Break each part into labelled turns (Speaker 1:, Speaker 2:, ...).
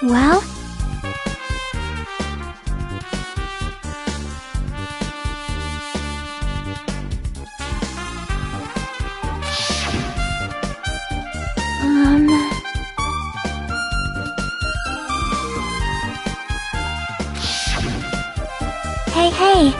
Speaker 1: Well? Hey, hey!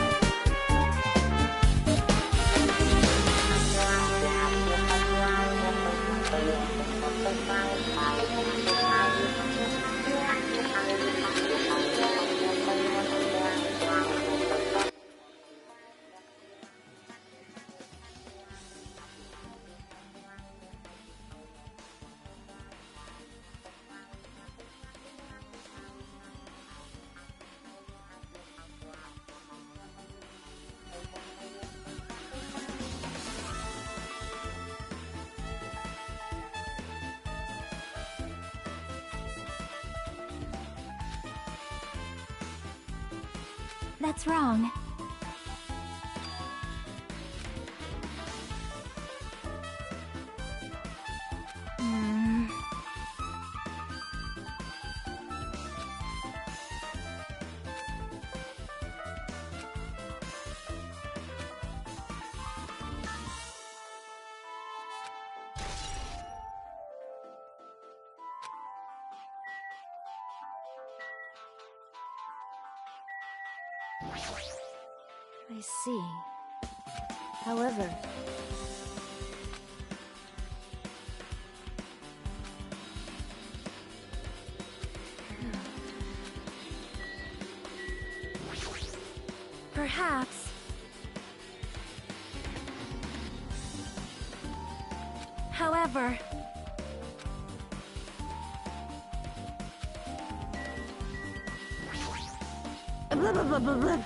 Speaker 1: That's wrong. I see. However... Perhaps... However... Blah, blah, blah, blah, blah.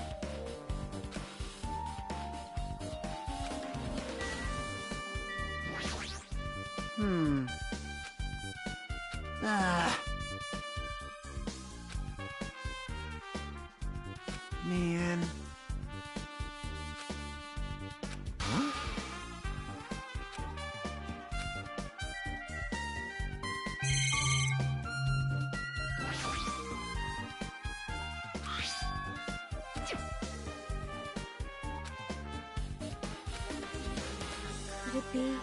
Speaker 2: Man. Huh?
Speaker 1: Could it be?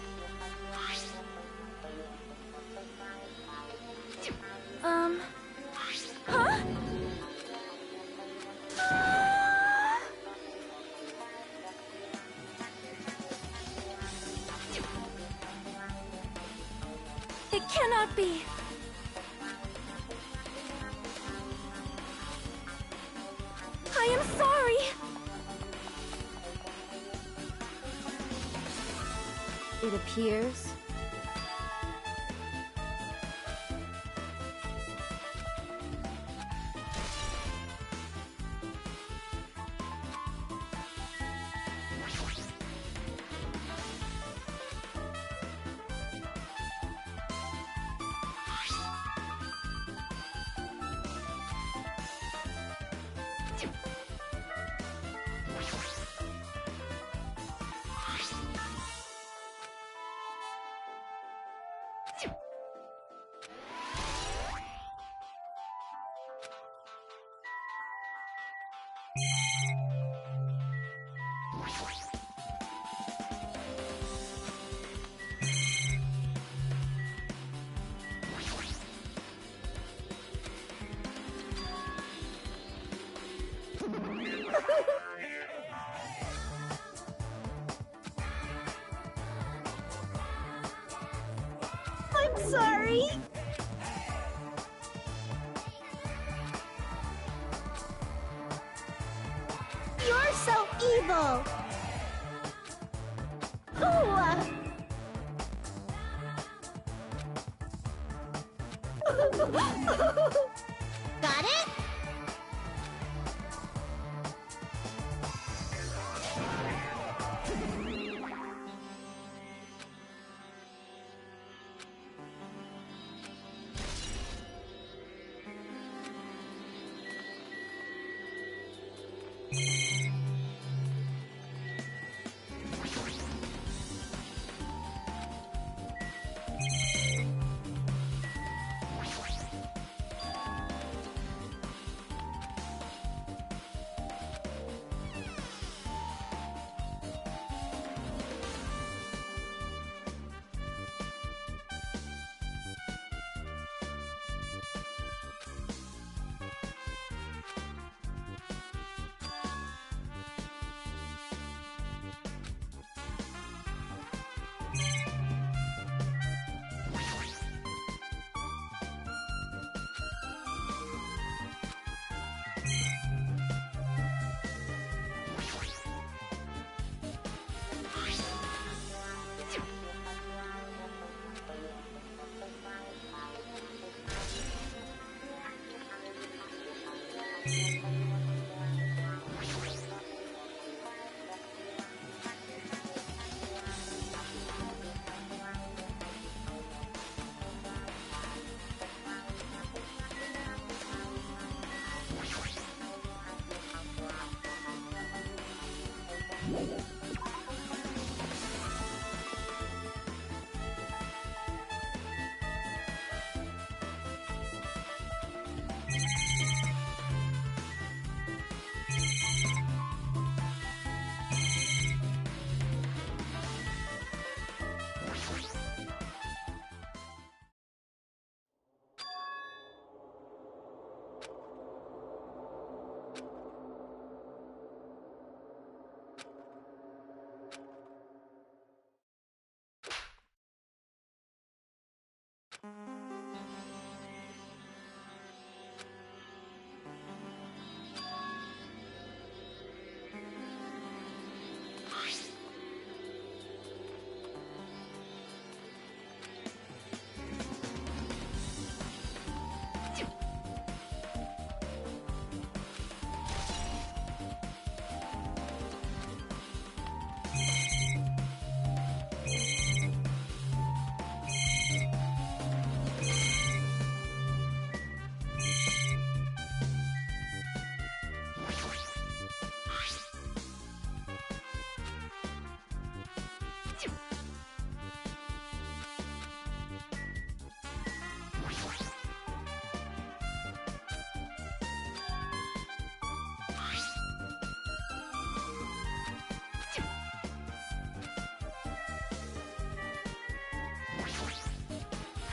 Speaker 1: Huh? It cannot be! I am sorry! It appears... I'm sorry! You're so evil! Ooh. Got it?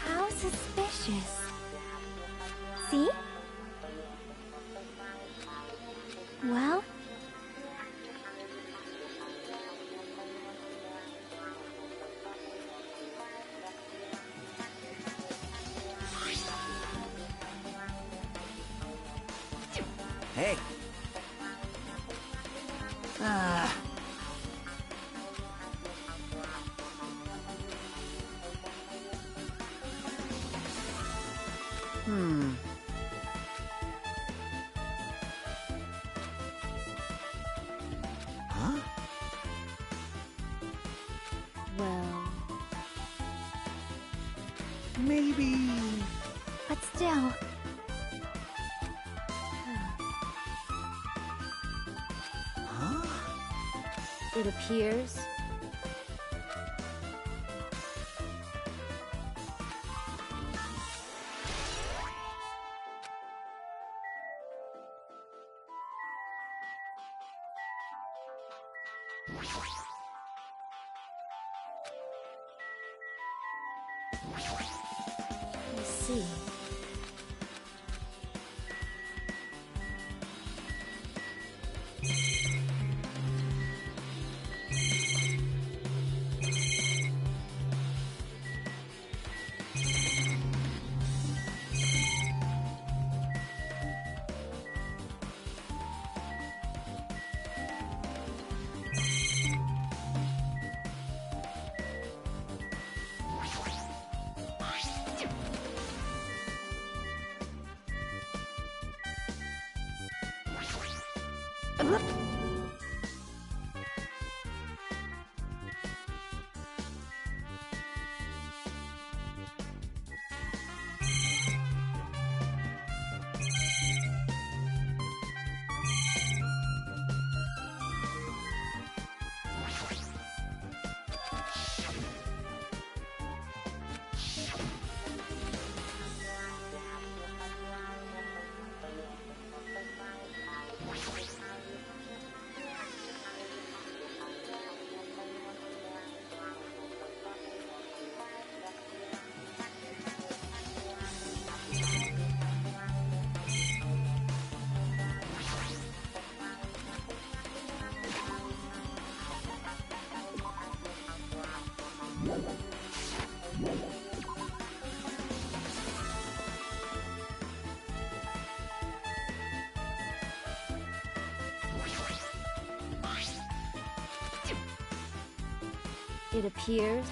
Speaker 1: How suspicious. See? Well?
Speaker 2: Hey. Ah. Huh?
Speaker 1: Well...
Speaker 2: Maybe...
Speaker 1: But still...
Speaker 2: Huh?
Speaker 1: It appears... I see. It appears...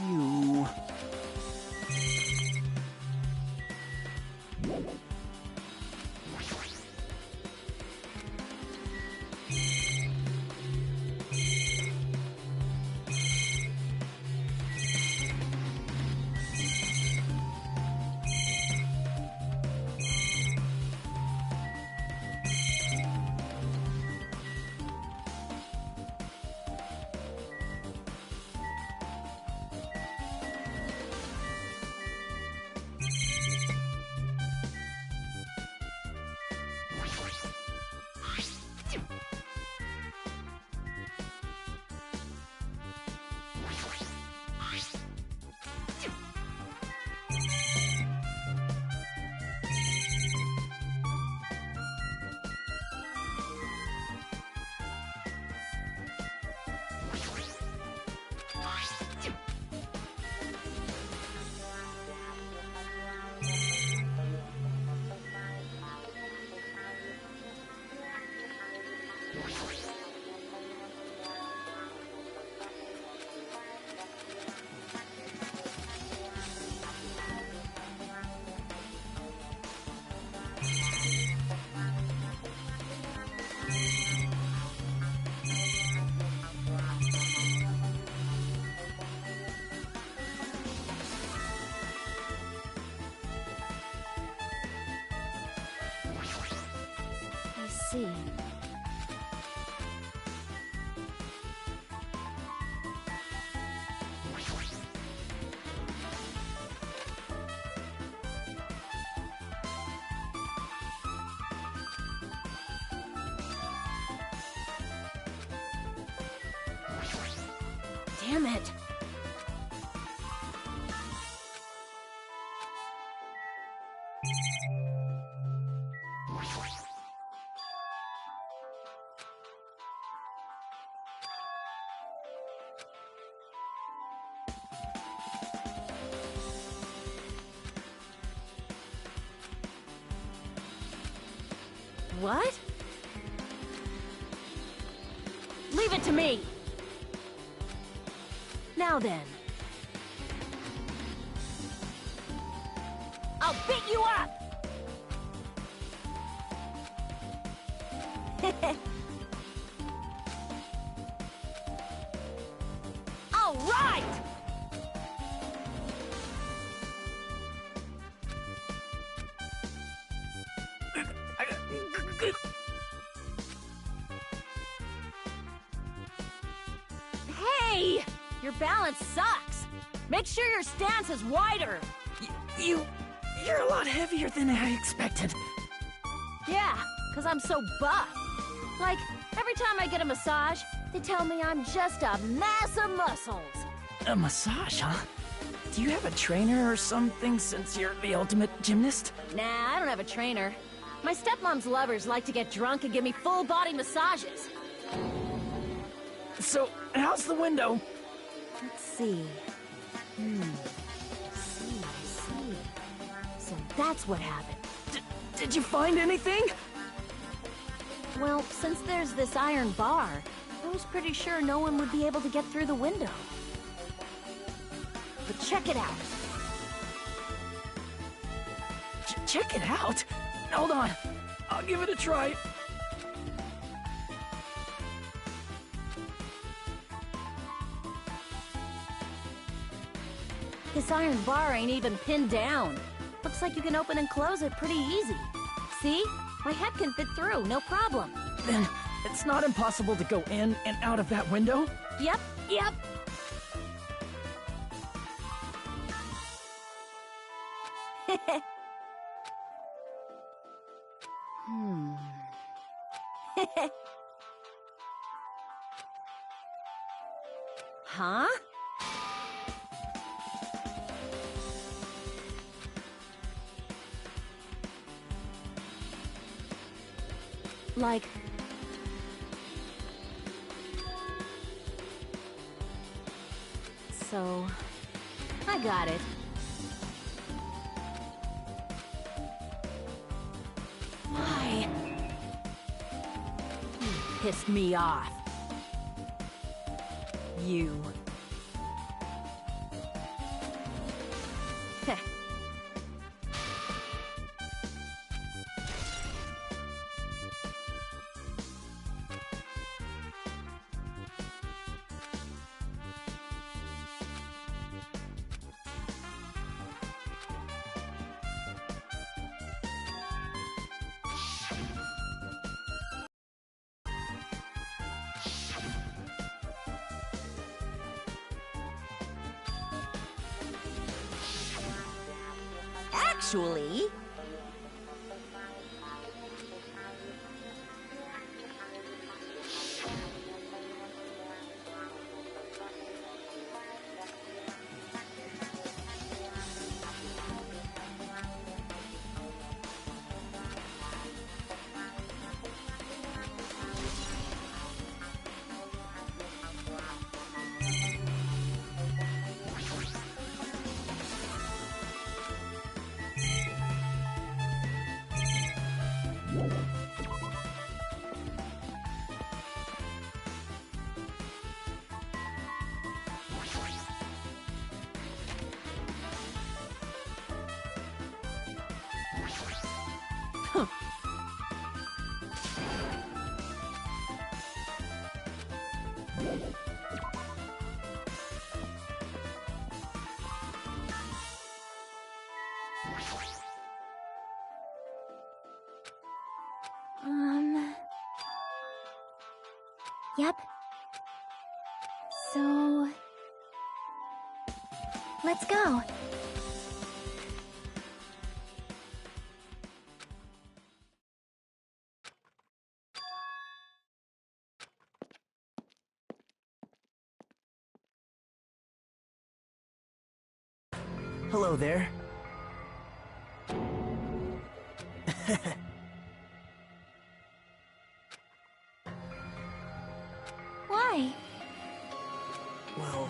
Speaker 2: You...
Speaker 1: see. Damn it! What? Leave it to me! Now then. I'll beat you up! All right! Hey! Your balance sucks. Make sure your stance is wider.
Speaker 3: You're a lot heavier than I expected.
Speaker 1: Yeah, 'cause I'm so buff. Like, every time I get a massage, they tell me I'm just a mass of muscles.
Speaker 3: A massage, huh? Do you have a trainer or something since you're the ultimate gymnast?
Speaker 1: Nah, I don't have a trainer. My stepmom's lovers like to get drunk and give me full-body massages.
Speaker 3: So, how's the window?
Speaker 1: Let's see. See. So that's what happened.
Speaker 3: Did you find anything?
Speaker 1: Well, since there's this iron bar, I was pretty sure no one would be able to get through the window. But check it out.
Speaker 3: Check it out? Hold on. I'll give it a try.
Speaker 1: This iron bar ain't even pinned down. Looks like you can open and close it pretty easy. See? My head can fit through, no problem.
Speaker 3: Then, it's not impossible to go in and out of that window?
Speaker 1: Yep. Huh? Like... So... I got it. Why? You pissed me off. You. Heh. Actually...
Speaker 4: Yep. So... let's go.
Speaker 3: Hello there.
Speaker 4: Why?
Speaker 3: Well...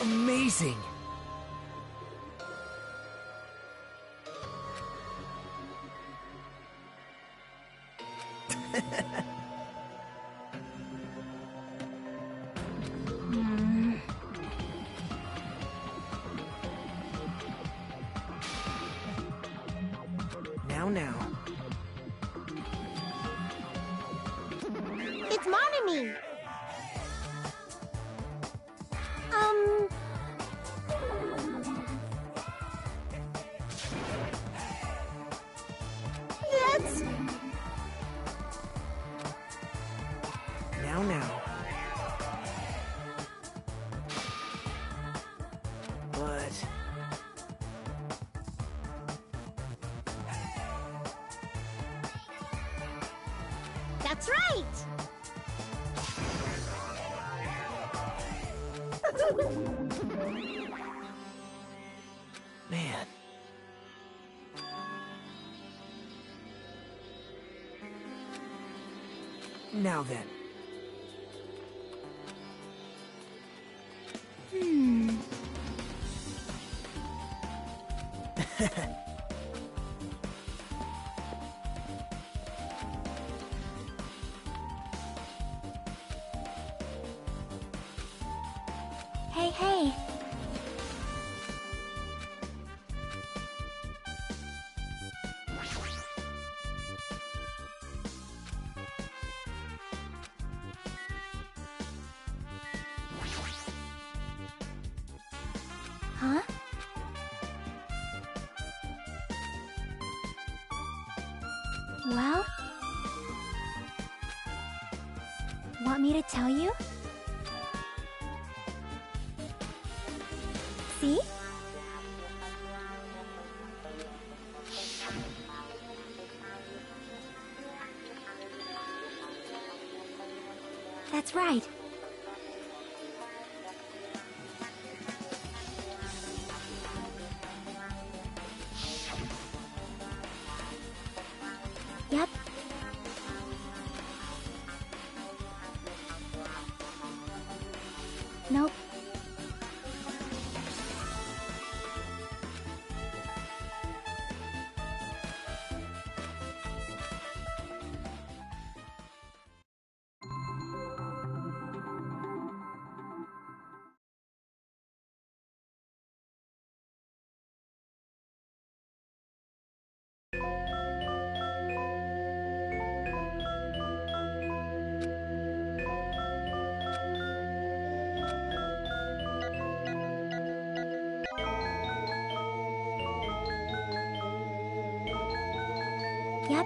Speaker 3: Amazing! Now.
Speaker 4: It's Monami! That's...
Speaker 3: Now. But...
Speaker 4: that's right!
Speaker 3: Man. Now then.
Speaker 4: Hey. Huh? Well? Want me to tell you? See? That's right. Yep. Nope. Yep.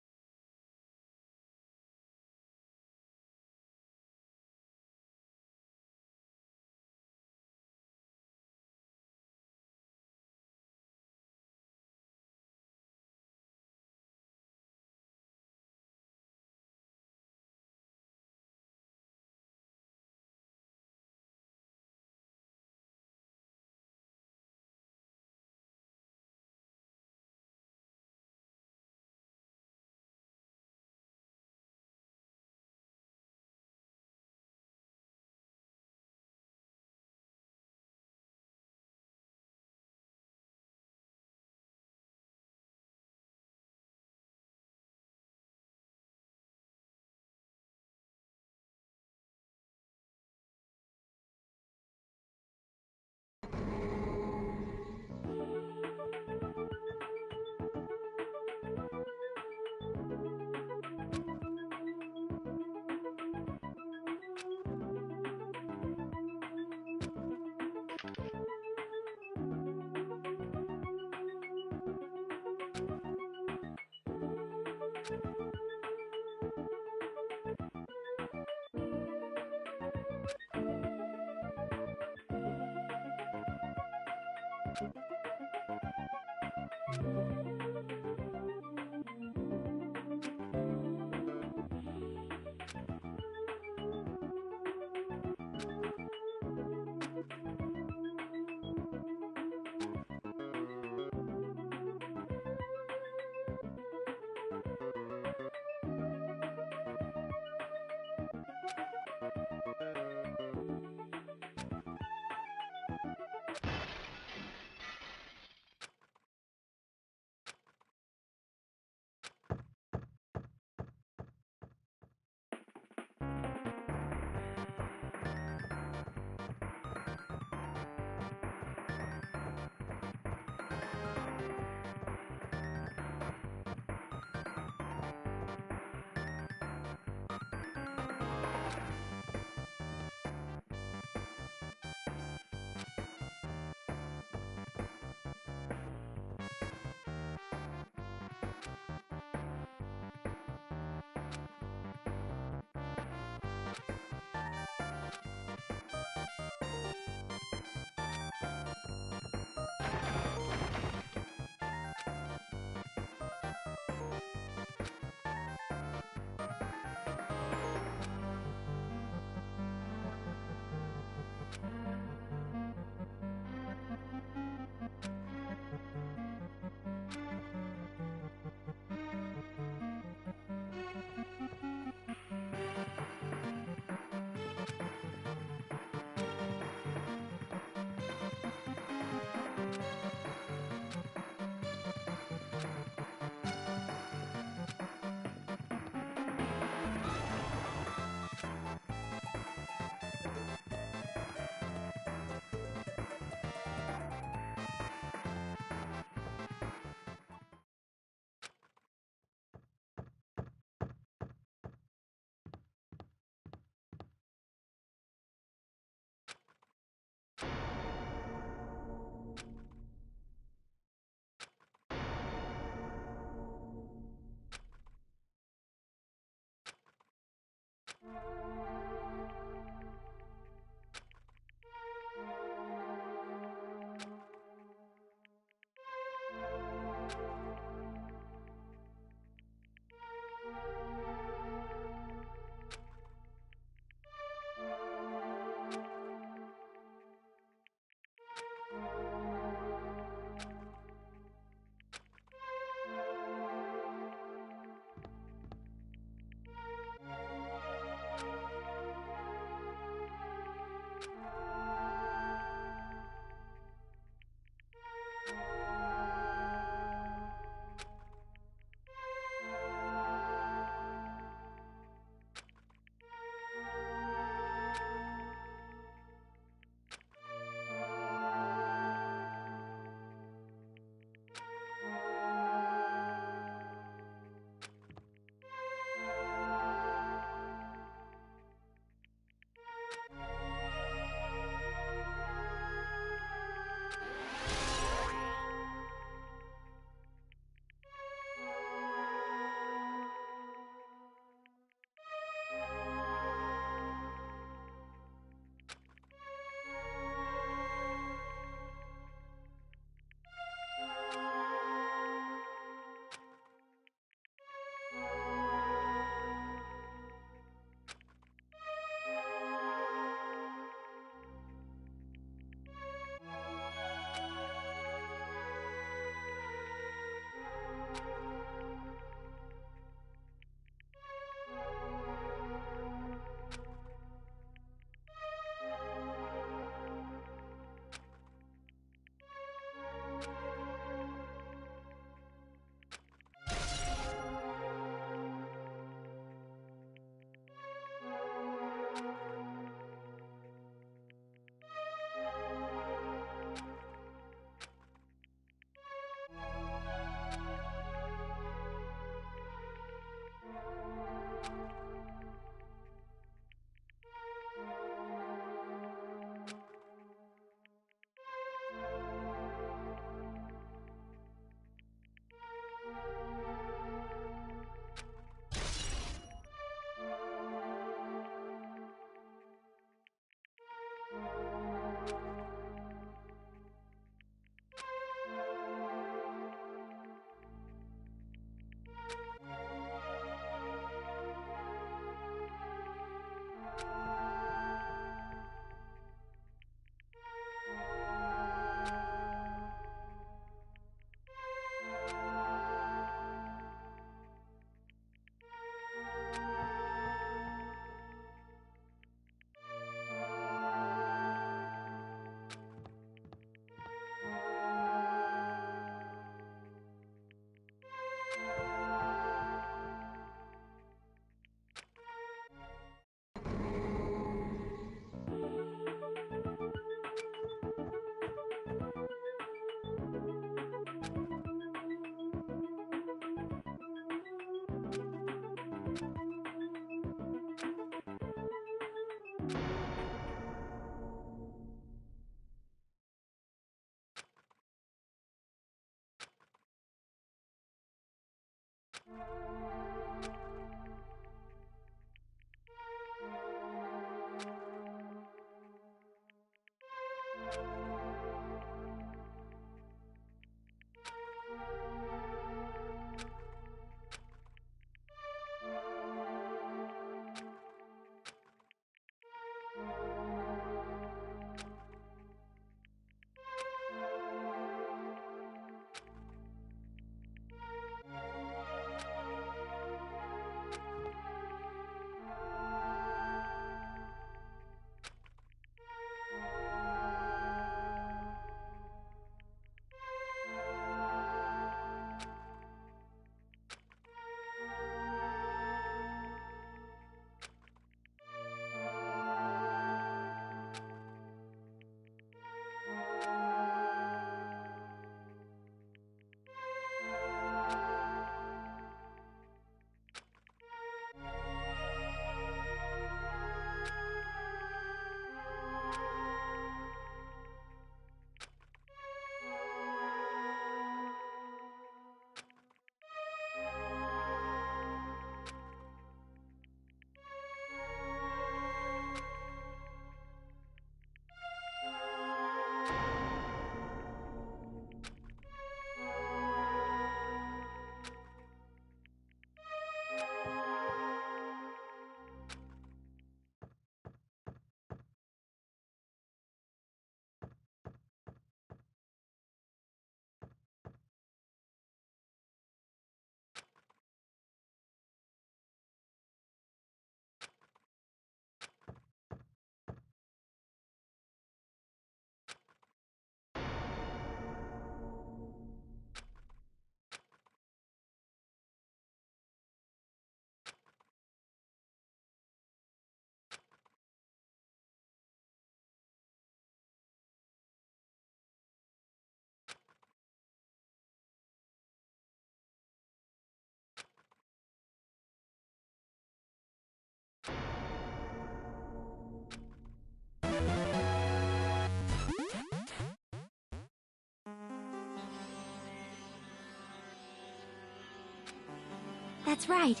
Speaker 4: That's right.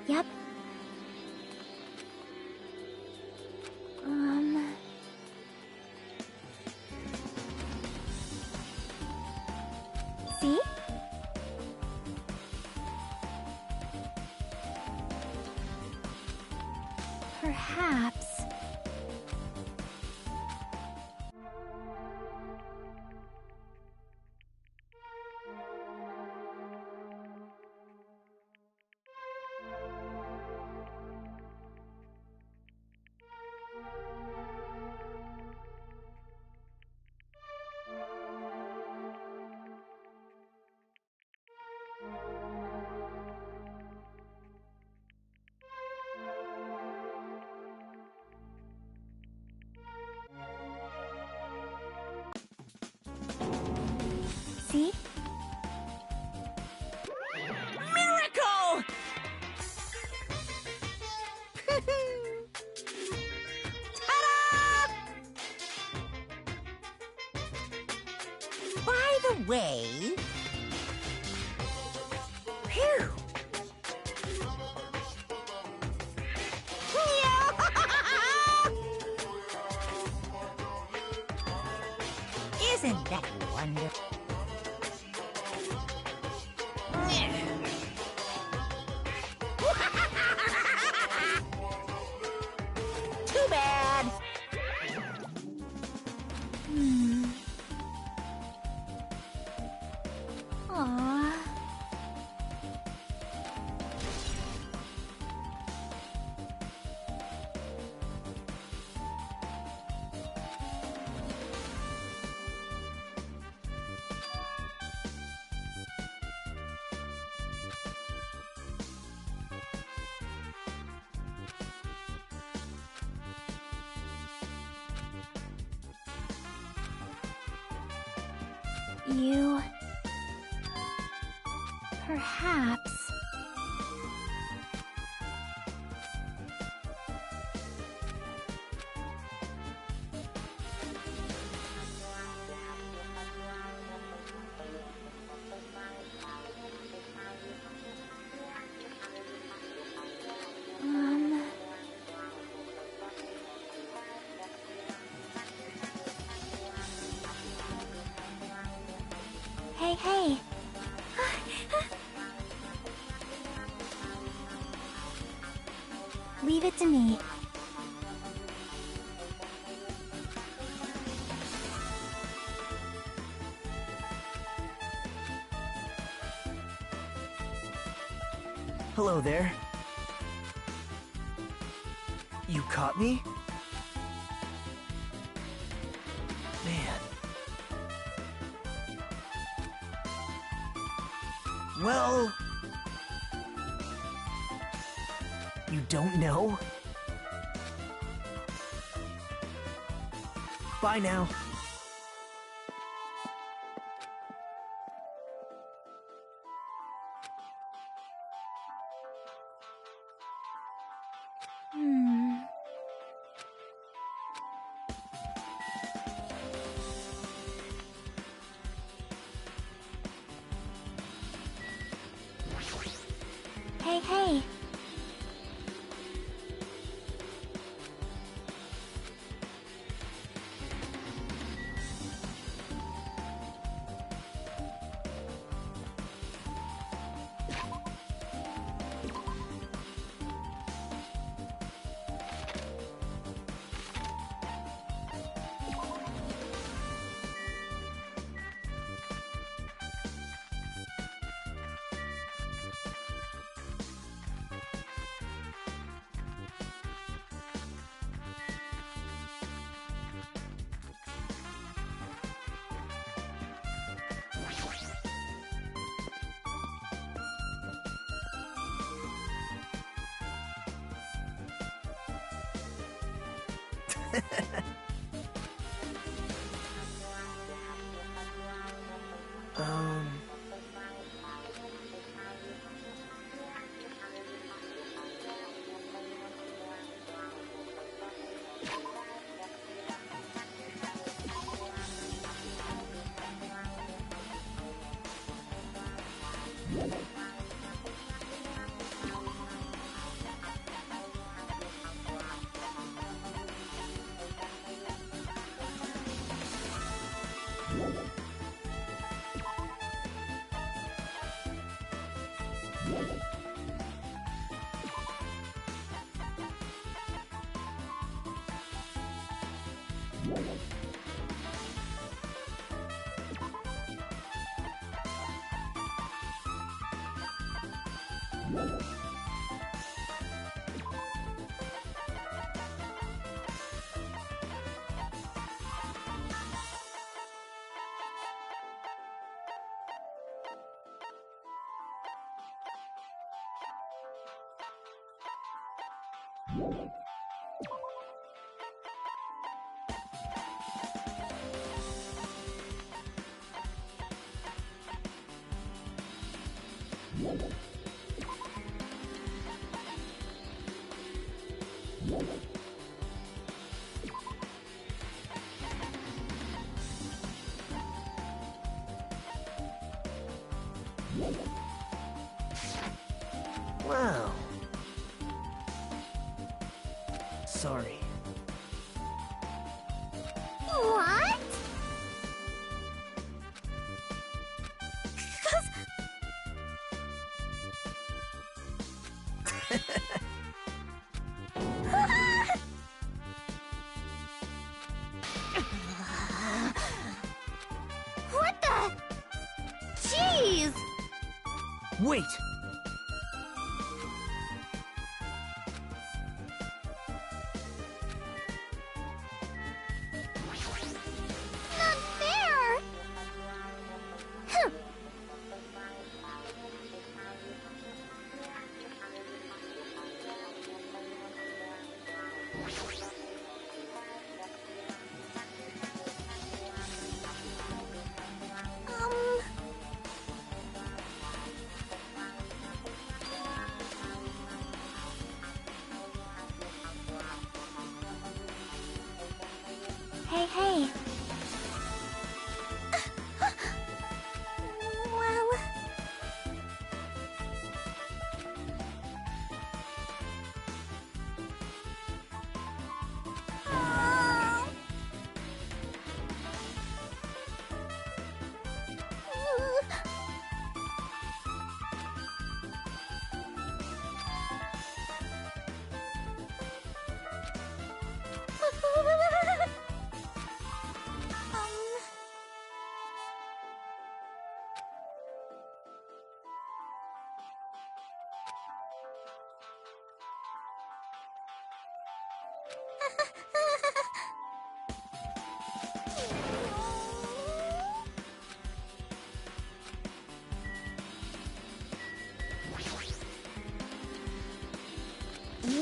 Speaker 4: Yep. See? Perhaps... See?
Speaker 3: Miracle!
Speaker 5: Ta-da! By the way... Phew! Isn't that wonderful? Too bad!
Speaker 4: Aww. You... Perhaps... Hey, hey. Leave it to me.
Speaker 3: Hello there. You caught me? Man. Well... You don't know? Bye now.
Speaker 4: Hey, hey.
Speaker 3: Um... Wow. Sorry.
Speaker 4: What? What the? Jeez!
Speaker 3: Wait!
Speaker 4: Not fair! Huh. Hey, hey. Well...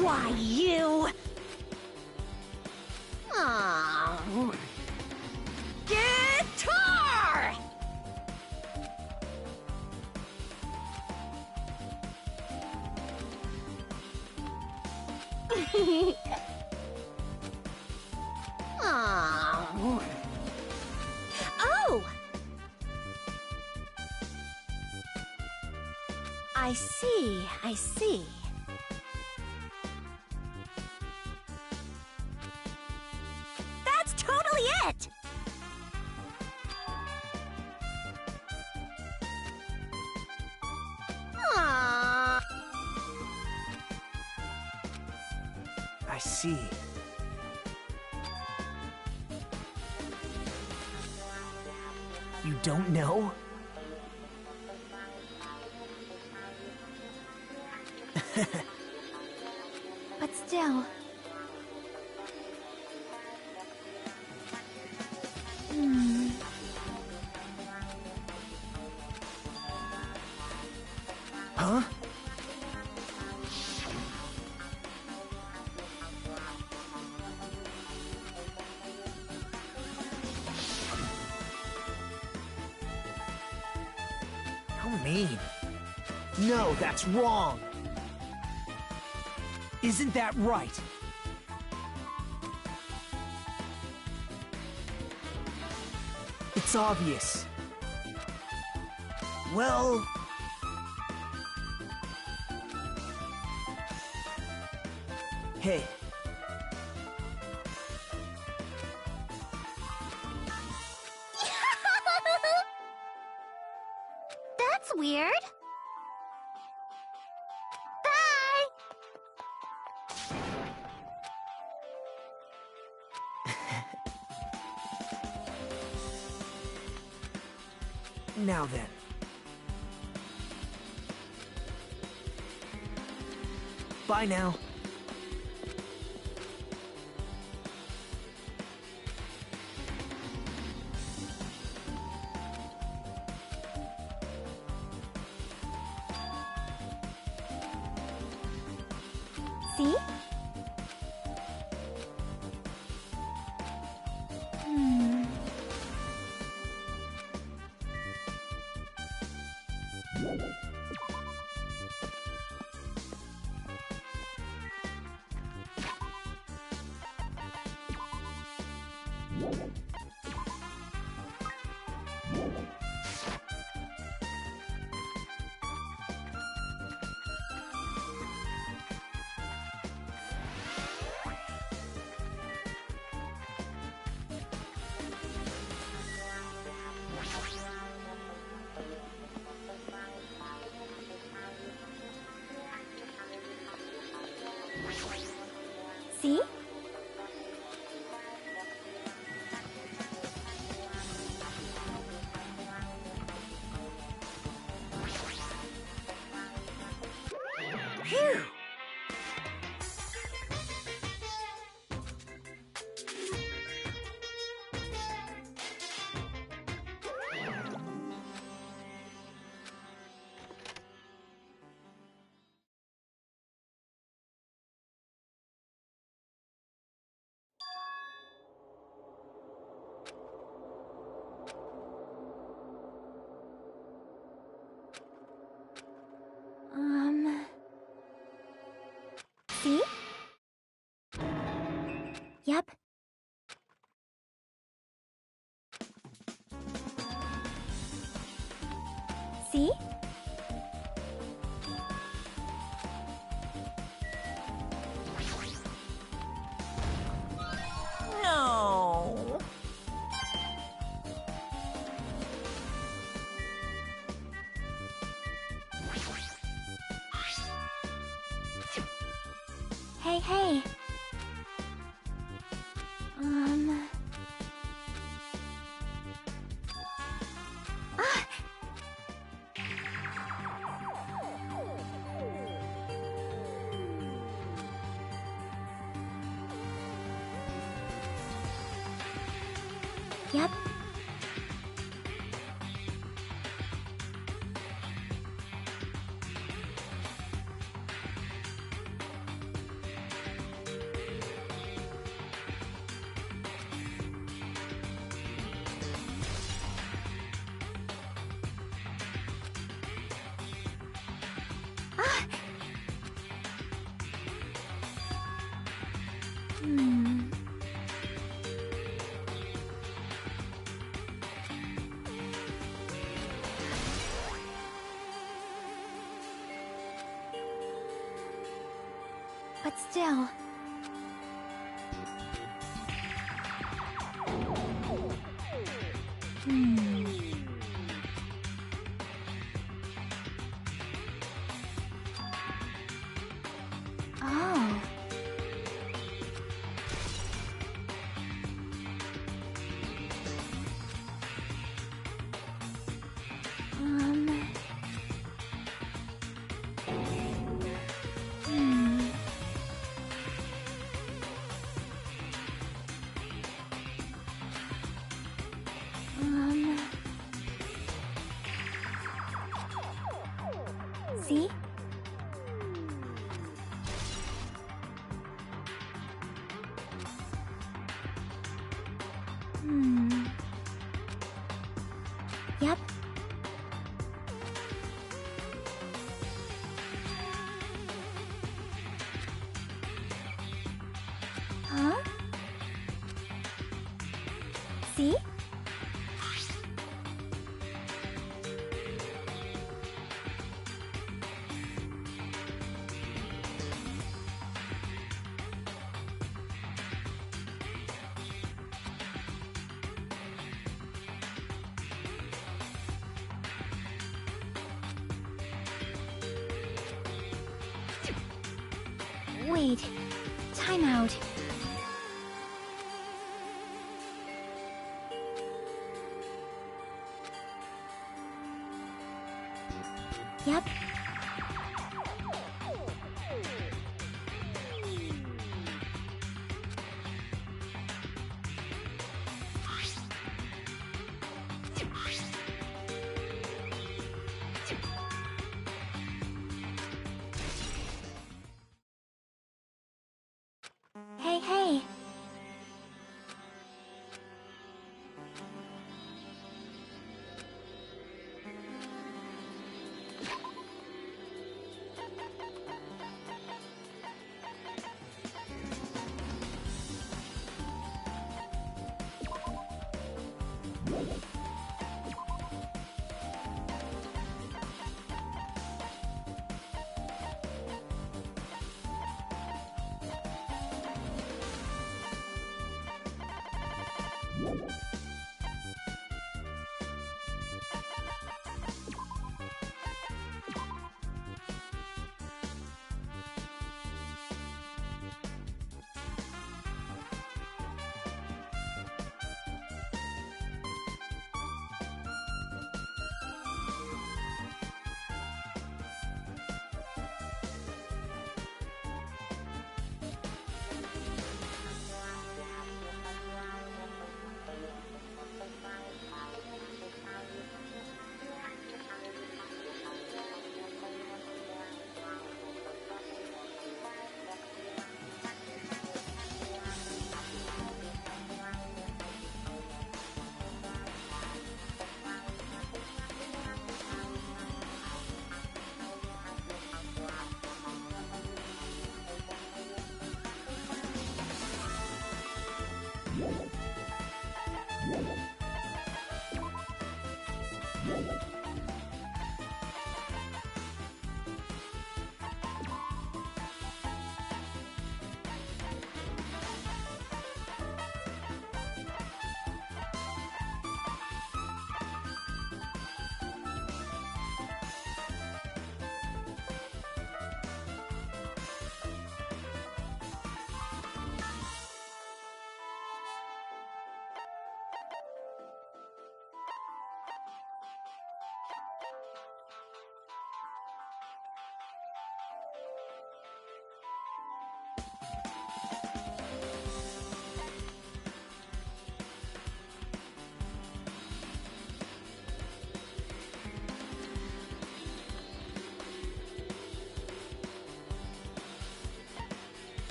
Speaker 1: Why, you... Oh. Guitar! Oh. Oh! I see, I see. That's totally it! Aww.
Speaker 3: I see. You don't know?
Speaker 4: But still...
Speaker 3: Huh? How mean. No, that's wrong. Isn't that right? It's obvious. Well... Hey.
Speaker 4: That's weird. Bye!
Speaker 3: Now then. Bye now.
Speaker 4: See? See?
Speaker 3: Phew!
Speaker 4: See? Yep. See?
Speaker 5: No.
Speaker 4: Hey, hey. Ah! Yep. Ah! But still... Oh... See? Yep. Huh? See? Wait. Time out. Yep. Hey, hey.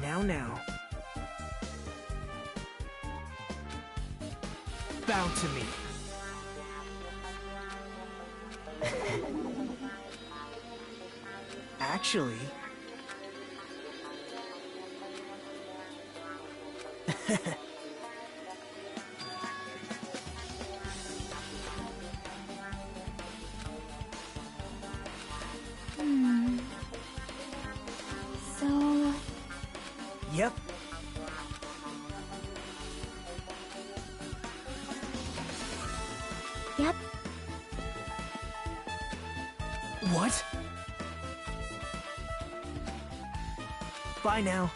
Speaker 3: Now. Bow to me. Actually...
Speaker 4: So...
Speaker 3: Yep.
Speaker 4: Yep.
Speaker 3: What? Bye now.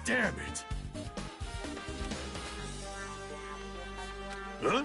Speaker 6: Damn it! Huh?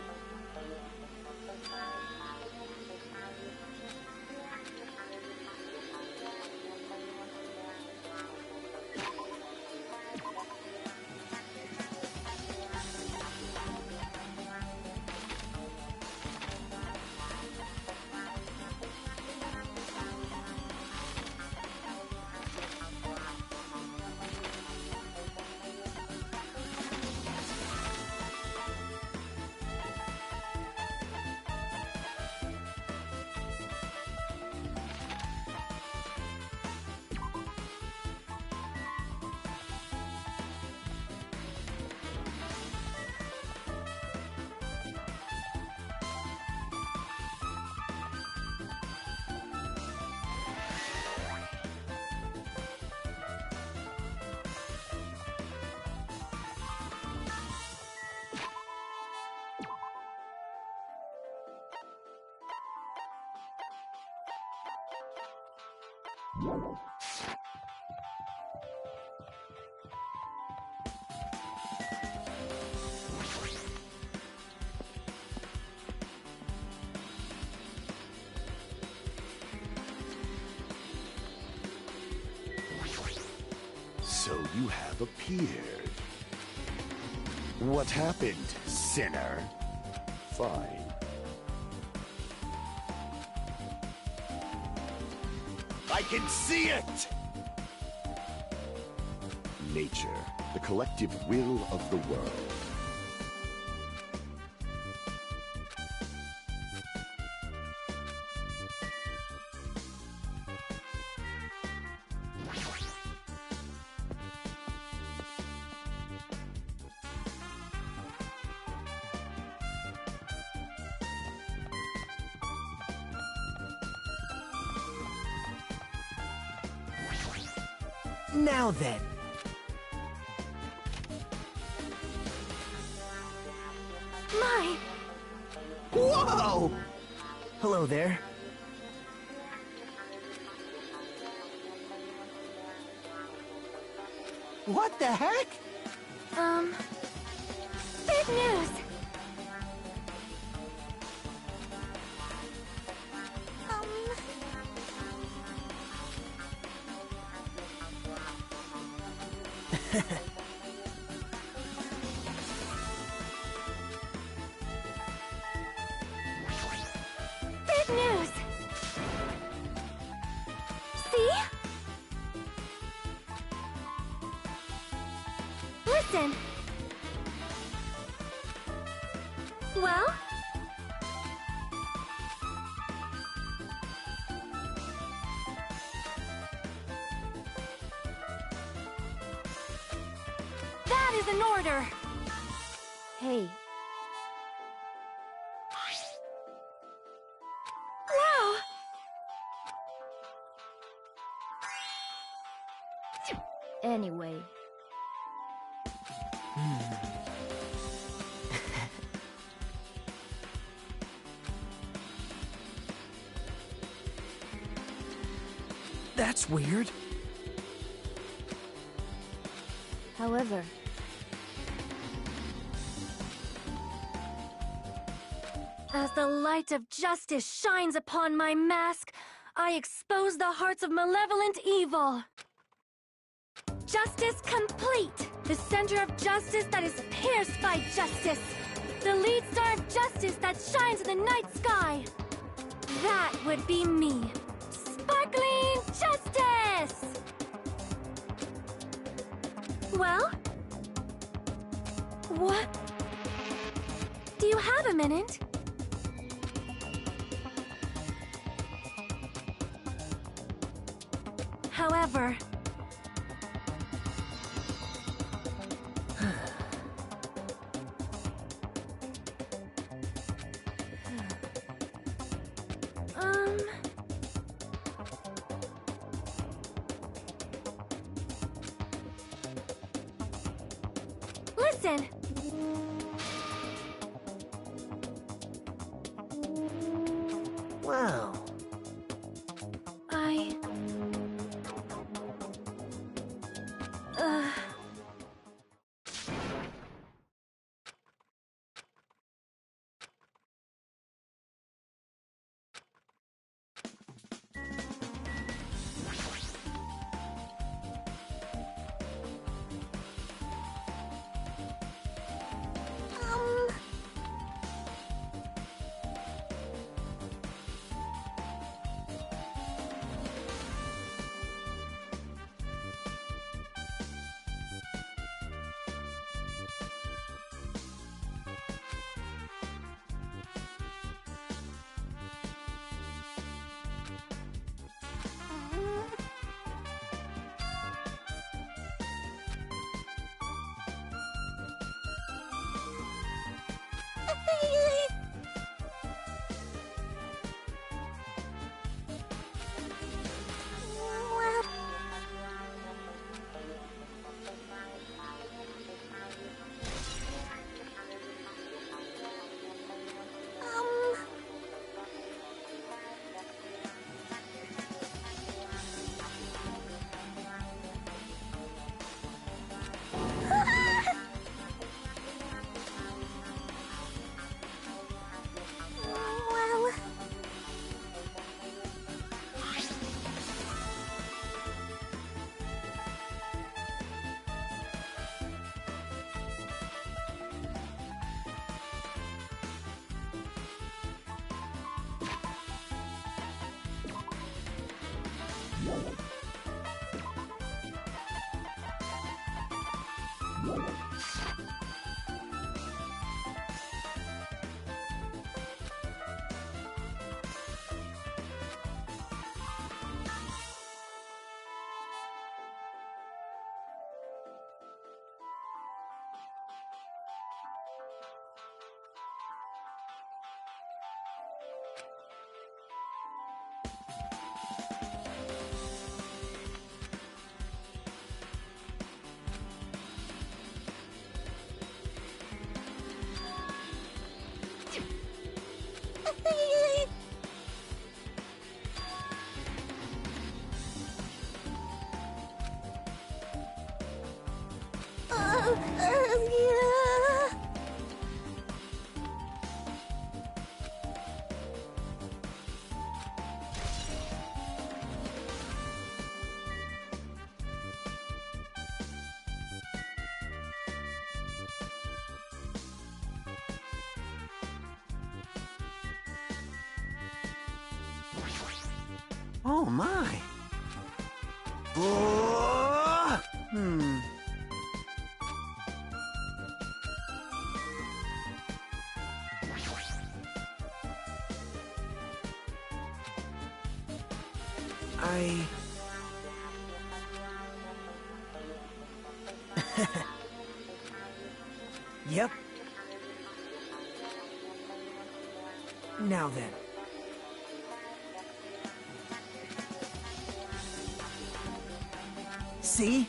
Speaker 7: So you have appeared. What happened, sinner? Fine. I can see it! Nature, the collective will of the world.
Speaker 3: Now then.
Speaker 4: My!
Speaker 3: Whoa! Hello there. What the heck?
Speaker 4: Big news! Big news! See? Listen. Well? That is an order!
Speaker 1: Hey,
Speaker 4: Wow!
Speaker 1: anyway.
Speaker 3: That's weird.
Speaker 1: However,
Speaker 4: As the light of justice shines upon my mask, I expose the hearts of malevolent evil. Justice complete! The center of justice that is pierced by justice! The lead star of justice that shines in the night sky! That would be me! Sparkling justice! Well? What? Do you have a minute? However... Listen!
Speaker 3: Wow.
Speaker 4: Uh...
Speaker 2: Oh my. Oh!
Speaker 3: Yep. Now then. See?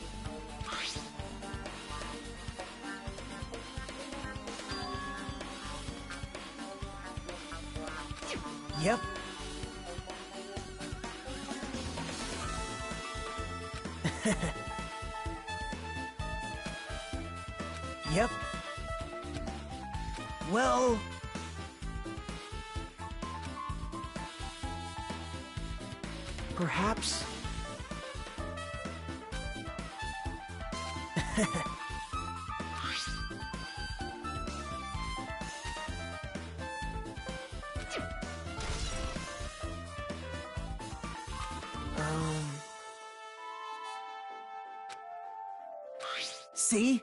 Speaker 3: Yep. Yep. Well... perhaps... See?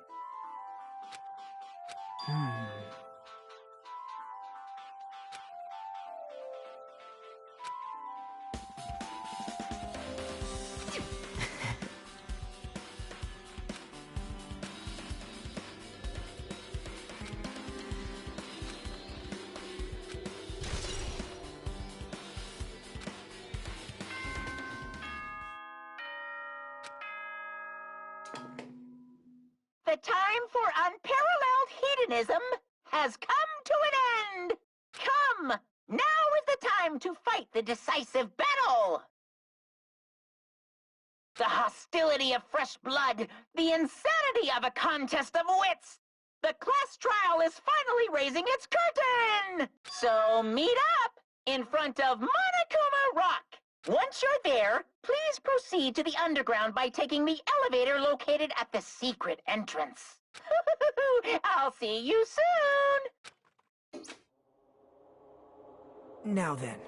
Speaker 5: The time for unparalleled hedonism has come to an end! Come! Now is the time to fight the decisive battle! The hostility of fresh blood, the insanity of a contest of wits! The class trial is finally raising its curtain! So meet up in front of Monokuma Rock! Once you're there, please proceed to the underground by taking the elevator located at the secret entrance. I'll see you soon!
Speaker 3: Now then.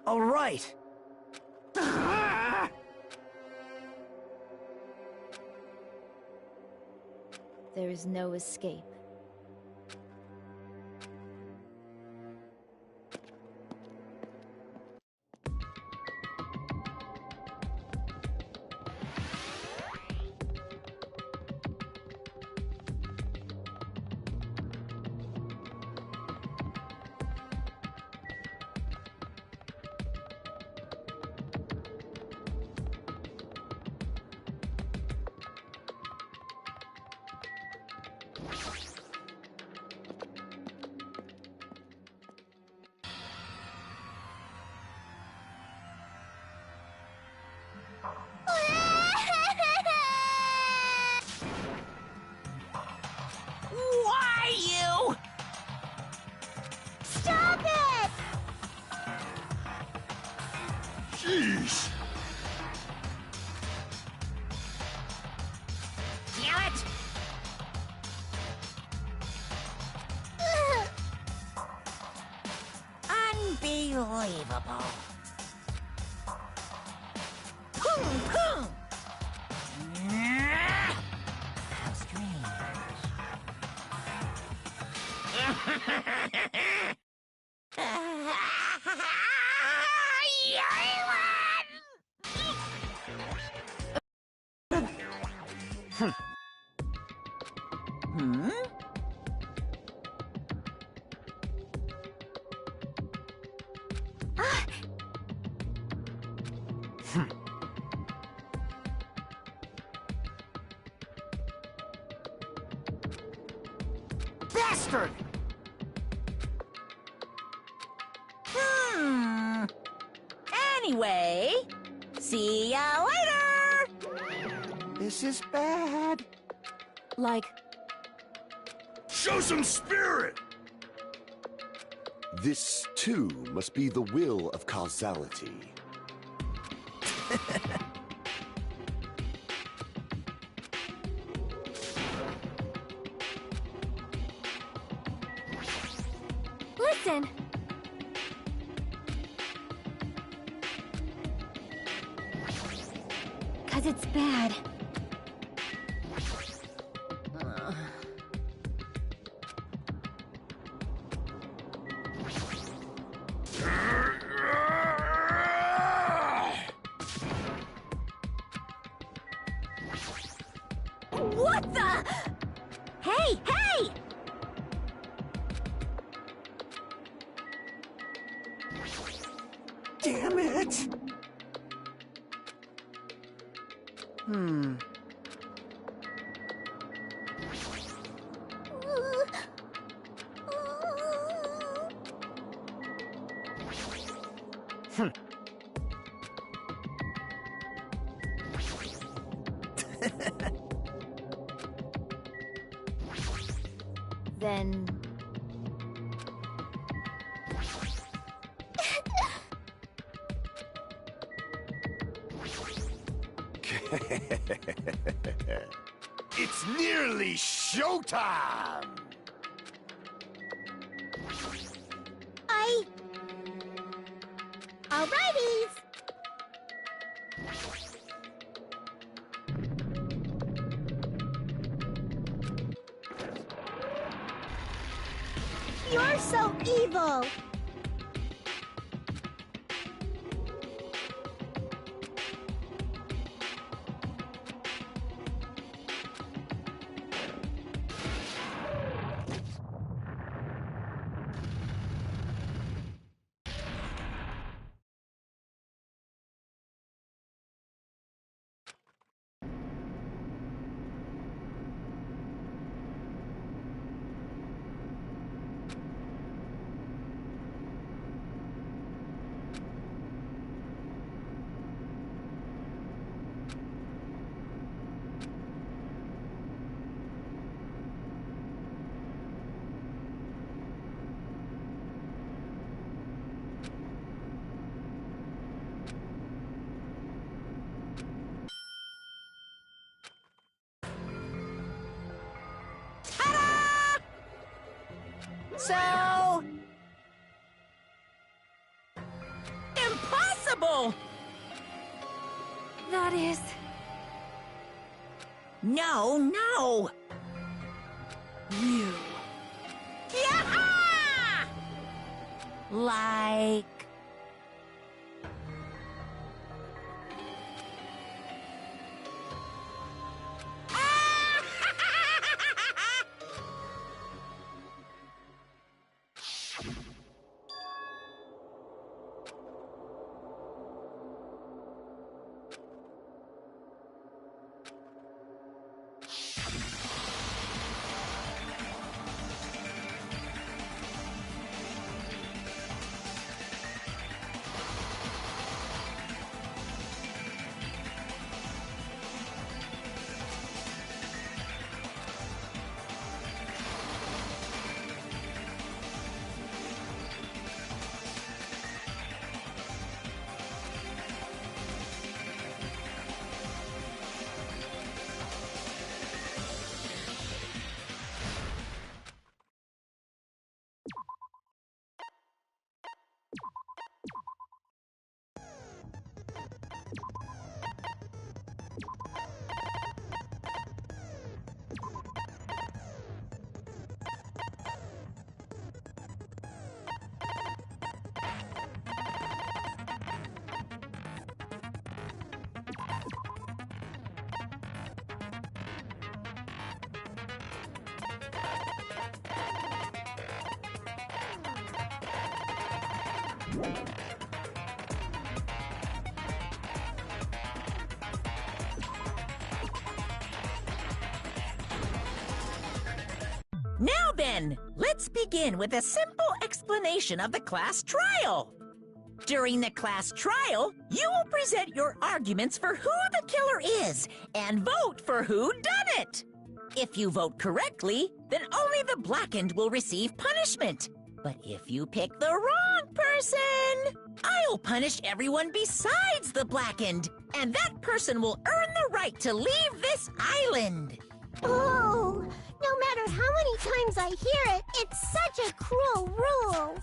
Speaker 3: All right.
Speaker 1: There is no escape.
Speaker 5: Why, you?
Speaker 1: Stop it!
Speaker 6: Jeez.
Speaker 5: Damn it! Unbelievable. How strange. Bastard! Anyway, see ya later!
Speaker 2: This is bad.
Speaker 1: Like,
Speaker 6: Show some spirit!
Speaker 7: This, too, must be the will of causality.
Speaker 4: listen. 'Cause it's bad. What the? Hey, hey!
Speaker 2: Damn it!
Speaker 1: Then...
Speaker 6: It's nearly showtime!
Speaker 4: Alrighties! You're so evil!
Speaker 3: So... impossible!
Speaker 4: That is...
Speaker 3: No! You. Yeah! Like... Now then, let's begin with a simple explanation of the class trial. During the class trial, you will present your arguments for who the killer is and vote for who done it. If you vote correctly, then only the blackened will receive punishment. But if you pick the wrong person, I'll punish everyone besides the blackened, and that person will earn the right to leave this island.
Speaker 4: Oh, no matter how many times times I hear it, it's such a cruel rule.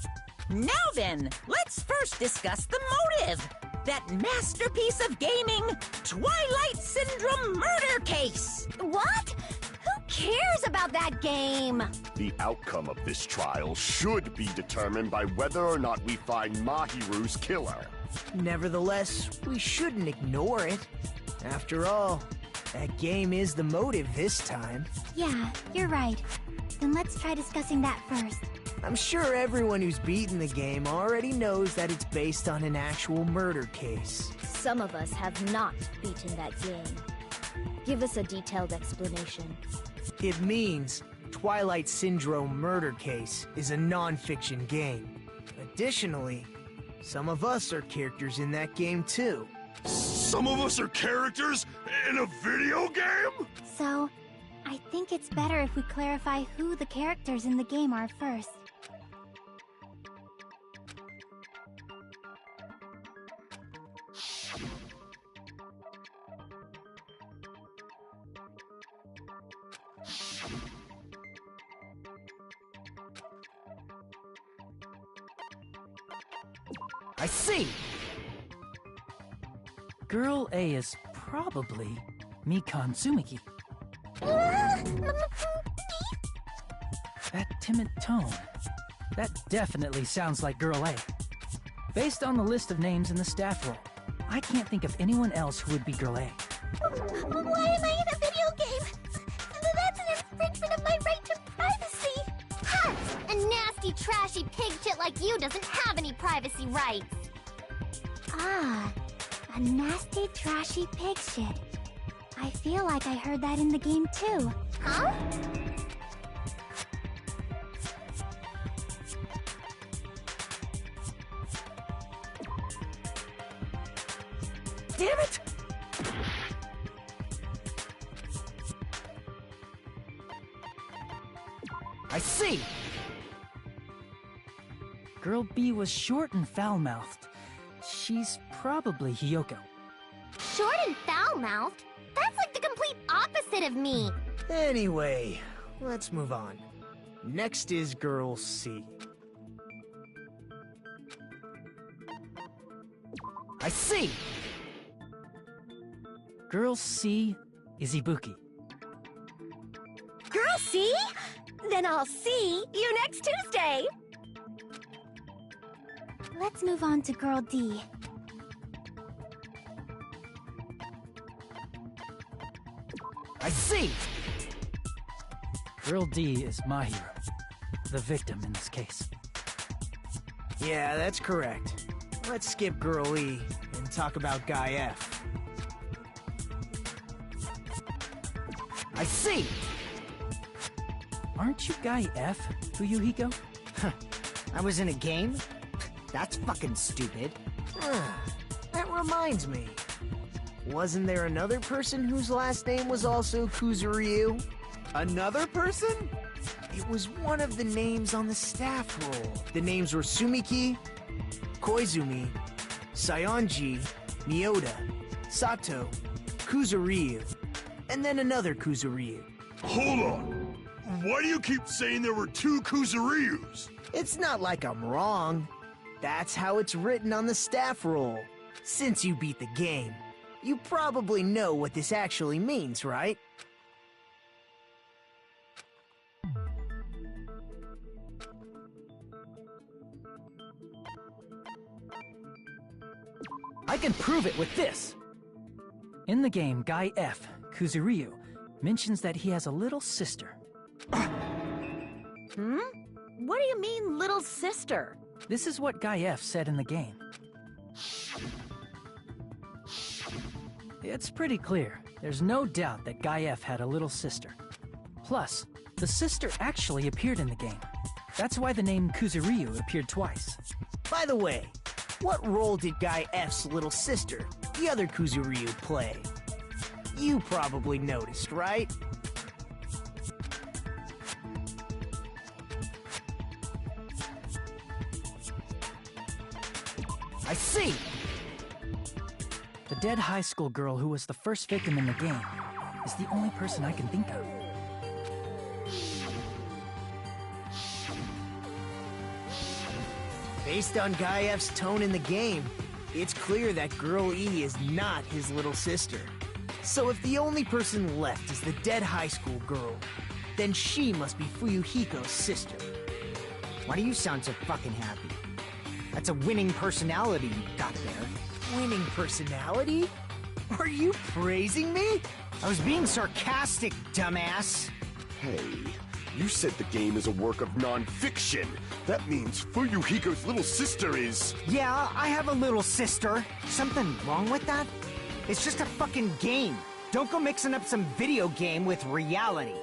Speaker 3: Now then, let's first discuss the motive. That masterpiece of gaming, Twilight Syndrome murder case.
Speaker 4: What? Who cares about that game?
Speaker 7: The outcome of this trial should be determined by whether or not we find Mahiru's killer.
Speaker 8: Nevertheless, we shouldn't ignore it. After all, that game is the motive this time.
Speaker 4: Yeah, you're right. Then let's try discussing that first.
Speaker 8: I'm sure everyone who's beaten the game already knows that it's based on an actual murder case.
Speaker 1: Some of us have not beaten that game. Give us a detailed explanation.
Speaker 8: It means Twilight Syndrome Murder Case is a non-fiction game. Additionally, some of us are characters in that game too.
Speaker 6: Some of us are characters in a video game?
Speaker 4: So, I think it's better if we clarify who the characters in the game are first.
Speaker 8: I see!
Speaker 9: Girl A is probably Mikan Tsumiki. That timid tone. That definitely sounds like Girl A. Based on the list of names in the staff roll, I can't think of anyone else who would be Girl A.
Speaker 4: Why am I in a video game? That's an infringement of my right to privacy! Ha! A nasty, trashy pig shit like you doesn't have any privacy rights! Ah, a nasty, trashy pig shit. I feel like I heard that in the game too. Huh?
Speaker 8: Damn it! I see!
Speaker 9: Girl B was short and foul-mouthed. She's probably Hiyoko.
Speaker 4: Short and foul-mouthed? That's like the complete opposite of me!
Speaker 8: Anyway, let's move on. Next is Girl C. I see!
Speaker 9: Girl C is Ibuki.
Speaker 4: Girl C? Then I'll see you next Tuesday! Let's move on to Girl D.
Speaker 8: I see!
Speaker 9: Girl D is Mahiro, the victim in this case.
Speaker 8: Yeah, that's correct. Let's skip Girl E and talk about Guy F. I see!
Speaker 9: Aren't you Guy F, Fuyuhiko?
Speaker 8: I was in a game? That's fucking stupid. That reminds me. Wasn't there another person whose last name was also Kuzuryu? Another person? It was one of the names on the staff roll. The names were Sumiki, Koizumi, Sayonji, Miyoda, Sato, Kuzuryu, and then another Kuzuryu.
Speaker 6: Hold on. Why do you keep saying there were two Kuzuryus?
Speaker 8: It's not like I'm wrong. That's how it's written on the staff roll. Since you beat the game, you probably know what this actually means, right?
Speaker 9: I can prove it with this! In the game, Guy F, Kuzuryu, mentions that he has a little sister.
Speaker 1: What do you mean, little sister?
Speaker 9: This is what Guy F said in the game. It's pretty clear. There's no doubt that Guy F had a little sister. Plus, the sister actually appeared in the game. That's why the name Kuzuryu appeared twice.
Speaker 8: By the way, what role did Guy F's little sister, the other Kuzuryu, play? You probably noticed, right? I see!
Speaker 9: The dead high school girl who was the first victim in the game is the only person I can think of.
Speaker 8: Based on Guy F's tone in the game, it's clear that Girl E is not his little sister. So if the only person left is the dead high school girl, then she must be Fuyuhiko's sister. Why do you sound so fucking happy? That's a winning personality you got there. Winning personality? Are you praising me? I was being sarcastic, dumbass.
Speaker 7: Hey, you said the game is a work of non-fiction. That means Fuyuhiko's little sister is...
Speaker 8: Yeah, I have a little sister. Something wrong with that? It's just a fucking game. Don't go mixing up some video game with reality.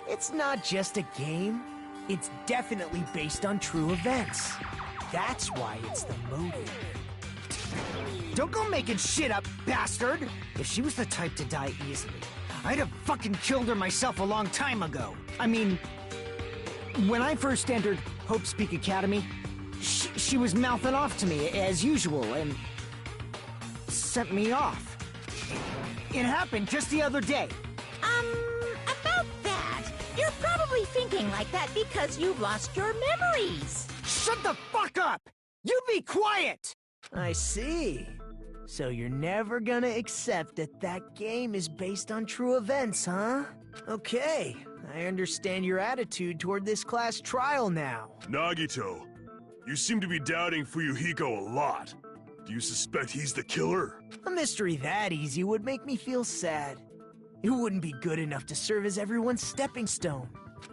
Speaker 8: It's not just a game. It's definitely based on true events. That's why it's the motive. Don't go making shit up, bastard! If she was the type to die easily, I'd have fucking killed her myself a long time ago. I mean, when I first entered Hope Speak Academy, she was mouthing off to me as usual and sent me off. It happened just the other day.
Speaker 3: About that, you're probably thinking like that because you've lost your memories.
Speaker 8: Shut the fuck up! You be quiet! I see. So you're never gonna accept that that game is based on true events, huh? Okay, I understand your attitude toward this class trial now.
Speaker 6: Nagito, you seem to be doubting Fuyuhiko a lot. Do you suspect he's the killer?
Speaker 8: A mystery that easy would make me feel sad. It wouldn't be good enough to serve as everyone's stepping stone.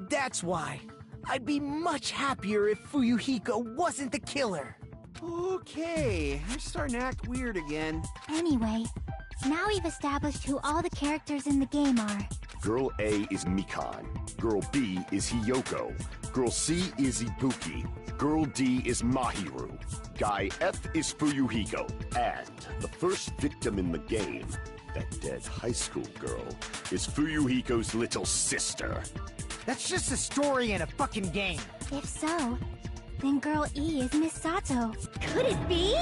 Speaker 8: That's why I'd be much happier if Fuyuhiko wasn't the killer.
Speaker 2: Okay, you're starting to act weird again.
Speaker 4: Anyway, now we've established who all the characters in the game are.
Speaker 7: Girl A is Mikan. Girl B is Hiyoko. Girl C is Ibuki. Girl D is Mahiru. Guy F is Fuyuhiko. And the first victim in the game, that dead high school girl, is Fuyuhiko's little sister.
Speaker 8: That's just a story in a fucking game.
Speaker 4: If so, then Girl E is Miss Sato.
Speaker 3: Could it be?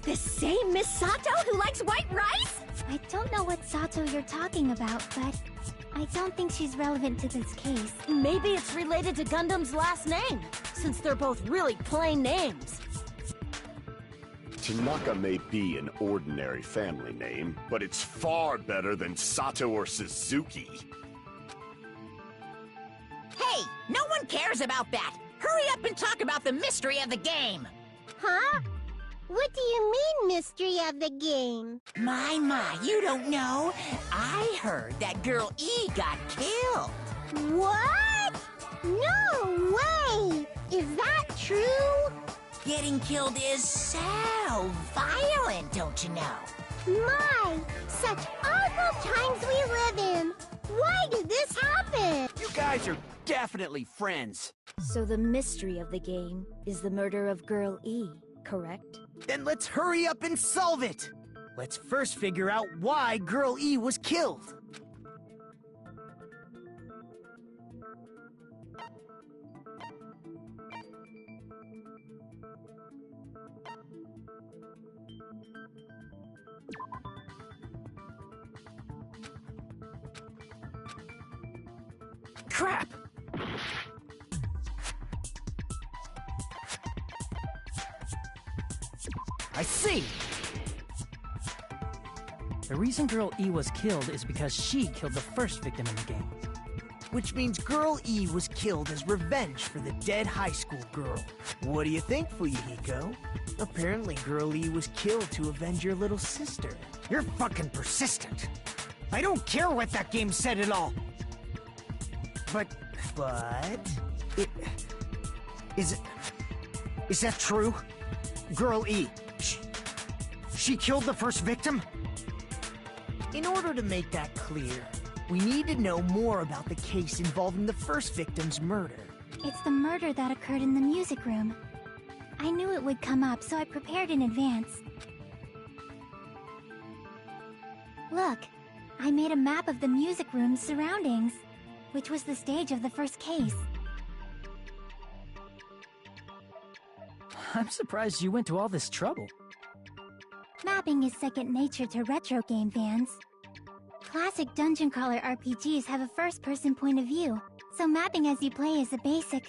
Speaker 3: The same Miss Sato who likes white rice?
Speaker 4: I don't know what Sato you're talking about, but I don't think she's relevant to this case.
Speaker 1: Maybe it's related to Gundam's last name, since they're both really plain names.
Speaker 7: Tanaka may be an ordinary family name, but it's far better than Sato or Suzuki.
Speaker 3: Hey, no one cares about that. Hurry up and talk about the mystery of the game.
Speaker 10: Huh? What do you mean, mystery of the game?
Speaker 3: My, you don't know? I heard that Girl E got killed.
Speaker 10: What? No way! Is that true?
Speaker 3: Getting killed is so violent, don't you know?
Speaker 10: My, such awful times we live in. Why did this happen?
Speaker 2: You guys are definitely friends.
Speaker 1: So the mystery of the game is the murder of Girl E, correct?
Speaker 8: Then let's hurry up and solve it! Let's first figure out why Girl E was killed.
Speaker 9: Crap!
Speaker 8: I see!
Speaker 9: The reason Girl E was killed is because she killed the first victim in the game.
Speaker 8: Which means Girl E was killed as revenge for the dead high school girl. What do you think, Fuyuhiko? Apparently Girl E was killed to avenge your little sister. You're fucking persistent. I don't care what that game said at all. But... Is that true? Girl E, she killed the first victim? In order to make that clear, we need to know more about the case involving the first victim's murder.
Speaker 4: It's the murder that occurred in the music room. I knew it would come up, so I prepared in advance. Look, I made a map of the music room's surroundings, which was the stage of the first case.
Speaker 9: I'm surprised you went to all this trouble.
Speaker 4: Mapping is second nature to retro game fans. Classic dungeon crawler RPGs have a first-person point of view, so mapping as you play is a basic.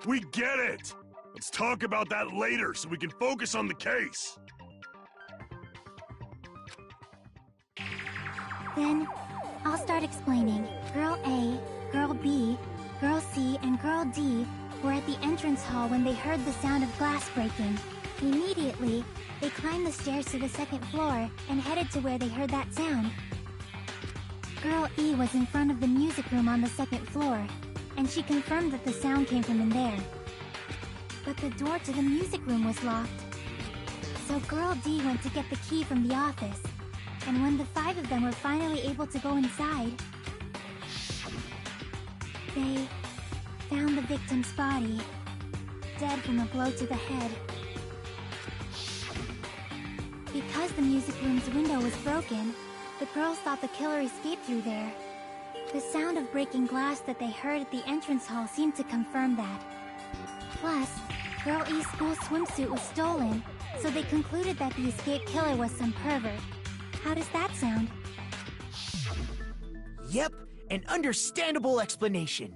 Speaker 6: We get it! Let's talk about that later so we can focus on the case.
Speaker 10: Then, I'll start explaining. Girl A, Girl B, Girl C, and Girl D were at the entrance hall when they heard the sound of glass breaking. Immediately, they climbed the stairs to the second floor and headed to where they heard that sound. Girl E was in front of the music room on the second floor, and she confirmed that the sound came from in there. But the door to the music room was locked. So Girl D went to get the key from the office, and when the 5 of them were finally able to go inside, they found the victim's body, dead from a blow to the head. Because the music room's window was broken, the girls thought the killer escaped through there. The sound of breaking glass that they heard at the entrance hall seemed to confirm that. Plus, Girl E's school swimsuit was stolen, so they concluded that the escaped killer was some pervert. How does that sound?
Speaker 8: Yep, an understandable explanation.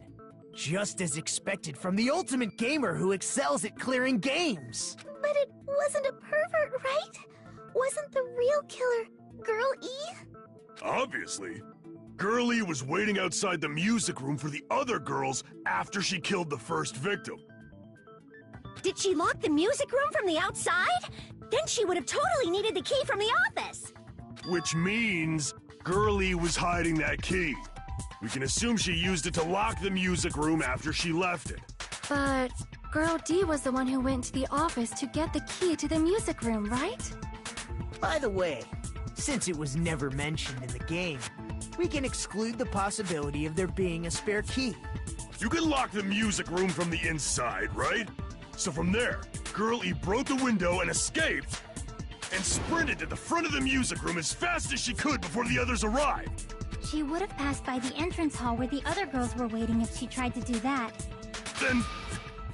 Speaker 8: Just as expected from the ultimate gamer who excels at clearing games.
Speaker 10: But it wasn't a pervert, right? Wasn't the real killer Girl E?
Speaker 6: Obviously. Girl E was waiting outside the music room for the other girls after she killed the first victim.
Speaker 1: Did she lock the music room from the outside? Then she would have totally needed the key from the office.
Speaker 6: Which means Girl E was hiding that key. We can assume she used it to lock the music room after she left it.
Speaker 4: But Girl D was the one who went to the office to get the key to the music room, right?
Speaker 8: By the way, since it was never mentioned in the game, we can exclude the possibility of there being a spare key.
Speaker 6: You can lock the music room from the inside, right? So from there, Girl E broke the window and escaped, and sprinted to the front of the music room as fast as she could before the others arrived.
Speaker 10: She would have passed by the entrance hall where the other girls were waiting if she tried to do that.
Speaker 6: Then,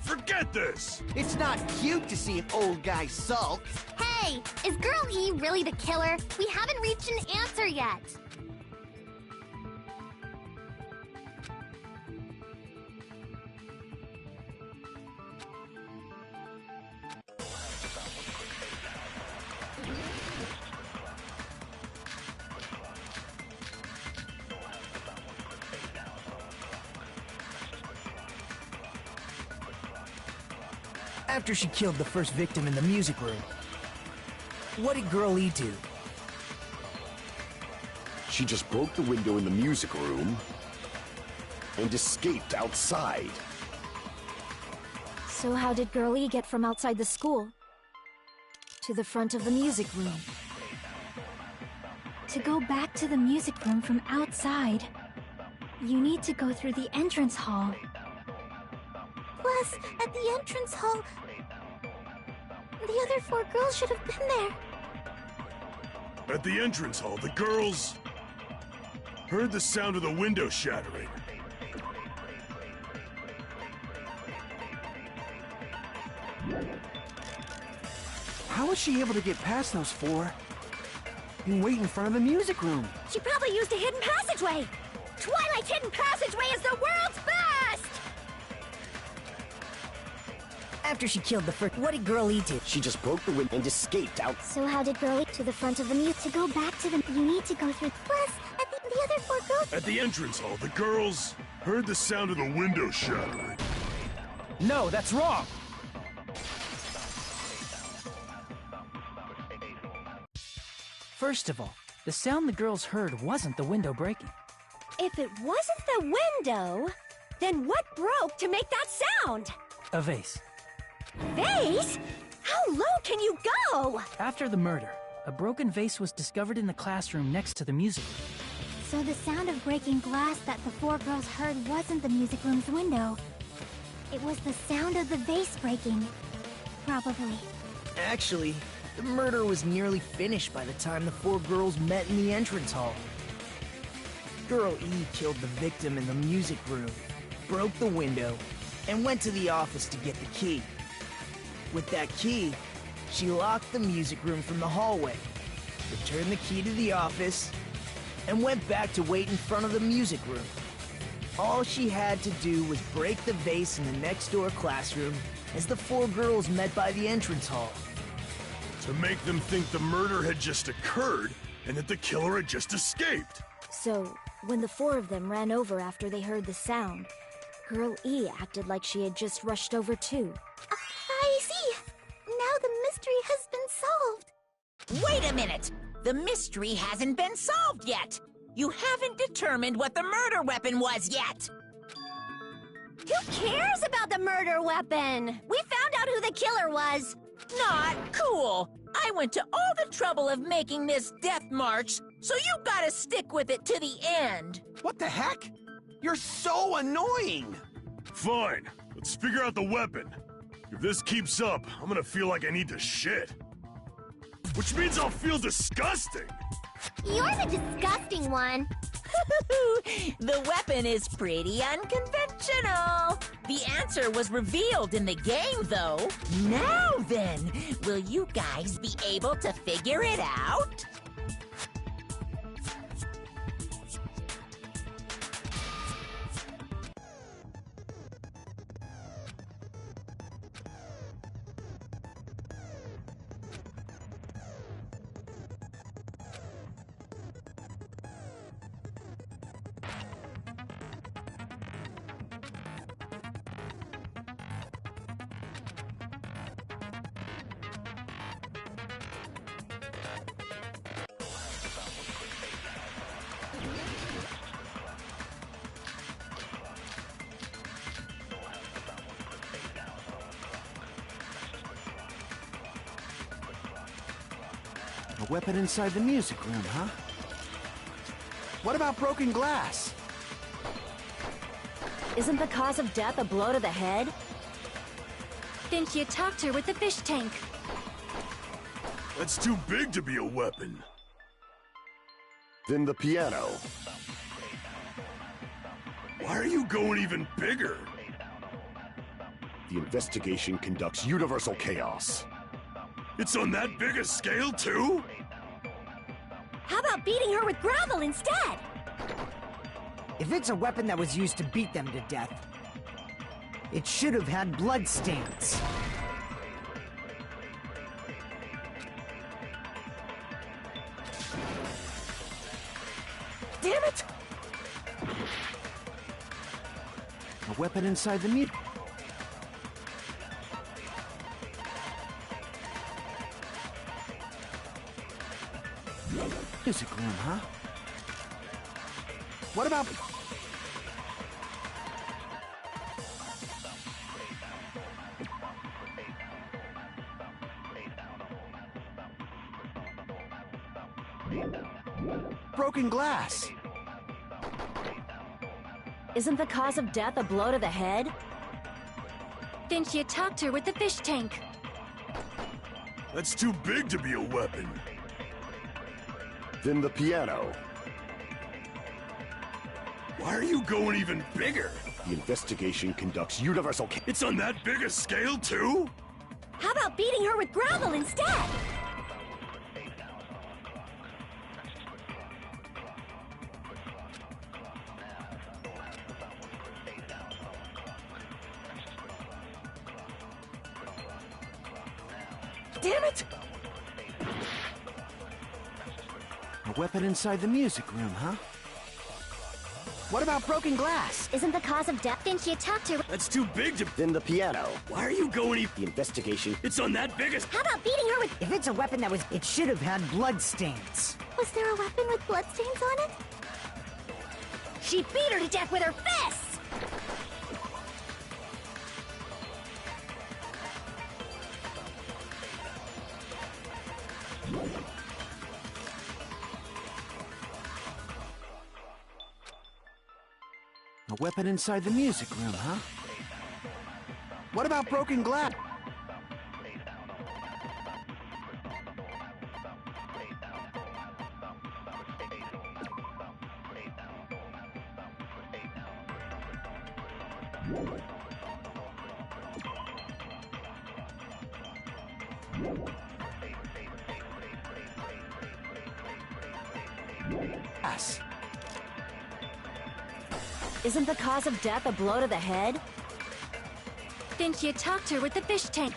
Speaker 6: forget this!
Speaker 2: It's not cute to see an old guy sulk.
Speaker 10: Hey, is Girl E really the killer? We haven't reached an answer yet.
Speaker 8: After she killed the first victim in the music room, what did Girl E do?
Speaker 7: She just broke the window in the music room and escaped outside.
Speaker 1: So how did Girl E get from outside the school to the front of the music room?
Speaker 10: To go back to the music room from outside, you need to go through the entrance hall. Plus, at the entrance hall, the other 4 girls should have been there.
Speaker 6: At the entrance hall, the girls heard the sound of the window shattering.
Speaker 2: How was she able to get past those 4 and wait in front of the music room?
Speaker 1: She probably used a hidden passageway! Twilight's hidden passageway is the world's best!
Speaker 3: After she killed the first, what did Girl E do?
Speaker 7: She just broke the window and escaped out.
Speaker 10: So how did Girl E to the front of the music? To go back to the, you need to go through. Plus, at the other 4 girls.
Speaker 6: At the entrance hall, the girls heard the sound of the window shattering.
Speaker 9: No, that's wrong! First of all, the sound the girls heard wasn't the window breaking.
Speaker 1: If it wasn't the window, then what broke to make that sound?
Speaker 9: A vase.
Speaker 1: Vase? How low can you go?
Speaker 9: After the murder, a broken vase was discovered in the classroom next to the music room.
Speaker 10: So the sound of breaking glass that the 4 girls heard wasn't the music room's window. It was the sound of the vase breaking. Probably.
Speaker 8: Actually, the murder was nearly finished by the time the 4 girls met in the entrance hall. Girl E killed the victim in the music room, broke the window, and went to the office to get the key. With that key, she locked the music room from the hallway, returned the key to the office, and went back to wait in front of the music room. All she had to do was break the vase in the next door classroom as the four girls met by the entrance hall.
Speaker 6: To make them think the murder had just occurred and that the killer had just escaped.
Speaker 1: So, when the four of them ran over after they heard the sound, Girl E acted like she had just rushed over too.
Speaker 10: I see. Now the mystery has been solved.
Speaker 3: Wait a minute! The mystery hasn't been solved yet! You haven't determined what the murder weapon was yet!
Speaker 10: Who cares about the murder weapon? We found out who the killer was.
Speaker 3: Not cool! I went to all the trouble of making this death march, so you gotta stick with it to the end!
Speaker 2: What the heck? You're so annoying!
Speaker 6: Fine, let's figure out the weapon. If this keeps up, I'm gonna feel like I need to shit. Which means I'll feel disgusting!
Speaker 10: You're the disgusting one.
Speaker 3: The weapon is pretty unconventional. The answer was revealed in the game, though. Now then, will you guys be able to figure it out?
Speaker 2: A weapon inside the music room, huh? What about broken glass?
Speaker 1: Isn't the cause of death a blow to the head?
Speaker 4: Then she attacked her with the fish tank.
Speaker 6: That's too big to be a weapon.
Speaker 7: Then the piano.
Speaker 6: Why are you going even bigger?
Speaker 7: The investigation conducts universal chaos.
Speaker 6: It's on that big a scale, too?
Speaker 10: How about beating her with gravel instead?
Speaker 8: If it's a weapon that was used to beat them to death, it should have had blood stains.
Speaker 3: Damn it!
Speaker 2: A weapon inside the music... music room, huh? What about... broken glass?
Speaker 1: Isn't the cause of death a blow to the head?
Speaker 4: Then she attacked her with the fish tank.
Speaker 6: That's too big to be a weapon.
Speaker 7: Then the piano.
Speaker 6: Why are you going even bigger?
Speaker 7: The investigation conducts universal chaos.
Speaker 6: It's on that big a scale, too?
Speaker 10: How about beating her with gravel instead?
Speaker 3: Damn it!
Speaker 2: A weapon inside the music room, huh? What about broken glass?
Speaker 10: Isn't the cause of death? Then she attacked her.
Speaker 6: That's too big to...
Speaker 7: Then the piano.
Speaker 6: Why are you going even...
Speaker 7: The investigation.
Speaker 6: It's on that big a...
Speaker 10: How about beating her with...
Speaker 8: If it's a weapon that was... it should have had blood stains.
Speaker 10: Was there a weapon with bloodstains on it? She beat her to death with her fists!
Speaker 2: A weapon inside the music room, huh? What about broken glass? Glass.
Speaker 1: Isn't the cause of death a blow to the head?
Speaker 4: Then she attacked her with the fish tank.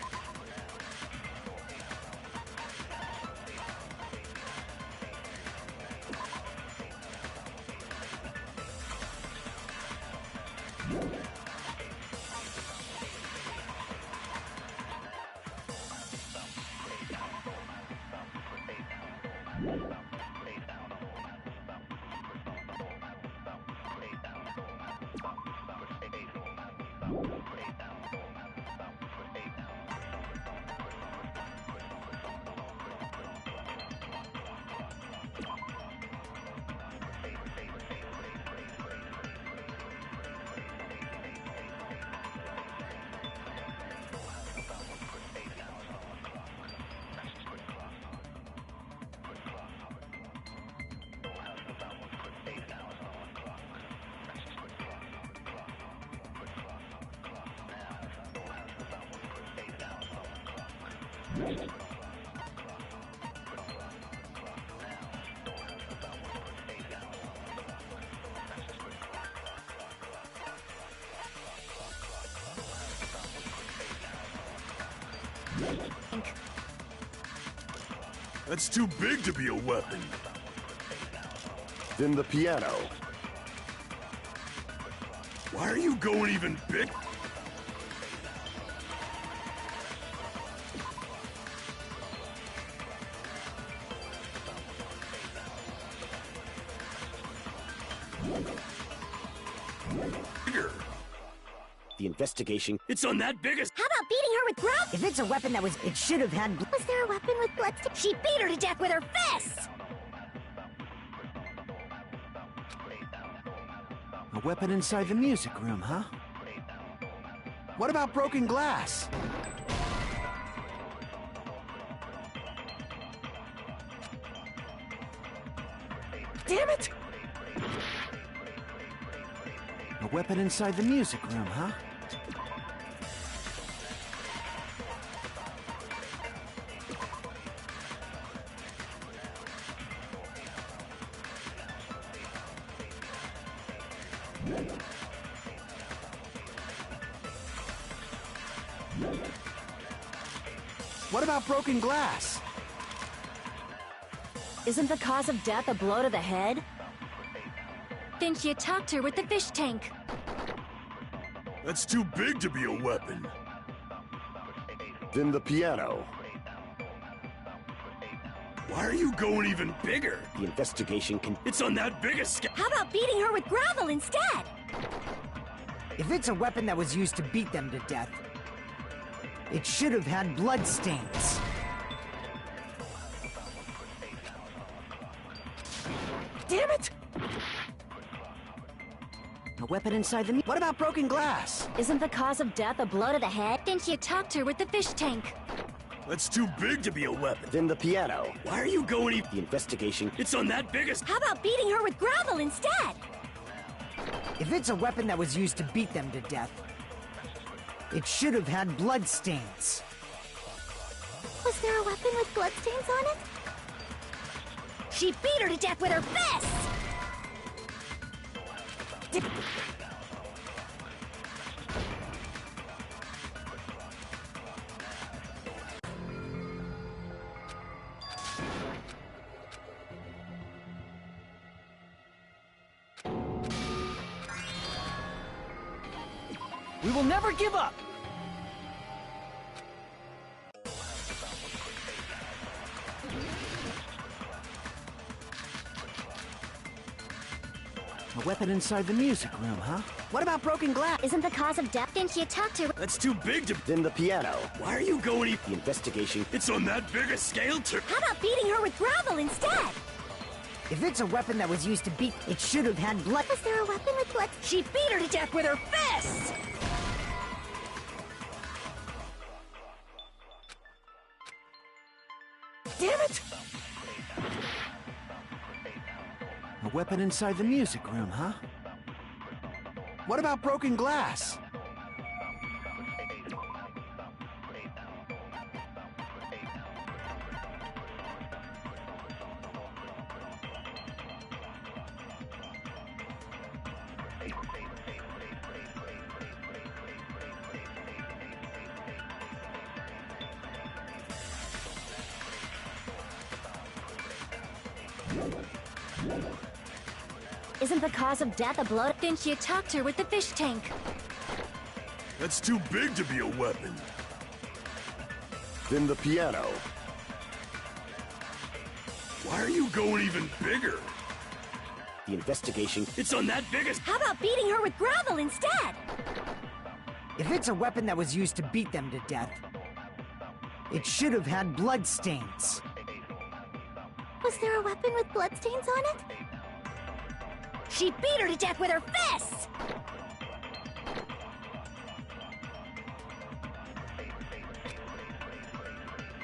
Speaker 6: That's too big to be a weapon.
Speaker 7: Then the piano.
Speaker 6: Why are you going even big? Bigger.
Speaker 7: The investigation.
Speaker 6: It's on that biggest.
Speaker 10: How about beating her with grub?
Speaker 8: If it's a weapon that it should have had.
Speaker 10: Was there a weapon with bloodstains? She beat her to death with her fists!
Speaker 2: A weapon inside the music room, huh? What about broken glass?
Speaker 8: Damn it!
Speaker 2: A weapon inside the music room, huh? What about broken glass?
Speaker 1: Isn't the cause of death a blow to the head?
Speaker 4: Then she attacked her with the fish tank.
Speaker 6: That's too big to be a weapon.
Speaker 7: Then the piano.
Speaker 6: Why are you going even bigger?
Speaker 7: The investigation can.
Speaker 6: It's on that biggest scale.
Speaker 10: How about beating her with gravel instead?
Speaker 8: If it's a weapon that was used to beat them to death, it should have had bloodstains. Damn it!
Speaker 2: A weapon inside the What about broken glass?
Speaker 1: Isn't the cause of death a blow to the head?
Speaker 4: Then she attacked her with the fish tank.
Speaker 6: That's too big to be a weapon.
Speaker 7: Then the piano.
Speaker 6: Why are you going
Speaker 7: The investigation.
Speaker 6: It's on that biggest.
Speaker 10: How about beating her with gravel instead?
Speaker 8: If it's a weapon that was used to beat them to death, it should have had bloodstains.
Speaker 10: Was there a weapon with bloodstains on it? She beat her to death with her fists!
Speaker 9: We will never give up!
Speaker 2: A weapon inside the music room, huh? What about broken glass?
Speaker 10: Isn't the cause of death? Then she attacked her.
Speaker 6: That's too big to.
Speaker 7: Then the piano.
Speaker 6: Why are you going
Speaker 7: The investigation.
Speaker 6: It's on that biggest scale too.
Speaker 10: How about beating her with gravel instead?
Speaker 8: If it's a weapon that was used to beat, it should have had blood.
Speaker 10: Was there a weapon with blood?
Speaker 3: She beat her to death with her fists!
Speaker 8: Damn it!
Speaker 2: A weapon inside the music room, huh? What about broken glass?
Speaker 1: Isn't the cause of death a blow?
Speaker 4: Then she attacked her with the fish tank.
Speaker 6: That's too big to be a weapon.
Speaker 7: Then the piano.
Speaker 6: Why are you going even bigger?
Speaker 7: The investigation.
Speaker 6: It's on that biggest.
Speaker 4: How about beating her with gravel instead?
Speaker 8: If it's a weapon that was used to beat them to death, it should have had bloodstains.
Speaker 10: Was there a weapon with bloodstains on it?
Speaker 4: She beat her to death with her fists!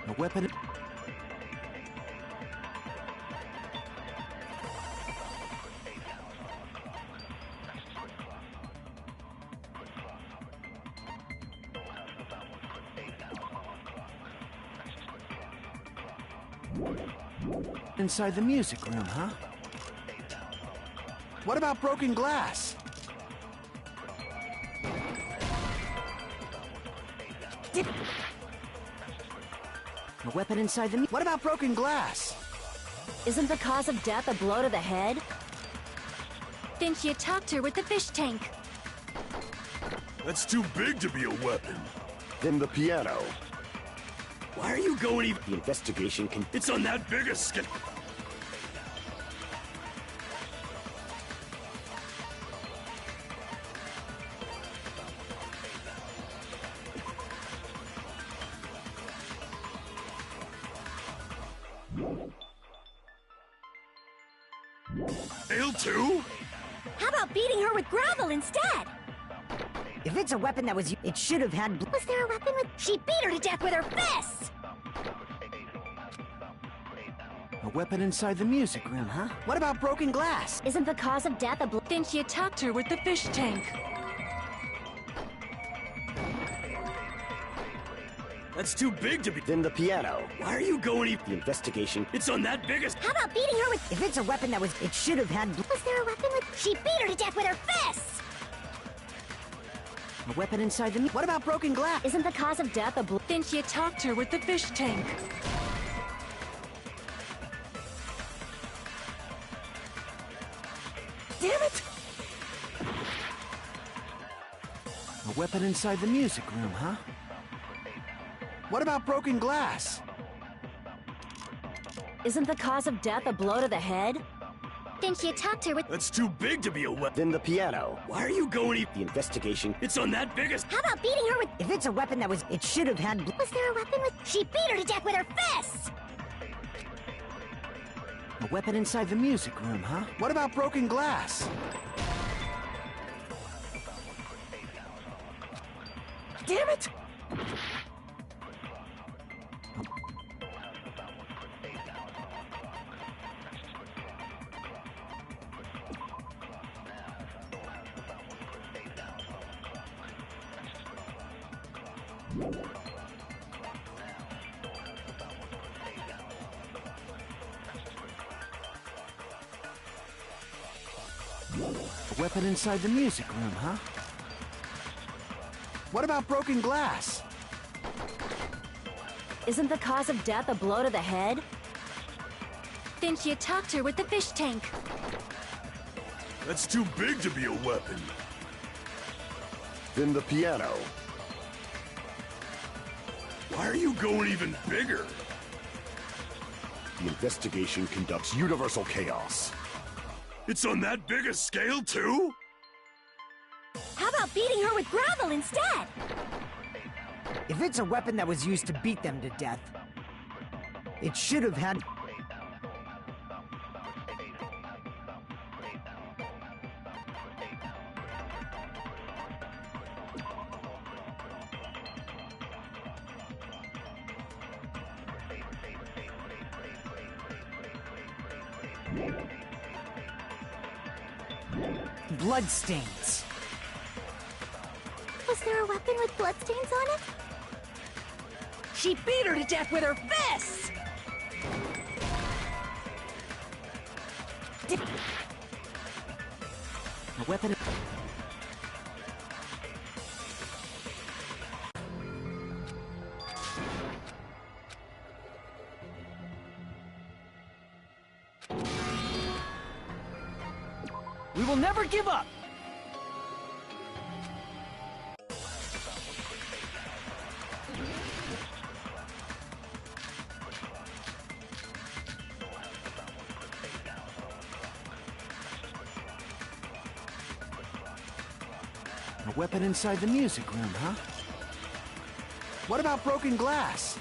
Speaker 2: A weapon... Inside the music room, huh? What about broken glass? A weapon inside the... What about broken glass?
Speaker 1: Isn't the cause of death a blow to the head?
Speaker 4: Then she attacked her with the fish tank.
Speaker 6: That's too big to be a weapon.
Speaker 7: Then the piano.
Speaker 6: Why are you going even...
Speaker 7: The investigation can...
Speaker 6: It's on that biggest scale. L2?
Speaker 4: How about beating her with gravel instead?
Speaker 8: If it's a weapon that was... It should have had...
Speaker 10: Was there a weapon with...
Speaker 4: She beat her to death with her fists!
Speaker 2: A weapon inside the music room, huh? What about broken glass?
Speaker 1: Isn't the cause of death a blow?
Speaker 4: Then she attacked her with the fish tank.
Speaker 6: That's too big to be...
Speaker 7: Then the piano.
Speaker 6: Why are you going even...
Speaker 7: The investigation.
Speaker 6: It's on that biggest...
Speaker 4: How about beating her with...
Speaker 8: If it's a weapon that was... It should have had...
Speaker 10: Was there a weapon with...
Speaker 4: She beat her to death with her fists!
Speaker 2: A weapon inside the... What about broken glass?
Speaker 1: Isn't the cause of death a blow?
Speaker 4: Then she attacked her with the fish tank.
Speaker 8: Damn it!
Speaker 2: A weapon inside the music room, huh? What about broken glass?
Speaker 1: Isn't the cause of death a blow to the head?
Speaker 10: Then she attacked her with...
Speaker 6: That's too big to be a weapon.
Speaker 7: Then the piano.
Speaker 6: Why are you going even...
Speaker 7: The investigation.
Speaker 6: It's on that biggest...
Speaker 4: How about beating her with...
Speaker 8: If it's a weapon that was... It should have had...
Speaker 10: Was there a weapon with...
Speaker 4: She beat her to death with her fists!
Speaker 2: A weapon inside the music room, huh? What about broken glass?
Speaker 8: Damn it!
Speaker 2: A weapon inside the music room, huh? What about broken glass?
Speaker 1: Isn't the cause of death a blow to the head?
Speaker 4: Then she attacked her with the fish tank.
Speaker 6: That's too big to be a weapon.
Speaker 7: Then the piano.
Speaker 6: Why are you going even bigger?
Speaker 7: The investigation conducts universal chaos.
Speaker 6: It's on that big a scale, too?
Speaker 4: How about beating her with gravel instead?
Speaker 8: If it's a weapon that was used to beat them to death, it should have had... bloodstains.
Speaker 10: Was there a weapon with bloodstains on it?
Speaker 4: She beat her to death with her fists!
Speaker 2: A weapon...
Speaker 9: will never give up!
Speaker 2: A weapon inside the music room, huh? What about broken glass?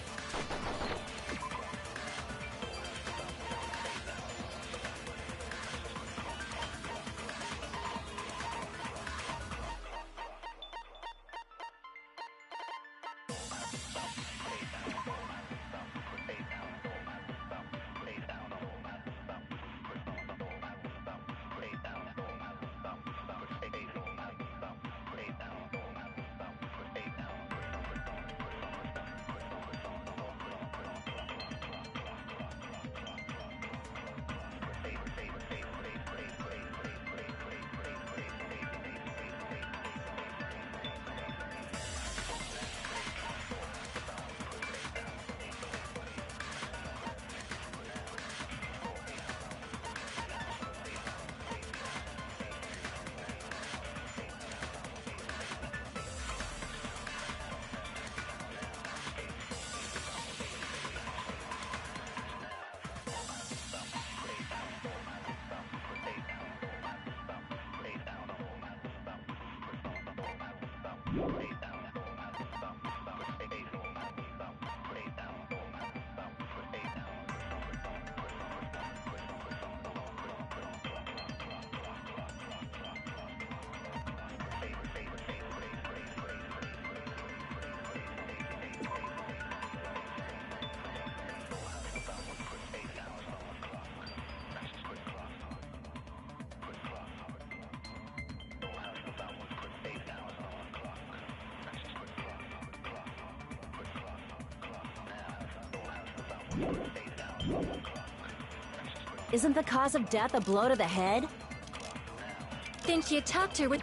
Speaker 1: Isn't the cause of death a blow to the head?
Speaker 4: Then she attacked her with...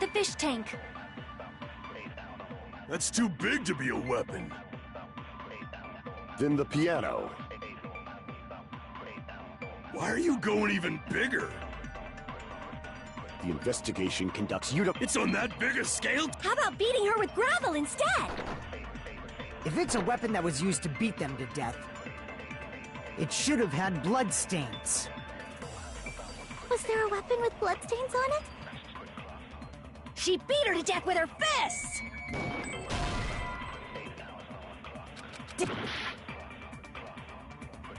Speaker 4: the fish tank.
Speaker 6: That's too big to be a weapon.
Speaker 7: Then the piano.
Speaker 6: Why are you going even bigger?
Speaker 7: The investigation conducts you to...
Speaker 6: It's on that big a scale?
Speaker 4: How about beating her with gravel instead?
Speaker 8: If it's a weapon that was used to beat them to death, it should have had bloodstains.
Speaker 10: Was there a weapon with bloodstains on it?
Speaker 4: She beat her to death with her fists!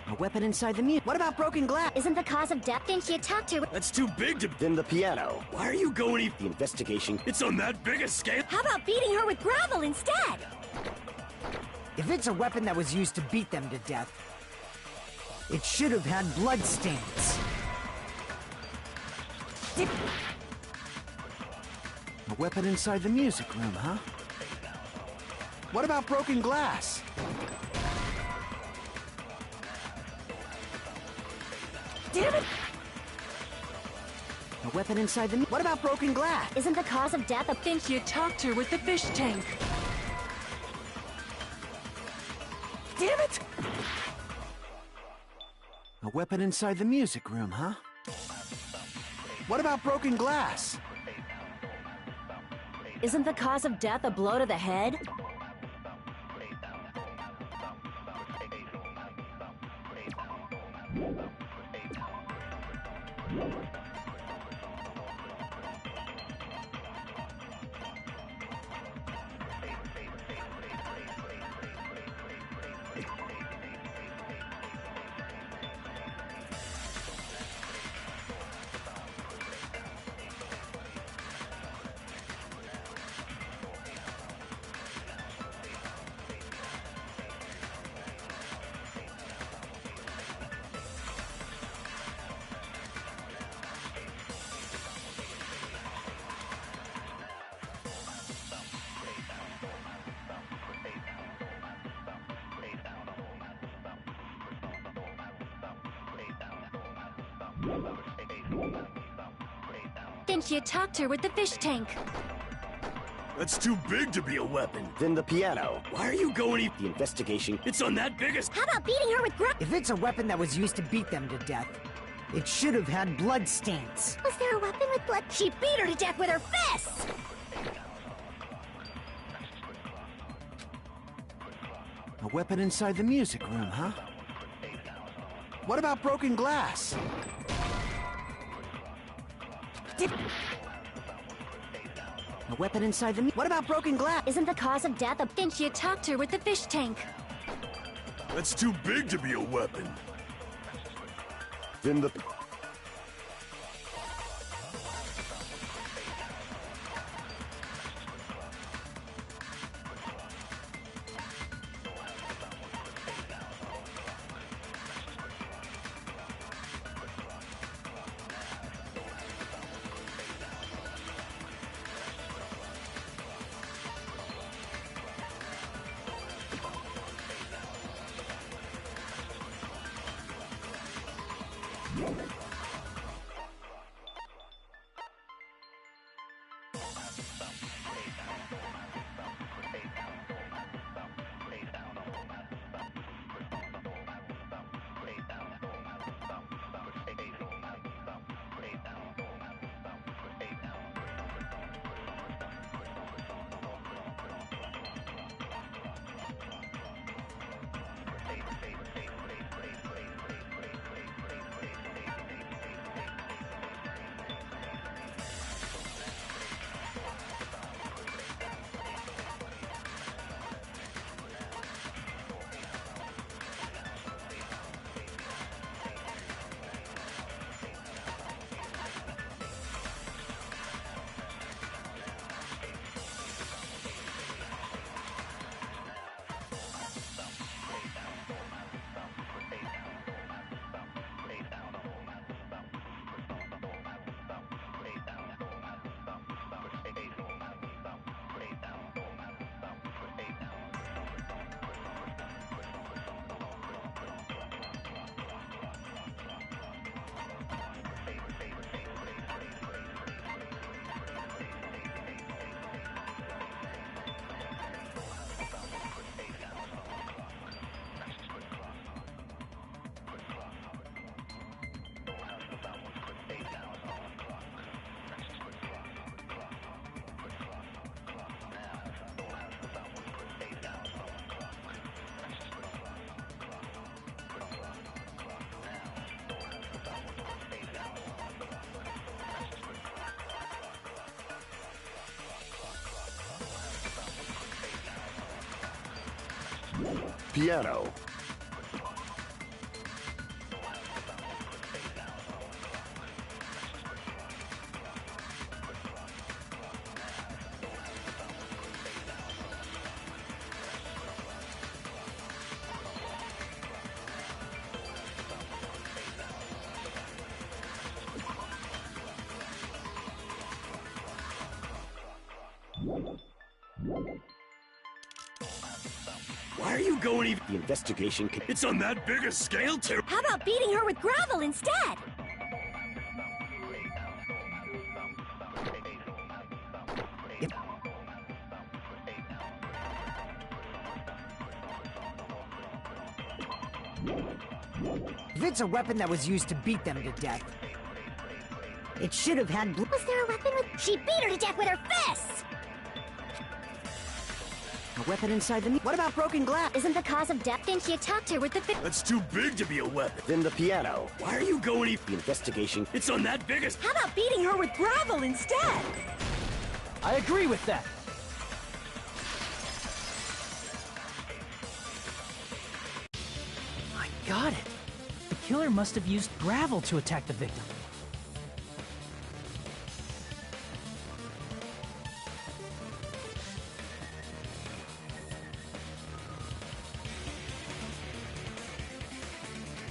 Speaker 2: A weapon inside the music. What about broken glass?
Speaker 10: Isn't the cause of death? Then she attacked her with...
Speaker 6: That's too big to...
Speaker 7: Then the piano.
Speaker 6: Why are you going even...
Speaker 7: The investigation...
Speaker 6: It's on that big a scale?
Speaker 4: How about beating her with gravel instead?
Speaker 8: If it's a weapon that was used to beat them to death, it should have had bloodstains.
Speaker 2: A weapon inside the music room, huh? What about broken glass?
Speaker 4: Damn it!
Speaker 2: A A weapon inside the... What about broken glass?
Speaker 1: Isn't the cause of death a...
Speaker 4: Think you talked her with the fish tank.
Speaker 2: Damn it! A weapon inside the music room, huh? What about broken glass?
Speaker 1: Isn't the cause of death a blow to the head?
Speaker 4: Think you talked her with the fish tank.
Speaker 6: That's too big to be a weapon.
Speaker 7: Then the piano.
Speaker 6: Why are you going
Speaker 7: The investigation.
Speaker 6: It's on that biggest...
Speaker 1: How about beating her with
Speaker 8: If it's a weapon that was used to beat them to death, it should have had blood stains.
Speaker 1: Was there a weapon with blood? She beat her to death with her fists!
Speaker 2: A weapon inside the music room, huh? What about broken glass? A weapon inside the... What about broken glass?
Speaker 1: Isn't the cause of death a...
Speaker 4: Think you talked her with the fish tank.
Speaker 6: That's too big to be a weapon.
Speaker 7: Then the... Piano.
Speaker 6: Why are you going even...
Speaker 7: The investigation...
Speaker 6: It's on that big a scale, too?
Speaker 1: How about beating her with gravel instead?
Speaker 8: If it's a weapon that was used to beat them to death, it should have had...
Speaker 10: Was there a weapon with... She beat her to death with her fists!
Speaker 2: A weapon inside the... What about broken glass?
Speaker 10: Isn't the cause of death? Then she attacked her with the fist.
Speaker 6: That's too big to be a weapon.
Speaker 7: Then the piano.
Speaker 6: Why are you going
Speaker 7: The investigation.
Speaker 6: It's on that biggest...
Speaker 3: How about beating her with gravel instead?
Speaker 9: I agree with that. I got it. The killer must have used gravel to attack the victim.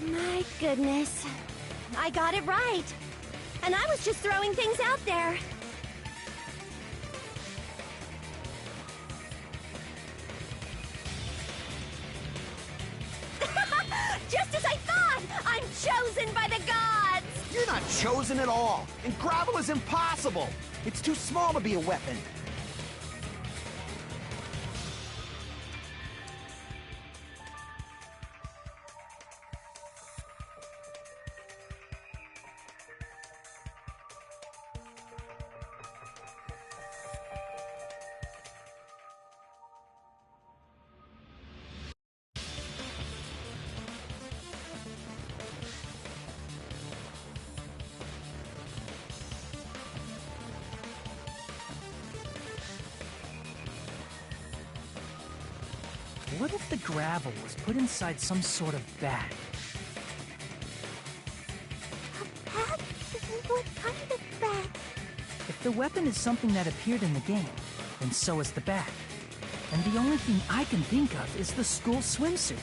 Speaker 4: My goodness. I got it right. And I was just throwing things out there. Just as I thought! I'm chosen by the gods!
Speaker 2: You're not chosen at all, and gravel is impossible. It's too small to be a weapon.
Speaker 9: What if the gravel was put inside some sort of bag?
Speaker 10: A bag? What kind of bag?
Speaker 9: If the weapon is something that appeared in the game, then so is the bag. And the only thing I can think of is the school swimsuit.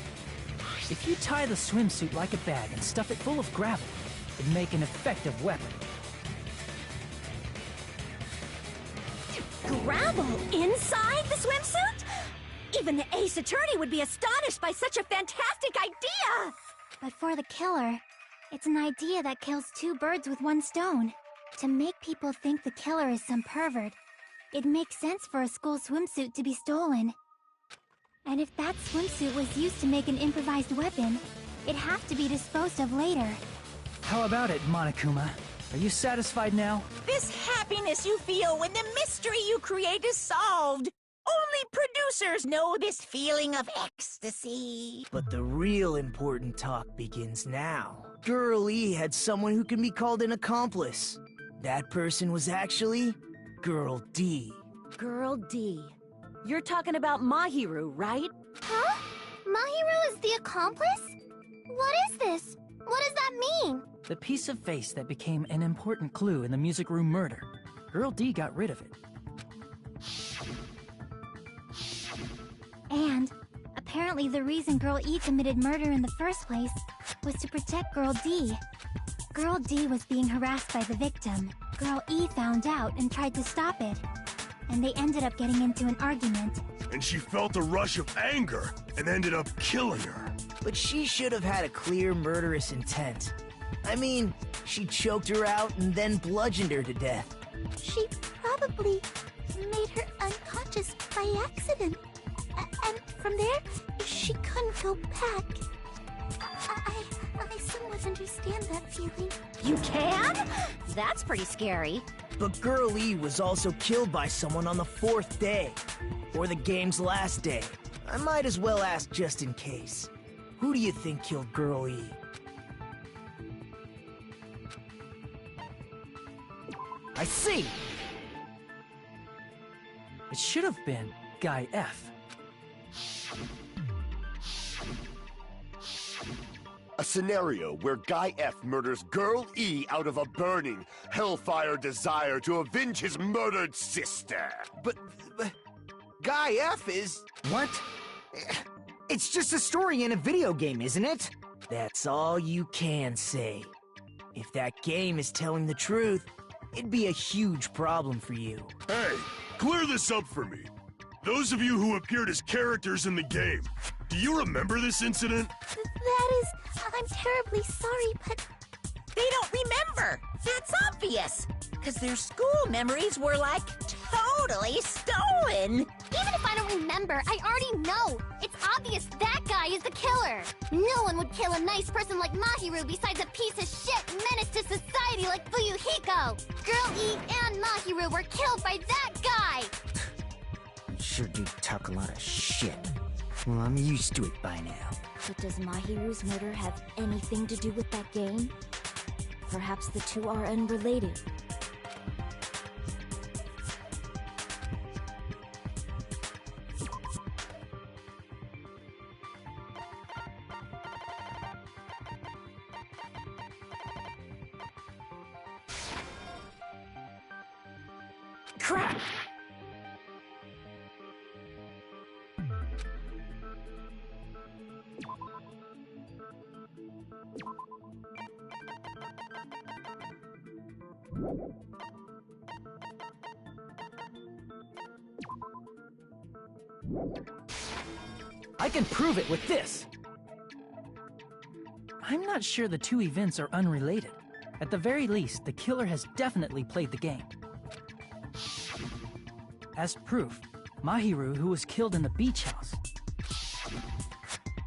Speaker 9: If you tie the swimsuit like a bag and stuff it full of gravel, it'd make an effective weapon.
Speaker 4: Gravel inside the swimsuit? Even the Ace Attorney would be astonished by such a fantastic idea!
Speaker 10: But for the killer, it's an idea that kills two birds with one stone. To make people think the killer is some pervert, it makes sense for a school swimsuit to be stolen. And if that swimsuit was used to make an improvised weapon, it'd have to be disposed of later.
Speaker 9: How about it, Monokuma? Are you satisfied now?
Speaker 3: This happiness you feel when the mystery you create is solved. Only producers know this feeling of ecstasy.
Speaker 8: But the real important talk begins now. Girl E had someone who can be called an accomplice. That person was actually Girl D.
Speaker 1: Girl D. You're talking about Mahiru, right?
Speaker 10: Huh? Mahiru is the accomplice? What is this? What does that mean?
Speaker 9: The piece of face that became an important clue in the music room murder. Girl D got rid of it.
Speaker 10: And apparently the reason Girl E committed murder in the first place was to protect Girl D. Girl D was being harassed by the victim. Girl E found out and tried to stop it. And they ended up getting into an argument.
Speaker 6: And she felt a rush of anger and ended up killing her.
Speaker 8: But she should have had a clear murderous intent. I mean, she choked her out and then bludgeoned her to death.
Speaker 10: She probably made her unconscious by accident. And from there, she couldn't go back. I somewhat understand that feeling.
Speaker 1: You can? That's pretty scary.
Speaker 8: But Girl E was also killed by someone on the 4th day. Or the game's last day. I might as well ask just in case. Who do you think killed Girl E? I see!
Speaker 9: It should have been Guy F.
Speaker 7: A scenario where Guy F murders Girl E out of a burning, hellfire desire to avenge his murdered sister.
Speaker 2: But Guy F is... What? It's just a story in a video game, isn't it?
Speaker 8: That's all you can say. If that game is telling the truth, it'd be a huge problem for you.
Speaker 6: Hey, clear this up for me. Those of you who appeared as characters in the game, do you remember this incident?
Speaker 10: I'm terribly sorry, but...
Speaker 3: They don't remember. That's obvious. Because their school memories were, like, totally stolen.
Speaker 10: Even if I trying to remember. I already know. It's obvious that guy is the killer. No one would kill a nice person like Mahiru besides a piece of shit menace to society like Fuyuhiko. Girl E and Mahiru were killed by that guy.
Speaker 8: You sure do talk a lot of shit. Well, I'm used to it by now.
Speaker 1: But does Mahiru's murder have anything to do with that game? Perhaps the two are unrelated.
Speaker 3: Crap!
Speaker 9: I can prove it with this! I'm not sure the two events are unrelated. At the very least, the killer has definitely played the game. As proof, Mahiru, who was killed in the beach house,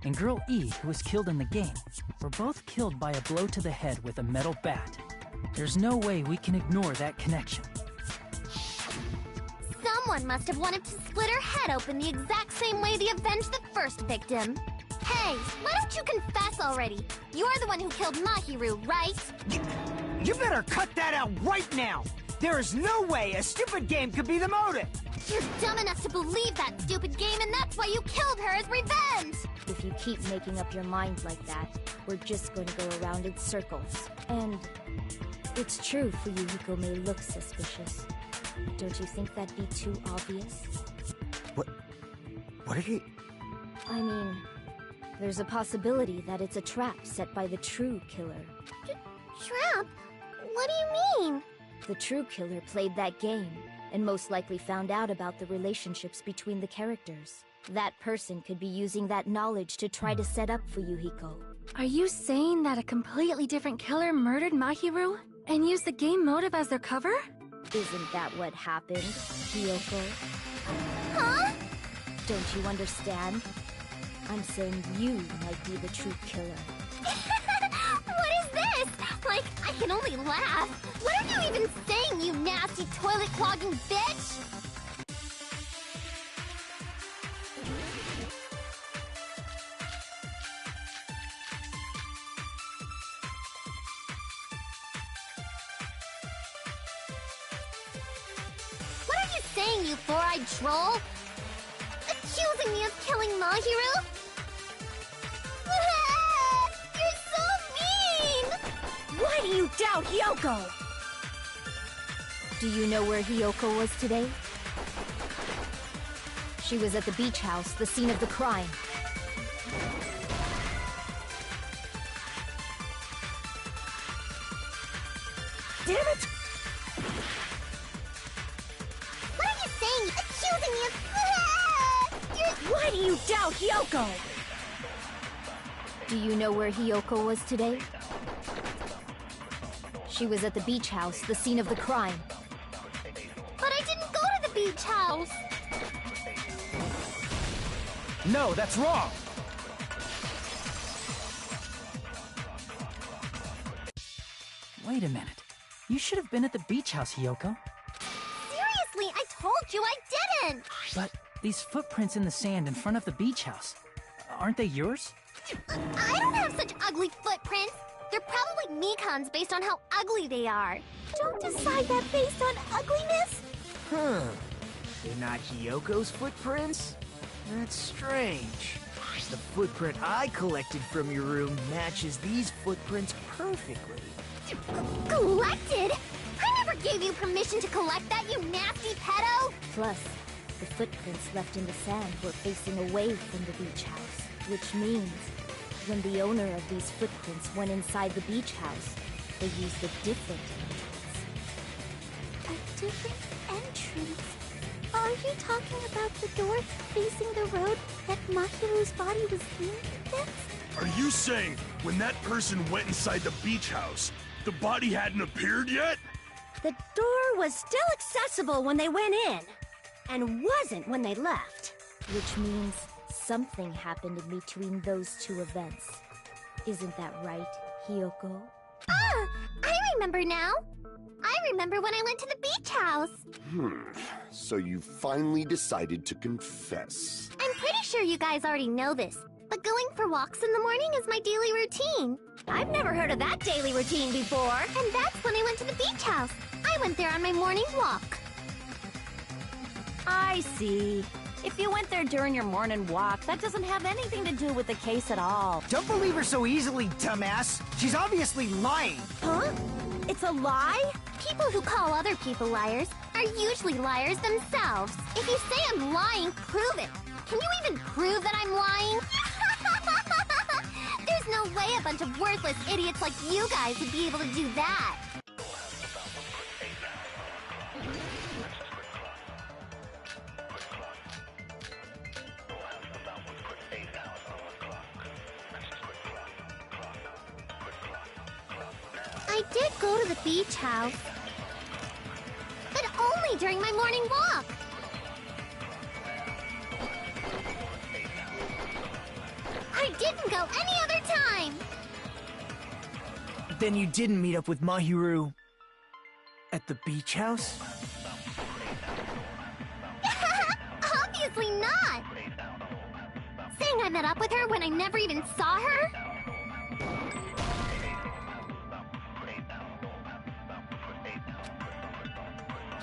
Speaker 9: and Girl E, who was killed in the game, were both killed by a blow to the head with a metal bat. There's no way we can ignore that connection.
Speaker 10: Someone must have wanted to split her head open the exact same way they avenged the first victim. Hey, why don't you confess already? You're the one who killed Mahiru, right?
Speaker 8: You better cut that out right now! There is no way a stupid game could be the motive!
Speaker 10: You're dumb enough to believe that stupid game, and that's why you killed her as revenge!
Speaker 1: If you keep making up your mind like that, we're just going to go around in circles. And it's true Fuyuhiko may look suspicious. Don't you think that'd be too obvious?
Speaker 8: What are you...
Speaker 1: I mean, there's a possibility that it's a trap set by the true killer.
Speaker 10: Trap? What do you mean?
Speaker 1: The true killer played that game, and most likely found out about the relationships between the characters. That person could be using that knowledge to try to set up Fuyuhiko.
Speaker 4: Are you saying that a completely different killer murdered Mahiru and used the game motive as their cover?
Speaker 1: Isn't that what happened, Hiyoko?
Speaker 10: Huh?
Speaker 1: Don't you understand? I'm saying you might be the true killer.
Speaker 10: What is this? Like, I can only laugh. What are you even saying, you nasty toilet-clogging bitch? What are you saying, you four-eyed troll? Accusing me of killing Mahiru? You're so mean!
Speaker 1: Why do you doubt Hiyoko? Do you know where Hiyoko was today? She was at the beach house, the scene of the crime.
Speaker 3: Damn it!
Speaker 10: What are you saying? Accusing me of...
Speaker 1: Why do you doubt Hiyoko? Do you know where Hiyoko was today? She was at the beach house, the scene of the crime.
Speaker 10: But I didn't go to the beach house!
Speaker 9: No, that's wrong! Wait a minute. You should have been at the beach house, Hiyoko.
Speaker 10: Seriously, I told you I didn't!
Speaker 9: But these footprints in the sand in front of the beach house, aren't they yours?
Speaker 10: I don't have such ugly footprints! They're probably Mikan's based on how ugly they are. Don't decide that based on ugliness!
Speaker 8: Huh. They're not Hiyoko's footprints? That's strange. The footprint I collected from your room matches these footprints perfectly.
Speaker 10: Collected? I never gave you permission to collect that, you nasty pedo!
Speaker 1: Plus, the footprints left in the sand were facing away from the beach house, which means when the owner of these footprints went inside the beach house, they used a different entrance.
Speaker 10: A different entrance? Are you talking about the door facing the road that Mahiru's body was in?
Speaker 6: Are you saying when that person went inside the beach house, the body hadn't appeared yet?
Speaker 1: The door was still accessible when they went in, and wasn't when they left. Which means something happened in between those two events. Isn't that right, Hiyoko?
Speaker 10: Ah! I remember now! I remember when I went to the beach house!
Speaker 7: So you finally decided to confess.
Speaker 10: I'm pretty sure you guys already know this, but going for walks in the morning is my daily routine. I've never heard of that daily routine before. And that's when I went to the beach house. I went there on my morning walk.
Speaker 11: I see. If you went there during your morning walk, that doesn't have anything to do with the case at all.
Speaker 8: Don't believe her so easily, dumbass. She's obviously lying.
Speaker 10: Huh?
Speaker 11: It's a lie?
Speaker 10: People who call other people liars are usually liars themselves. If you say I'm lying, prove it. Can you even prove that I'm lying? There's no way a bunch of worthless idiots like you guys would be able to do that. I did go to the beach house, but only during my morning walk. I didn't go any other time.
Speaker 8: Then you didn't meet up with Mahiru at the beach house?
Speaker 10: Obviously not. Saying I met up with her when I never even saw her?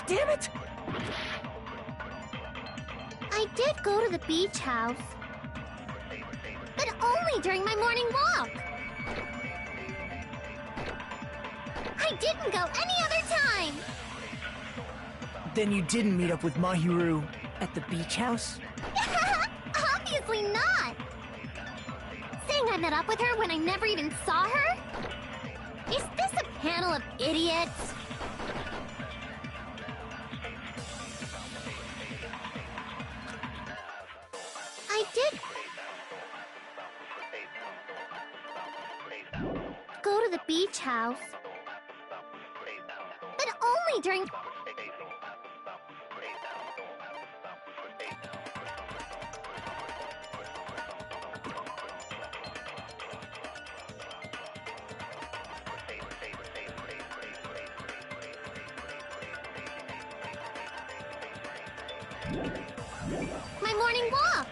Speaker 8: Damn it!
Speaker 10: I did go to the beach house, but only during my morning walk. I didn't go any other time.
Speaker 8: Then you didn't meet up with Mahiru at the beach house?
Speaker 10: Obviously not. Saying I met up with her when I never even saw her? Is this a panel of idiots? I did go to the beach house, but only during... my morning walk.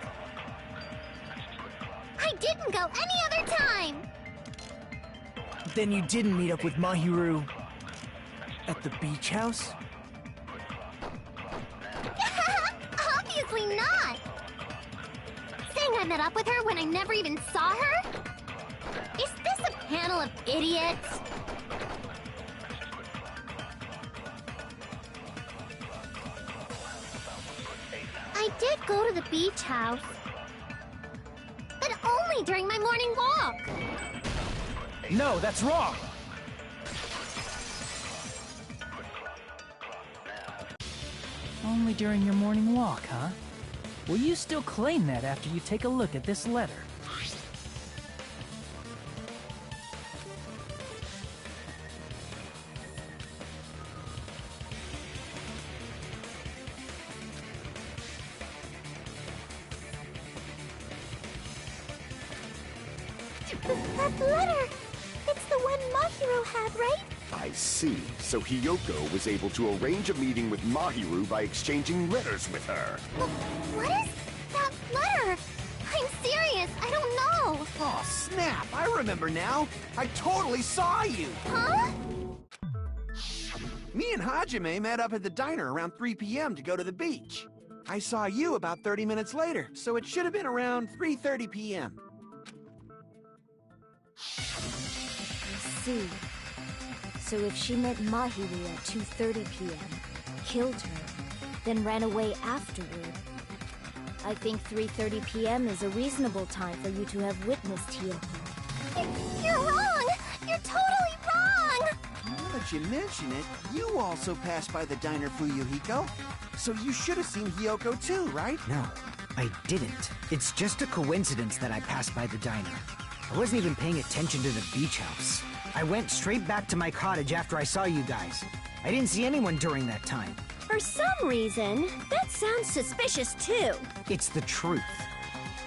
Speaker 10: I didn't go any other time.
Speaker 8: Then you didn't meet up with Mahiru at the beach house?
Speaker 10: Obviously not. Saying I met up with her when I never even saw her? Is this a panel of idiots? I did go to the beach house, but only during my morning walk.
Speaker 8: No, that's wrong!
Speaker 9: Only during your morning walk, huh? Will you still claim that after you take a look at this letter?
Speaker 10: That letter! It's the one Mahiru had, right?
Speaker 7: I see. So Hiyoko was able to arrange a meeting with Mahiru by exchanging letters with her.
Speaker 10: What is that letter? I'm serious, I don't know.
Speaker 2: Oh, snap! I remember now. I totally saw you.
Speaker 10: Huh?
Speaker 2: Me and Hajime met up at the diner around 3 p.m. to go to the beach. I saw you about 30 minutes later, so it should have been around 3:30 p.m.
Speaker 1: See. So if she met Mahiru at 2:30 p.m., killed her, then ran away afterward, I think 3:30 p.m. is a reasonable time for you to have witnessed Hiyoko.
Speaker 10: You're wrong! You're totally wrong!
Speaker 2: Now that you mention it, you also passed by the diner, Fuyuhiko. So you should have seen Hiyoko too, right?
Speaker 8: No, I didn't. It's just a coincidence that I passed by the diner. I wasn't even paying attention to the beach house. I went straight back to my cottage after I saw you guys. I didn't see anyone during that time.
Speaker 10: For some reason, that sounds suspicious too.
Speaker 8: It's the truth.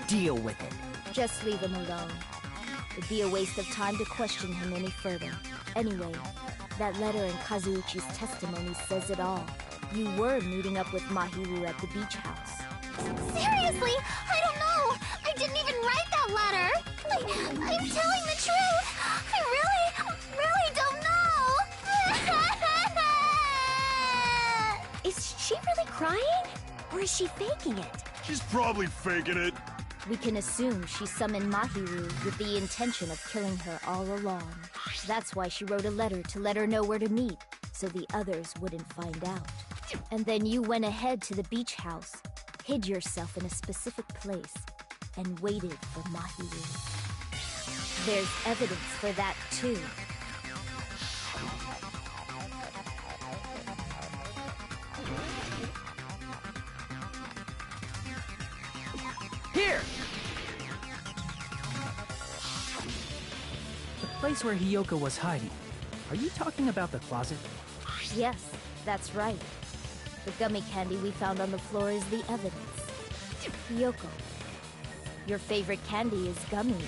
Speaker 8: Deal with it.
Speaker 1: Just leave him alone. It'd be a waste of time to question him any further. Anyway, that letter in Kazuuchi's testimony says it all. You were meeting up with Mahiru at the beach house.
Speaker 10: Seriously, I don't know. I didn't even write that letter. I'm telling the truth. I really don't know. Is she really crying? Or is she faking it?
Speaker 6: She's probably faking it.
Speaker 1: We can assume she summoned Mahiru with the intention of killing her all along. That's why she wrote a letter to let her know where to meet, so the others wouldn't find out. And then you went ahead to the beach house, hid yourself in a specific place, and waited for Mahiru. There's evidence for that too.
Speaker 8: Here!
Speaker 9: The place where Hiyoko was hiding. Are you talking about the closet?
Speaker 1: Yes, that's right. The gummy candy we found on the floor is the evidence. Hiyoko, your favorite candy is gummies,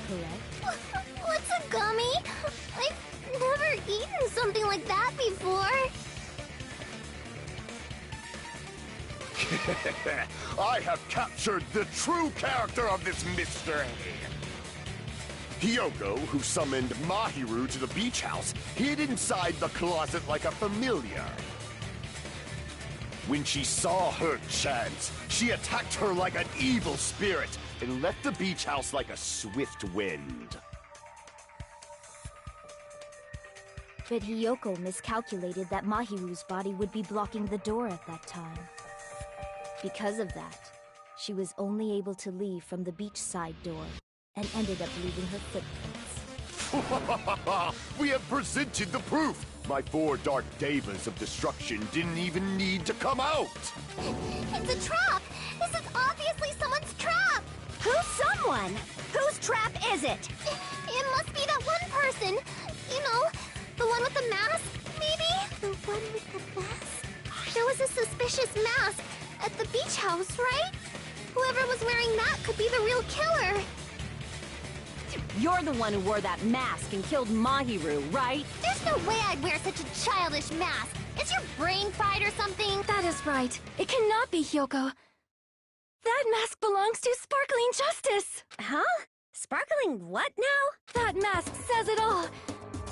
Speaker 1: correct?
Speaker 10: What's a gummy? I've never eaten something like that before.
Speaker 7: I have captured the true character of this mystery. Hiyoko, who summoned Mahiru to the beach house, hid inside the closet like a familiar. When she saw her chance, she attacked her like an evil spirit and left the beach house like a swift wind.
Speaker 1: But Hiyoko miscalculated that Mahiru's body would be blocking the door at that time. Because of that, she was only able to leave from the beachside door and ended up leaving her footprints.
Speaker 7: We have presented the proof! My 4 dark devas of destruction didn't even need to come out!
Speaker 10: It's a trap! This is obviously someone's trap! Who's someone? Whose trap is it? It must be that one person. You know, the one with the mask, maybe? The one with the mask? There was a suspicious mask at the beach house, right? Whoever was wearing that could be the real killer.
Speaker 11: You're the one who wore that mask and killed Mahiru, right?
Speaker 10: There's no way I'd wear such a childish mask. Is your brain fried or something?
Speaker 4: That is right. It cannot be Hiyoko. That mask belongs to Sparkling Justice!
Speaker 10: Huh? Sparkling what now?
Speaker 4: That mask says it all!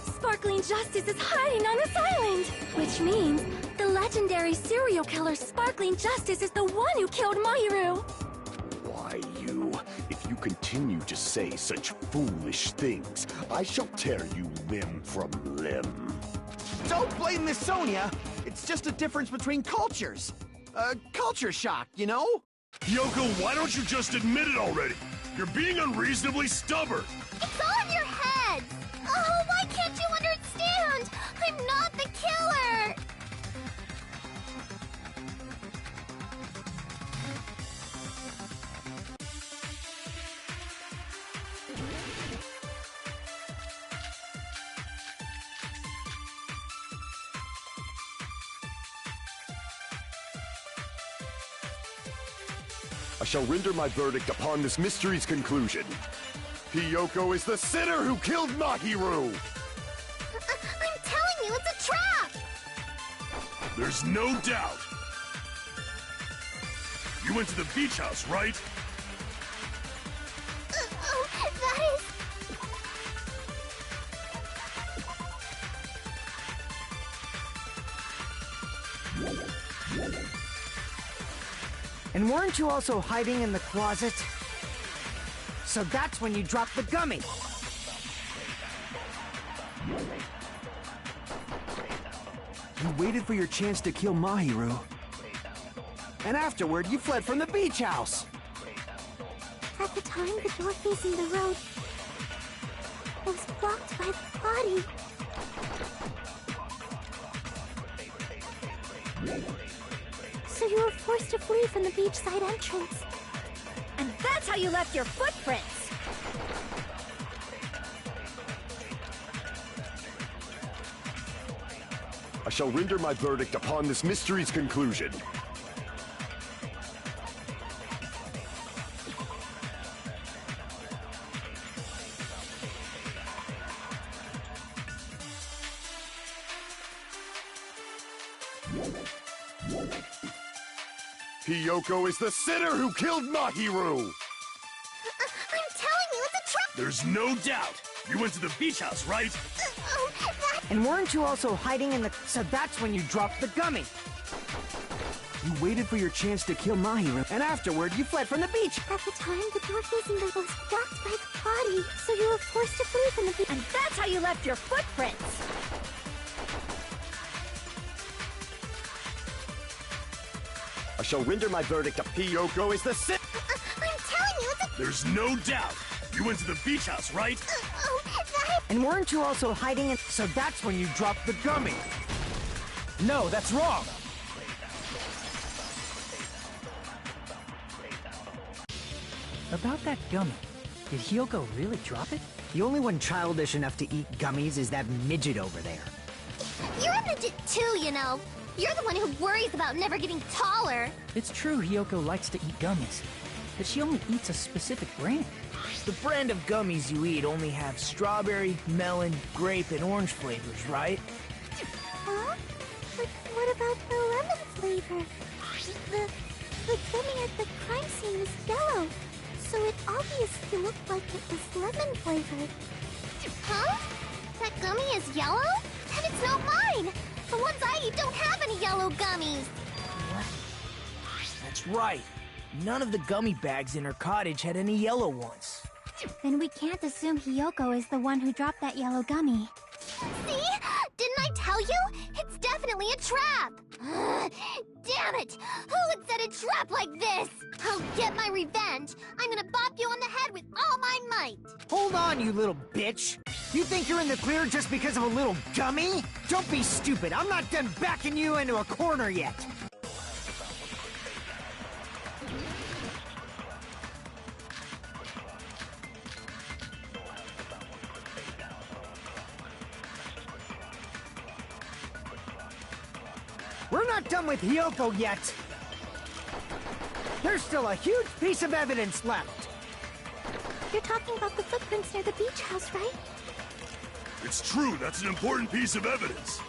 Speaker 4: Sparkling Justice is hiding on this island! Which means the legendary serial killer Sparkling Justice is the one who killed Mahiru!
Speaker 7: Why, you? If you continue to say such foolish things, I shall tear you limb from limb.
Speaker 2: Don't blame Miss Sonia. It's just a difference between cultures. Culture shock, you know?
Speaker 6: Yoko, why don't you just admit it already? You're being unreasonably stubborn.
Speaker 10: It's all in your head! Oh, why can't you understand? I'm not the killer!
Speaker 7: I shall render my verdict upon this mystery's conclusion. Hiyoko is the sinner who killed Mahiru!
Speaker 10: I'm telling you, it's a trap!
Speaker 6: There's no doubt. You went to the beach house, right?
Speaker 10: Oh, that is...
Speaker 8: And weren't you also hiding in the closet? So that's when you dropped the gummy!
Speaker 2: You waited for your chance to kill Mahiru. And afterward, you fled from the beach house.
Speaker 10: At the time, the door facing the road was blocked by the body. So you were forced to flee from the beachside entrance.
Speaker 11: And that's how you left your footprints!
Speaker 7: I shall render my verdict upon this mystery's conclusion. Hiyoko is the sinner who killed Mahiru!
Speaker 10: I'm telling you, it's a trap!
Speaker 6: There's no doubt. You went to the beach house, right?
Speaker 10: That...
Speaker 8: And weren't you also hiding in the... So that's when you dropped the gummy!
Speaker 2: You waited for your chance to kill Mahiru, and afterward, you fled from the beach.
Speaker 10: At the time, the door facing the was blocked by the body, so you were forced to flee from the beach.
Speaker 11: And that's how you left your footprints!
Speaker 7: I shall render my verdict of Hiyoko is the sin-
Speaker 10: I'm telling you, it's a...
Speaker 6: There's no doubt. You went to the beach house, right?
Speaker 10: that...
Speaker 8: And weren't you also hiding in... So that's when you dropped the gummy!
Speaker 9: No, that's wrong! About that gummy, did Hiyoko really drop it?
Speaker 8: The only one childish enough to eat gummies is that midget over there.
Speaker 10: You're a midget too, you know. You're the one who worries about never getting taller.
Speaker 9: It's true Hiyoko likes to eat gummies, but she only eats a specific brand.
Speaker 12: The brand of gummies you eat only have strawberry, melon, grape, and orange flavors, right?
Speaker 10: Huh? But what about the lemon flavor? The gummy at the crime scene was yellow, so it obviously looked like it was lemon flavored. Huh? That gummy is yellow? Then it's not mine! The ones I eat don't have any yellow gummies!
Speaker 12: What? That's right. None of the gummy bags in her cottage had any yellow ones.
Speaker 10: Then we can't assume Hiyoko is the one who dropped that yellow gummy. See? Didn't I tell you? It's definitely a trap! Damn it! Who would set a trap like this? I'll get my revenge! I'm gonna bop you on the head with all my might!
Speaker 8: Hold on, you little bitch! You think you're in the clear just because of a little gummy? Don't be stupid, I'm not done backing you into a corner yet! We're not done with Hiyoko yet! There's still a huge piece of evidence left!
Speaker 10: You're talking about the footprints near the beach house, right?
Speaker 6: It's true, that's an important piece of evidence.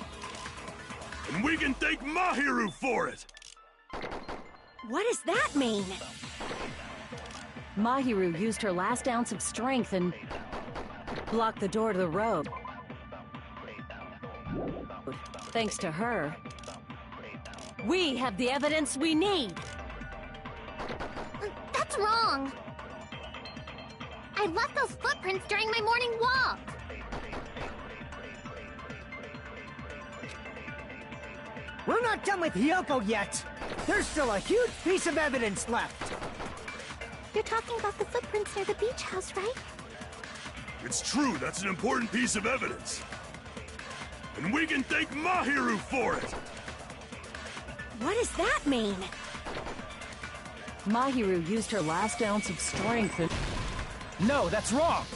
Speaker 6: And we can thank Mahiru for it!
Speaker 11: What does that mean? Mahiru used her last ounce of strength and blocked the door to the road. Thanks to her, we have the evidence we need!
Speaker 10: That's wrong! I left those footprints during my morning walk!
Speaker 8: We're not done with Hiyoko yet! There's still a huge piece of evidence left!
Speaker 10: You're talking about the footprints near the beach house, right?
Speaker 6: It's true, that's an important piece of evidence. And we can thank Mahiru for it!
Speaker 11: What does that mean? Mahiru used her last ounce of strength and...
Speaker 9: No, that's wrong!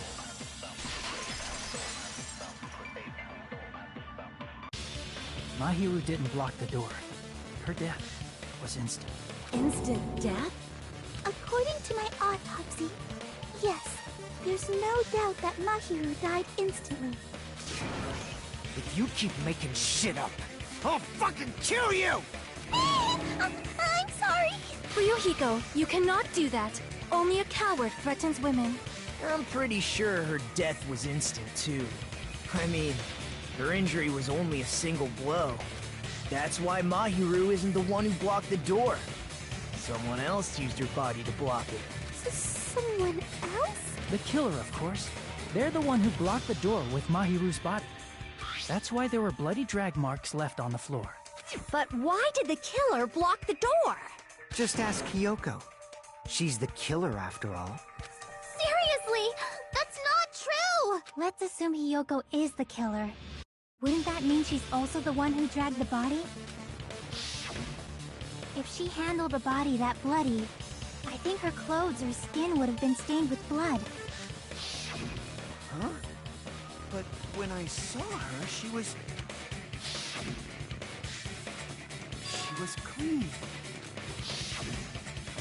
Speaker 9: Mahiru didn't block the door. Her death was instant.
Speaker 11: Instant death?
Speaker 10: According to my autopsy, yes, there's no doubt that Mahiru died instantly.
Speaker 8: If you keep making shit up, I'll fucking kill you!
Speaker 10: I'm sorry!
Speaker 4: Ryuhiko, you cannot do that. Only a coward threatens women.
Speaker 12: I'm pretty sure her death was instant, too. I mean, her injury was only a single blow. That's why Mahiru isn't the one who blocked the door. Someone else used her body to block it.
Speaker 10: Someone else?
Speaker 9: The killer, of course. They're the one who blocked the door with Mahiru's body. That's why there were bloody drag marks left on the floor.
Speaker 11: But why did the killer block the door?
Speaker 8: Just ask Hiyoko. She's the killer, after all.
Speaker 10: Seriously! That's not true! Let's assume Hiyoko is the killer. Wouldn't that mean she's also the one who dragged the body? If she handled a body that bloody, I think her clothes or skin would have been stained with blood.
Speaker 2: Huh? But when I saw her, she was... was clean.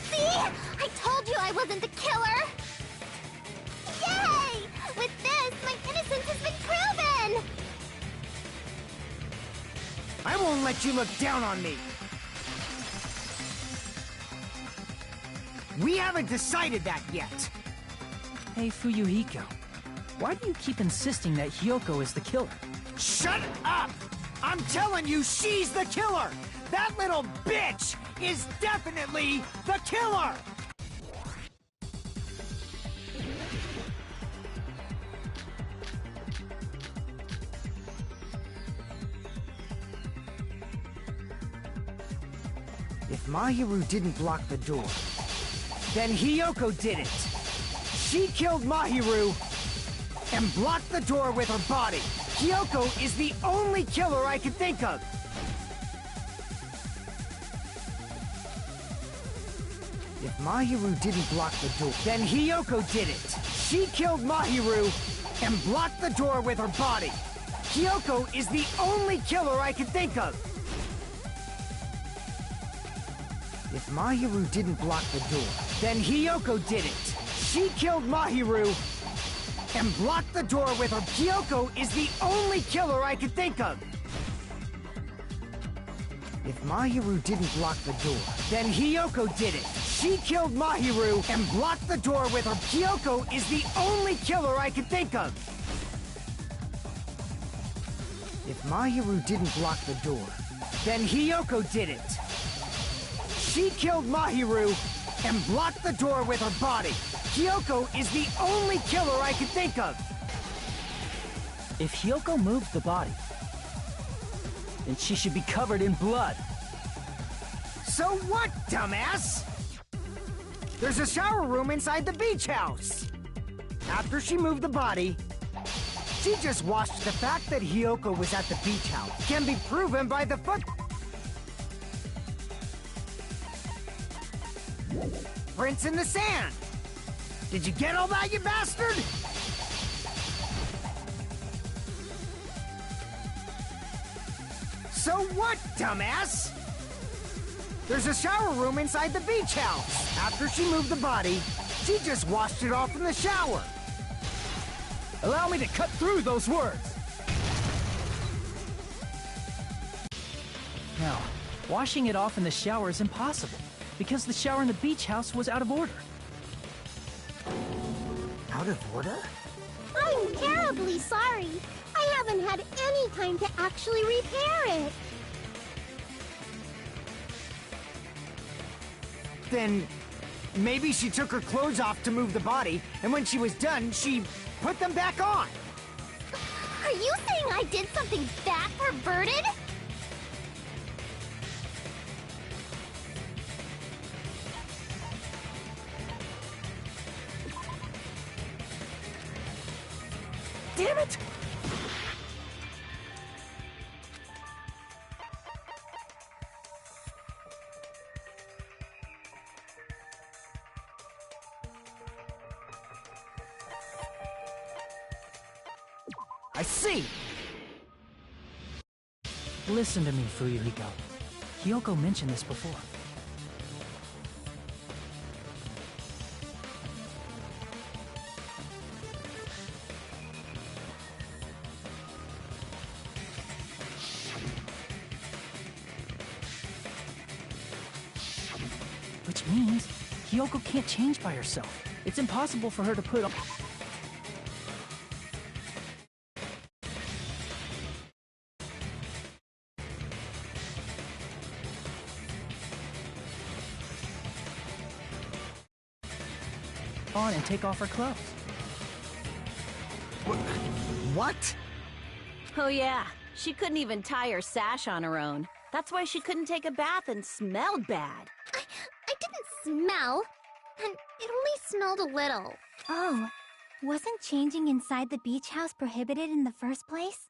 Speaker 10: See? I told you I wasn't the killer! Yay! With this, my innocence has been proven!
Speaker 8: I won't let you look down on me! We haven't decided that yet!
Speaker 9: Hey, Fuyuhiko. Why do you keep insisting that Hyoko is the killer?
Speaker 8: Shut up! I'm telling you, she's the killer! That little bitch is definitely the killer! If Mahiru didn't block the door, then Hyoko did it! She killed Mahiru and blocked the door with her body! Hyoko is the only killer I can think of! If Mahiru didn't block the door, then Hyoko did it! She killed Mahiru and blocked the door with her body! Hyoko is the only killer I can think of! If Mahiru didn't block the door, then Hyoko did it! She killed Mahiru and blocked the door with her. Hyoko is the only killer I can think of! If Mahiru didn't block the door, then Hyoko did it! She killed Mahiru and blocked the door with her. Hyoko is the only killer I can think of! If Mahiru didn't block the door, then Hyoko did it! She killed Mahiru and blocked the door with her body! Hyoko is the only killer I can think of!
Speaker 9: If Hyoko moved the body, then she should be covered in blood.
Speaker 8: So what, dumbass? There's a shower room inside the beach house! After she moved the body, she just washed. The fact that Hyoko was at the beach house can be proven by the footprints in the sand! Did you get all that, you bastard? So what, dumbass? There's a shower room inside the beach house. After she moved the body, she just washed it off in the shower.
Speaker 9: Allow me to cut through those words! Now, washing it off in the shower is impossible, because the shower in the beach house was out of order.
Speaker 8: Out of order?
Speaker 10: I'm terribly sorry. I haven't had any time to actually repair it.
Speaker 8: Then maybe she took her clothes off to move the body, and when she was done, she put them back on.
Speaker 10: Are you saying I did something that perverted?
Speaker 9: Damn it!
Speaker 8: I see!
Speaker 9: Listen to me, Fuyuhiko. Hyoko mentioned this before. Which means Hyoko can't change by herself. It's impossible for her to put on... and take off her clothes.
Speaker 8: What?
Speaker 11: Oh yeah, she couldn't even tie her sash on her own. That's why she couldn't take a bath and smelled bad.
Speaker 10: I didn't smell, and it only smelled a little.
Speaker 4: Oh, wasn't changing inside the beach house prohibited in the first place?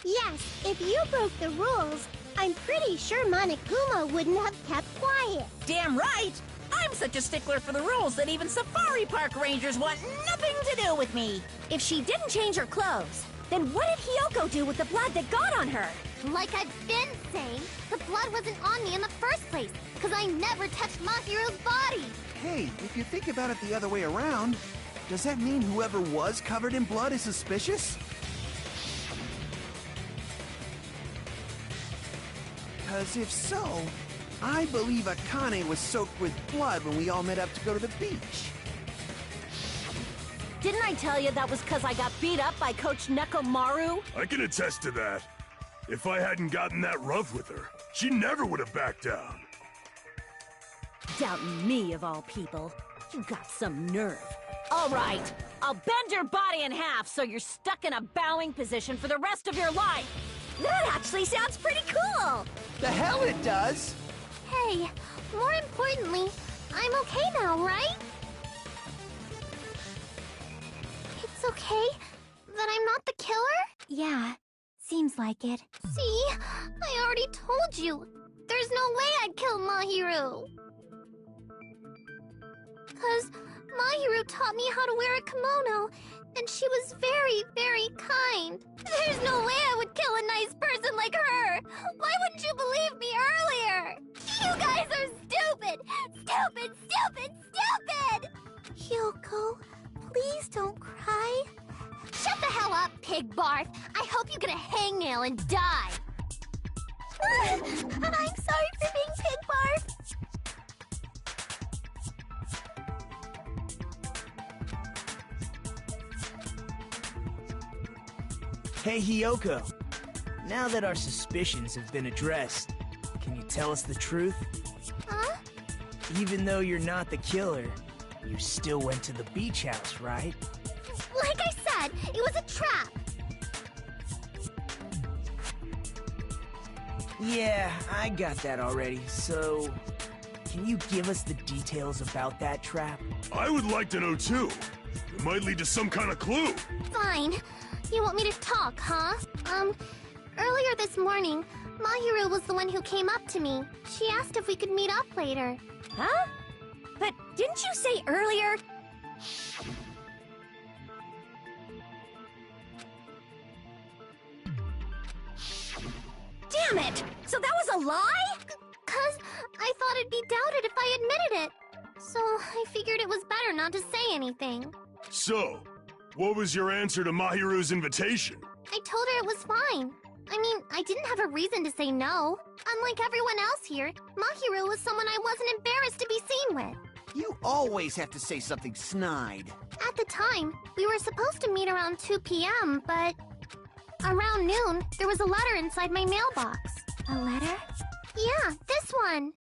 Speaker 10: Yes, if you broke the rules, I'm pretty sure Monokuma wouldn't have kept quiet.
Speaker 3: Damn right! I'm such a stickler for the rules that even safari park rangers want nothing to do with me.
Speaker 11: If she didn't change her clothes, then what did Hyoko do with the blood that got on her?
Speaker 10: Like I've been saying, the blood wasn't on me in the first place, because I never touched Mahiru's body!
Speaker 2: Hey, if you think about it the other way around, does that mean whoever was covered in blood is suspicious? Because if so, I believe Akane was soaked with blood when we all met up to go to the beach.
Speaker 11: Didn't I tell you that was because I got beat up by Coach Nekomaru?
Speaker 6: I can attest to that. If I hadn't gotten that rough with her, she never would have backed down.
Speaker 11: Doubting me, of all people. You got some nerve. All right, I'll bend your body in half so you're stuck in a bowing position for the rest of your life. That actually sounds pretty cool.
Speaker 2: The hell it does!
Speaker 10: Hey, more importantly, I'm okay now, right? It's okay that I'm not the killer?
Speaker 4: Yeah, seems like it.
Speaker 10: See? I already told you. There's no way I'd kill Mahiru. 'Cause Mahiru taught me how to wear a kimono, and she was very, very kind. There's no way I would kill a nice person like her. Why wouldn't you believe me earlier? You guys are stupid! Stupid, stupid, stupid! Hyoko, please don't cry. Shut the hell up, Pig Barf! I hope you get a hangnail and die! I'm sorry for being Pig Barf!
Speaker 12: Hey, Hyoko. Now that our suspicions have been addressed, can you tell us the truth?
Speaker 10: Huh?
Speaker 12: Even though you're not the killer, you still went to the beach house, right?
Speaker 10: Like I said, it was a trap!
Speaker 12: Yeah, I got that already, so... Can you give us the details about that trap?
Speaker 6: I would like to know too. It might lead to some kind of clue.
Speaker 10: Fine. You want me to talk, huh? Earlier this morning, Mahiru was the one who came up to me. She asked if we could meet up later.
Speaker 11: Huh? But didn't you say earlier? Damn it! So that was a lie?
Speaker 10: 'Cause I thought it'd be doubted if I admitted it. So I figured it was better not to say anything.
Speaker 6: So, what was your answer to Mahiru's invitation?
Speaker 10: I told her it was fine. I mean, I didn't have a reason to say no. Unlike everyone else here, Mahiru was someone I wasn't embarrassed to be seen with.
Speaker 2: You always have to say something snide.
Speaker 10: At the time, we were supposed to meet around 2 p.m., but... around noon, there was a letter inside my mailbox.
Speaker 4: A letter?
Speaker 10: Yeah, this one.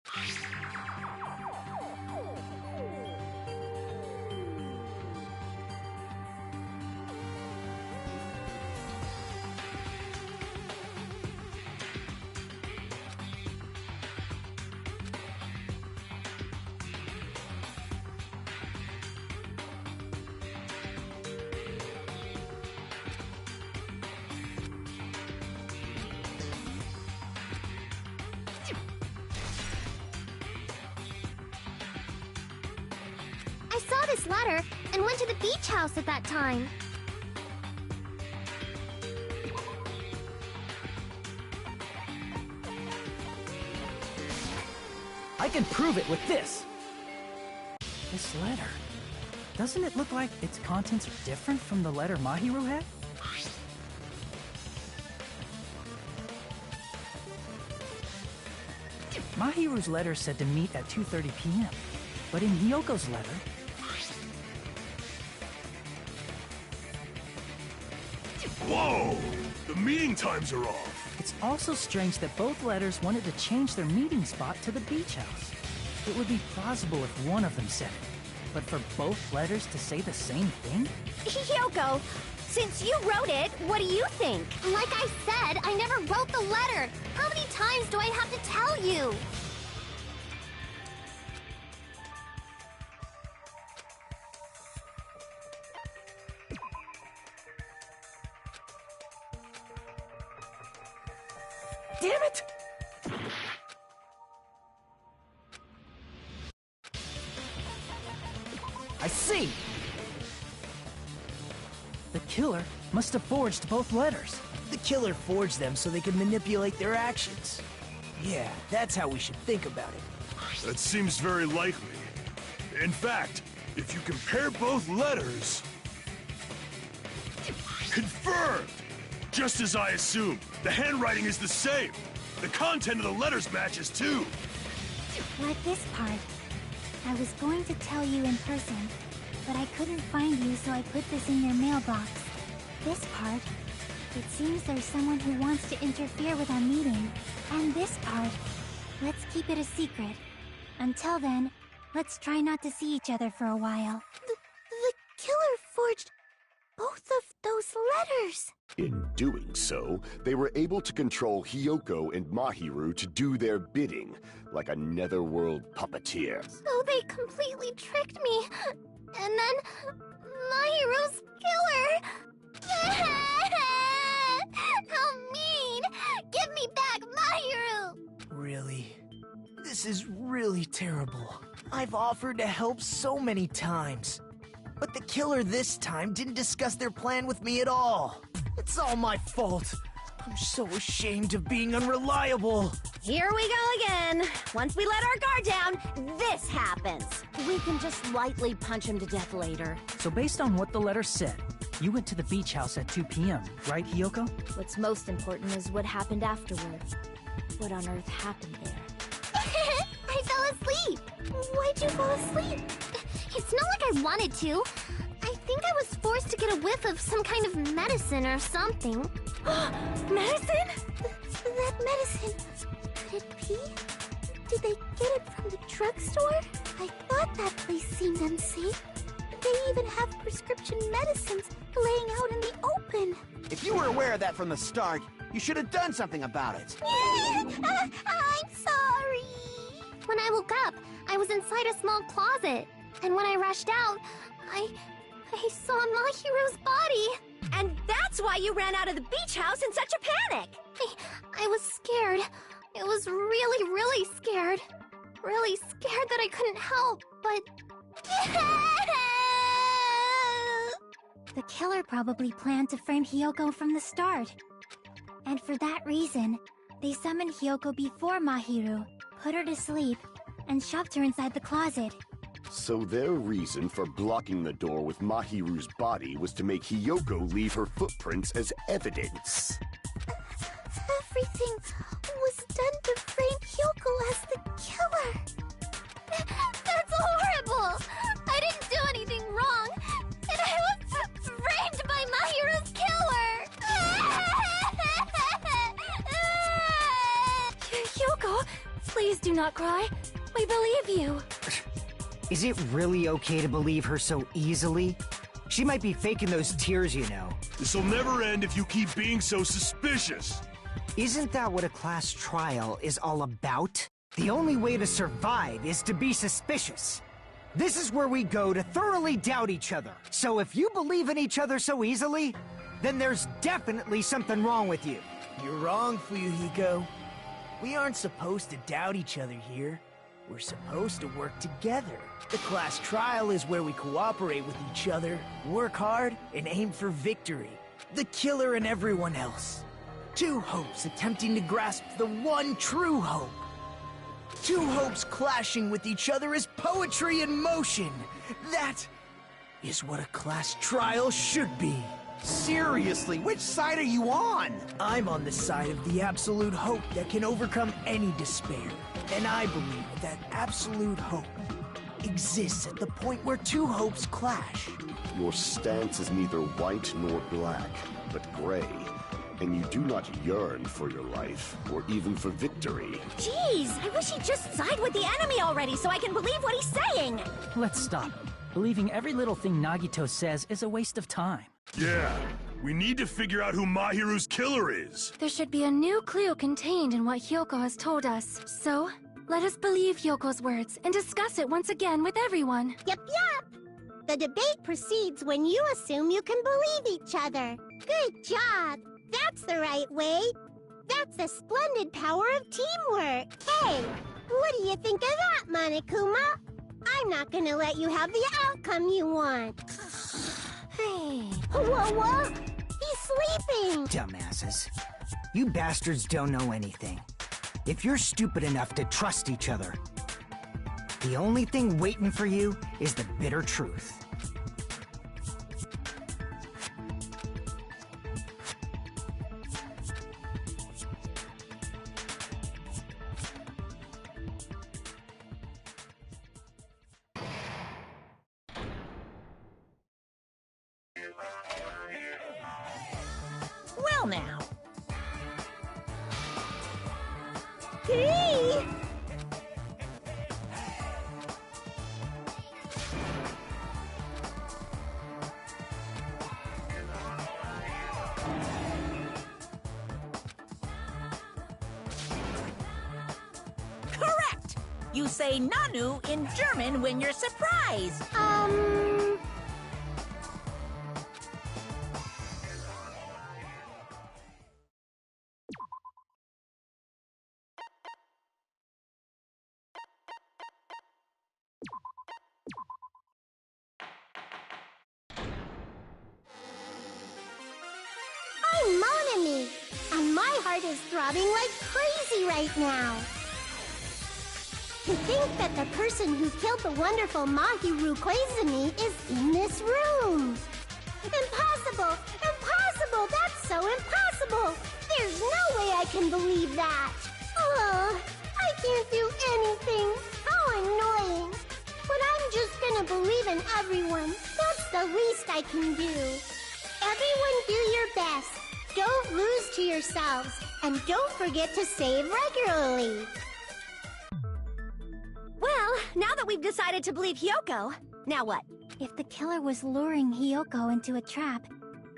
Speaker 10: I saw this letter and went to the beach house at that time.
Speaker 9: I can prove it with this! This letter. Doesn't it look like its contents are different from the letter Mahiru had? Mahiru's letter said to meet at 2:30 p.m., but in Hyoko's letter...
Speaker 6: Whoa! The meeting times are off.
Speaker 9: It's also strange that both letters wanted to change their meeting spot to the beach house. It would be plausible if one of them said it, but for both letters to say the same thing?
Speaker 10: Hyoko, since you wrote it, what do you think? Like I said, I never wrote the letter. How many times do I have to tell you?
Speaker 9: Damn it! I see! The killer must have forged both letters.
Speaker 12: The killer forged them so they could manipulate their actions. Yeah, that's how we should think about it.
Speaker 6: That seems very likely. In fact, if you compare both letters... Confirmed! Just as I assumed, the handwriting is the same. The content of the letters matches too.
Speaker 10: Like this part. I was going to tell you in person, but I couldn't find you, so I put this in your mailbox. This part. It seems there's someone who wants to interfere with our meeting. And this part. Let's keep it a secret. Until then, let's try not to see each other for a while. The killer forged both of those letters!
Speaker 7: In doing so, they were able to control Hiyoko and Mahiru to do their bidding, like a netherworld puppeteer.
Speaker 10: So they completely tricked me. And then... Mahiru's killer! How mean! Give me back Mahiru!
Speaker 12: Really? This is really terrible. I've offered to help so many times. But the killer this time didn't discuss their plan with me at all. It's all my fault. I'm so ashamed of being unreliable.
Speaker 11: Here we go again. Once we let our guard down, this happens. We can just lightly punch him to death later.
Speaker 9: So based on what the letter said, you went to the beach house at 2 p.m., right, Hiyoko?
Speaker 1: What's most important is what happened afterward. What on earth happened there?
Speaker 10: I fell asleep. Why'd you fall asleep? It's not like I wanted to. I think I was forced to get a whiff of some kind of medicine or something. Medicine? That medicine. Could it be? Did they get it from the drugstore? I thought that place seemed unsafe. They even have prescription medicines laying out in the open.
Speaker 2: If you were aware of that from the start, you should have done something about it.
Speaker 10: I'm sorry. When I woke up, I was inside a small closet. And when I rushed out, I saw Mahiru's body.
Speaker 11: And that's why you ran out of the beach house in such a panic.
Speaker 10: I was scared. I was really, really scared. Really scared that I couldn't help, but... The killer probably planned to frame Hiyoko from the start. And for that reason, they summoned Hiyoko before Mahiru, put her to sleep, and shoved her inside the closet.
Speaker 7: So their reason for blocking the door with Mahiru's body was to make Hiyoko leave her footprints as evidence.
Speaker 10: Everything was done to frame Hiyoko as the killer. That's horrible! I didn't do anything wrong, and I was framed by Mahiru's killer!
Speaker 4: Hiyoko, please do not cry. We believe you.
Speaker 8: Is it really okay to believe her so easily? She might be faking those tears, you know.
Speaker 6: This'll never end if you keep being so suspicious.
Speaker 8: Isn't that what a class trial is all about? The only way to survive is to be suspicious. This is where we go to thoroughly doubt each other. So if you believe in each other so easily, then there's definitely something wrong with you.
Speaker 12: You're wrong, Fuyuhiko. We aren't supposed to doubt each other here. We're supposed to work together. The class trial is where we cooperate with each other, work hard, and aim for victory. The killer and everyone else. Two hopes attempting to grasp the one true hope. Two hopes clashing with each other is poetry in motion. That is what a class trial should be.
Speaker 2: Seriously, which side are you on?
Speaker 12: I'm on the side of the absolute hope that can overcome any despair. And I believe that absolute hope exists at the point where two hopes clash.
Speaker 7: Your stance is neither white nor black, but gray. And you do not yearn for your life, or even for victory.
Speaker 11: Jeez, I wish he'd just side with the enemy already so I can believe what he's saying.
Speaker 9: Let's stop. Believing every little thing Nagito says is a waste of time.
Speaker 6: Yeah, we need to figure out who Mahiru's killer is.
Speaker 4: There should be a new clue contained in what Hiyoko has told us. So, let us believe Hyoko's words and discuss it once again with everyone.
Speaker 10: Yep. The debate proceeds when you assume you can believe each other. Good job. That's the right way. That's the splendid power of teamwork. Hey, what do you think of that, Monokuma? I'm not gonna let you have the outcome you want. Hey. Whoa. He's sleeping!
Speaker 8: Dumbasses. You bastards don't know anything. If you're stupid enough to trust each other, the only thing waiting for you is the bitter truth.
Speaker 3: Well now. Hey! Correct! You say Nanu in German when you're surprised.
Speaker 10: I'm Mon Ami, and my heart is throbbing like crazy right now. To think that the person who killed the wonderful Mahiru Koizumi is in this room. Impossible! Impossible! That's so impossible! There's no way I can believe that! Oh, I can't do anything! How annoying! But I'm just gonna believe in everyone. That's the least I can do. Everyone do your best. Don't lose to yourselves. And don't forget to save regularly.
Speaker 11: Well, now that we've decided to believe Hyoko, now what?
Speaker 10: If the killer was luring Hyoko into a trap,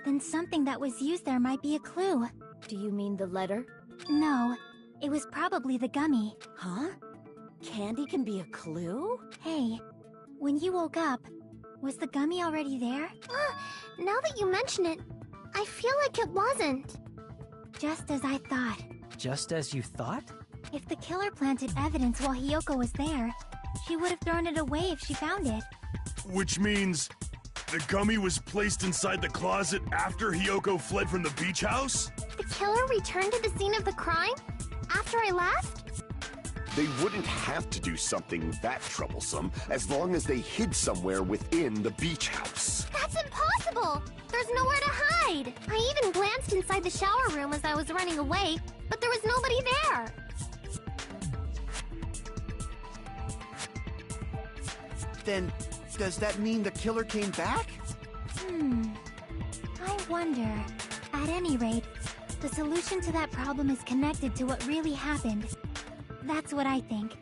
Speaker 10: then something that was used there might be a clue.
Speaker 1: Do you mean the letter?
Speaker 10: No, it was probably the gummy.
Speaker 11: Huh? Candy can be a clue?
Speaker 10: Hey, when you woke up, was the gummy already there? Now that you mention it, I feel like it wasn't. Just as I thought.
Speaker 9: Just as you thought?
Speaker 10: If the killer planted evidence while Hyoko was there, she would have thrown it away if she found it.
Speaker 6: Which means the gummy was placed inside the closet after Hyoko fled from the beach house?
Speaker 10: The killer returned to the scene of the crime? After I left?
Speaker 7: They wouldn't have to do something that troublesome as long as they hid somewhere within the beach house.
Speaker 10: That's impossible! There's nowhere to hide! I even glanced inside the shower room as I was running away, but there was nobody there!
Speaker 2: Then, does that mean the killer came back?
Speaker 10: I wonder. At any rate, the solution to that problem is connected to what really happened. That's what I think.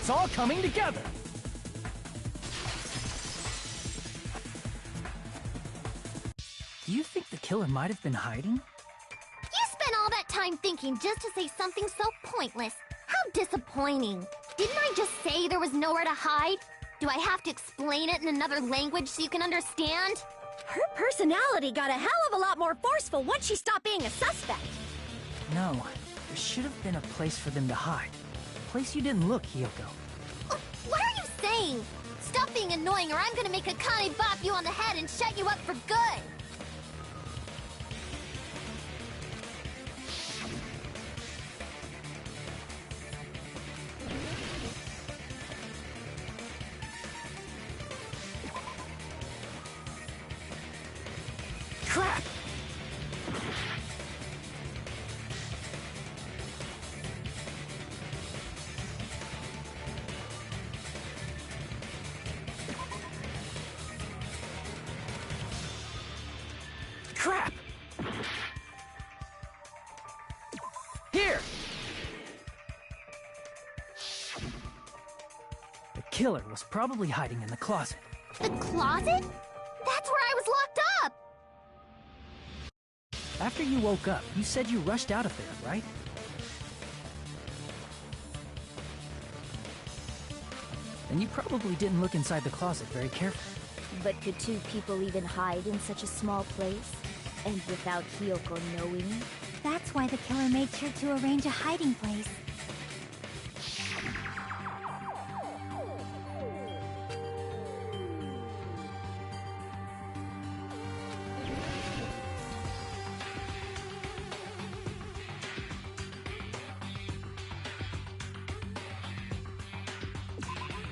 Speaker 9: it's all coming together. Do you think the killer might have been hiding?
Speaker 10: You spent all that time thinking just to say something so pointless. How disappointing. Didn't I just say there was nowhere to hide? Do I have to explain it in another language so you can understand?
Speaker 11: Her personality got a hell of a lot more forceful once she stopped being a suspect.
Speaker 9: No, there should have been a place for them to hide. A place you didn't look, Hiyoko.
Speaker 10: What are you saying? Stop being annoying or I'm gonna make Akane bop you on the head and shut you up for good!
Speaker 9: Crap! Crap! Here! The killer was probably hiding in the closet.
Speaker 10: The closet? That's where I was locked up!
Speaker 9: After you woke up, you said you rushed out of there, right? And you probably didn't look inside the closet very carefully.
Speaker 1: But could two people even hide in such a small place? And without Hiyoko knowing?
Speaker 10: That's why the killer made sure to arrange a hiding place.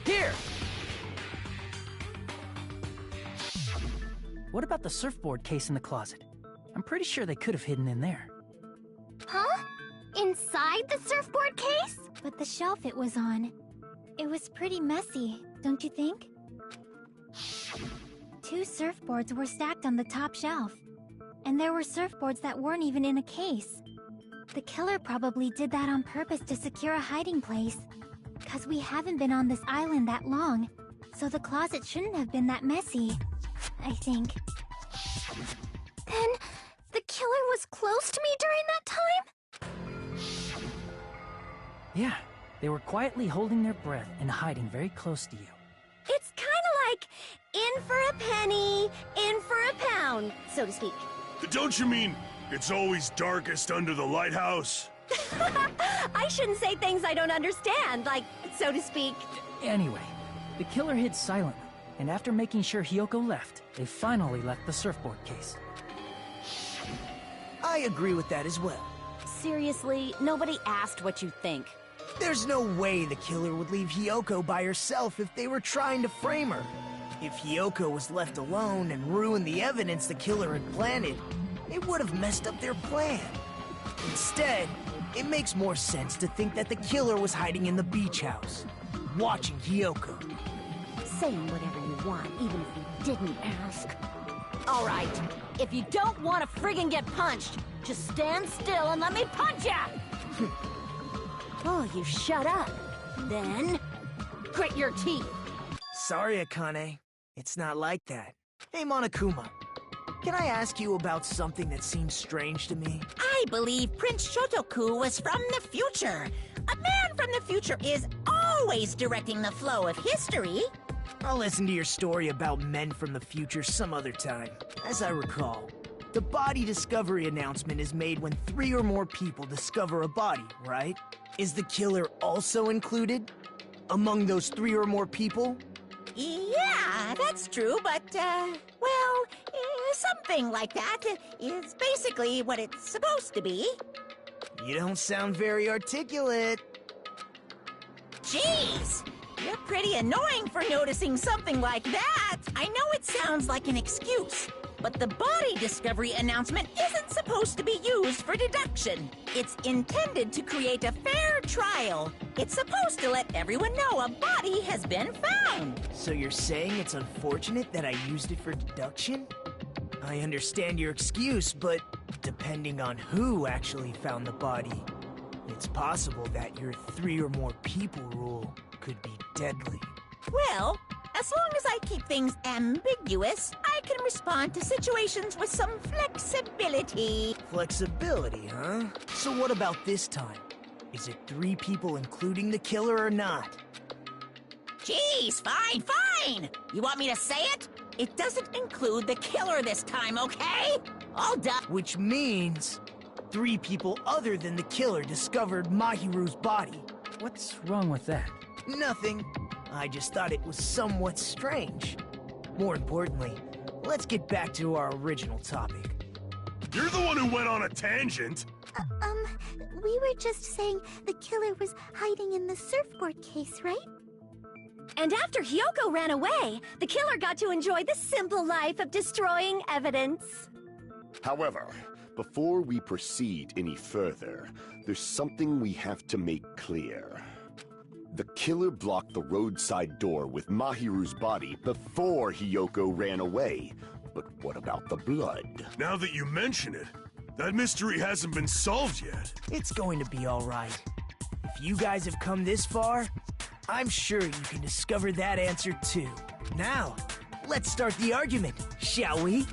Speaker 9: Here! What about the surfboard case in the closet? I'm pretty sure they could have hidden in there.
Speaker 10: Huh? Inside the surfboard case? But the shelf it was on. It was pretty messy, don't you think? Two surfboards were stacked on the top shelf. And there were surfboards that weren't even in a case. The killer probably did that on purpose to secure a hiding place. 'Cause we haven't been on this island that long, so the closet shouldn't have been that messy, I think. Then, the killer was close to me during that time?
Speaker 9: Yeah, they were quietly holding their breath and hiding very close to you.
Speaker 11: It's kinda like in for a penny, in for a pound, so to speak.
Speaker 6: Don't you mean it's always darkest under the lighthouse?
Speaker 11: I shouldn't say things I don't understand, like, so to speak.
Speaker 9: Anyway, the killer hid silently, and after making sure Hiyoko left, they finally left the surfboard case.
Speaker 8: I agree with that as well.
Speaker 11: Seriously, nobody asked what you think.
Speaker 8: There's no way the killer would leave Hiyoko by herself if they were trying to frame her. If Hiyoko was left alone and ruined the evidence the killer had planted, it would have messed up their plan. Instead, it makes more sense to think that the killer was hiding in the beach house, watching Hiyoko.
Speaker 11: Saying whatever you want, even if you didn't ask. All right, if you don't want to friggin' get punched, just stand still and let me punch ya! Oh, you shut up. Then, grit your teeth.
Speaker 8: Sorry, Akane. It's not like that. Hey, Monokuma. Can I ask you about something that seems strange to me?
Speaker 3: I believe Prince Shotoku was from the future. A man from the future is always directing the flow of history.
Speaker 8: I'll listen to your story about men from the future some other time. As I recall, the body discovery announcement is made when 3 or more people discover a body, right? Is the killer also included? Among those 3 or more people?
Speaker 3: Yeah, that's true, but, well, something like that is basically what it's supposed to be.
Speaker 8: You don't sound very articulate.
Speaker 3: Jeez! You're pretty annoying for noticing something like that! I know it sounds like an excuse, but the body discovery announcement isn't supposed to be used for deduction. It's intended to create a fair trial. It's supposed to let everyone know a body has been found.
Speaker 8: So you're saying it's unfortunate that I used it for deduction? I understand your excuse, but depending on who actually found the body, it's possible that your 3 or more people rule
Speaker 12: could be deadly.
Speaker 3: Well, as long as I keep things ambiguous, I can respond to situations with some flexibility.
Speaker 12: Flexibility, huh? So what about this time? Is it 3 people including the killer or not?
Speaker 3: Jeez, fine! You want me to say it? It doesn't include the killer this time, okay? All done.
Speaker 12: Which means 3 people other than the killer discovered Mahiru's body.
Speaker 9: What's wrong with that?
Speaker 12: Nothing. I just thought it was somewhat strange. More importantly, let's get back to our original topic.
Speaker 6: You're the one who went on a tangent.
Speaker 10: We were just saying the killer was hiding in the surfboard case, right?
Speaker 4: And after Hyoko ran away, the killer got to enjoy the simple life of destroying evidence.
Speaker 7: However, before we proceed any further, there's something we have to make clear. The killer blocked the roadside door with Mahiru's body before Hyoko ran away. But what about the blood?
Speaker 6: Now that you mention it, that mystery hasn't been solved yet.
Speaker 12: It's going to be all right. If you guys have come this far, I'm sure you can discover that answer too. Now, let's start the argument, shall we?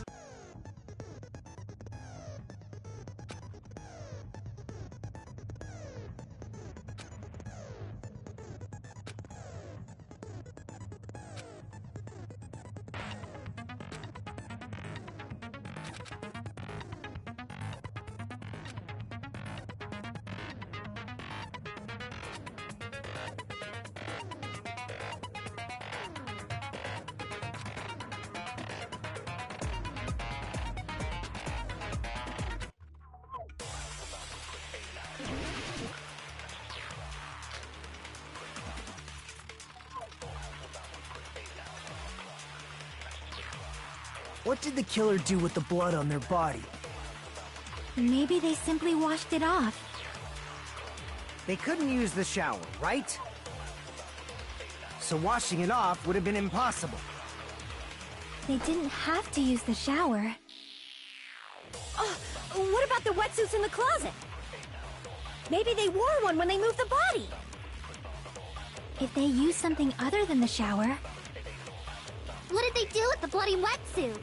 Speaker 12: What did the killer do with the blood on their body?
Speaker 10: Maybe they simply washed it off.
Speaker 8: They couldn't use the shower, right? So washing it off would have been impossible.
Speaker 10: They didn't have to use the shower.
Speaker 4: Oh, what about the wetsuits in the closet? Maybe they wore one when they moved the body.
Speaker 10: If they used something other than the shower... What did they do with the bloody wetsuit?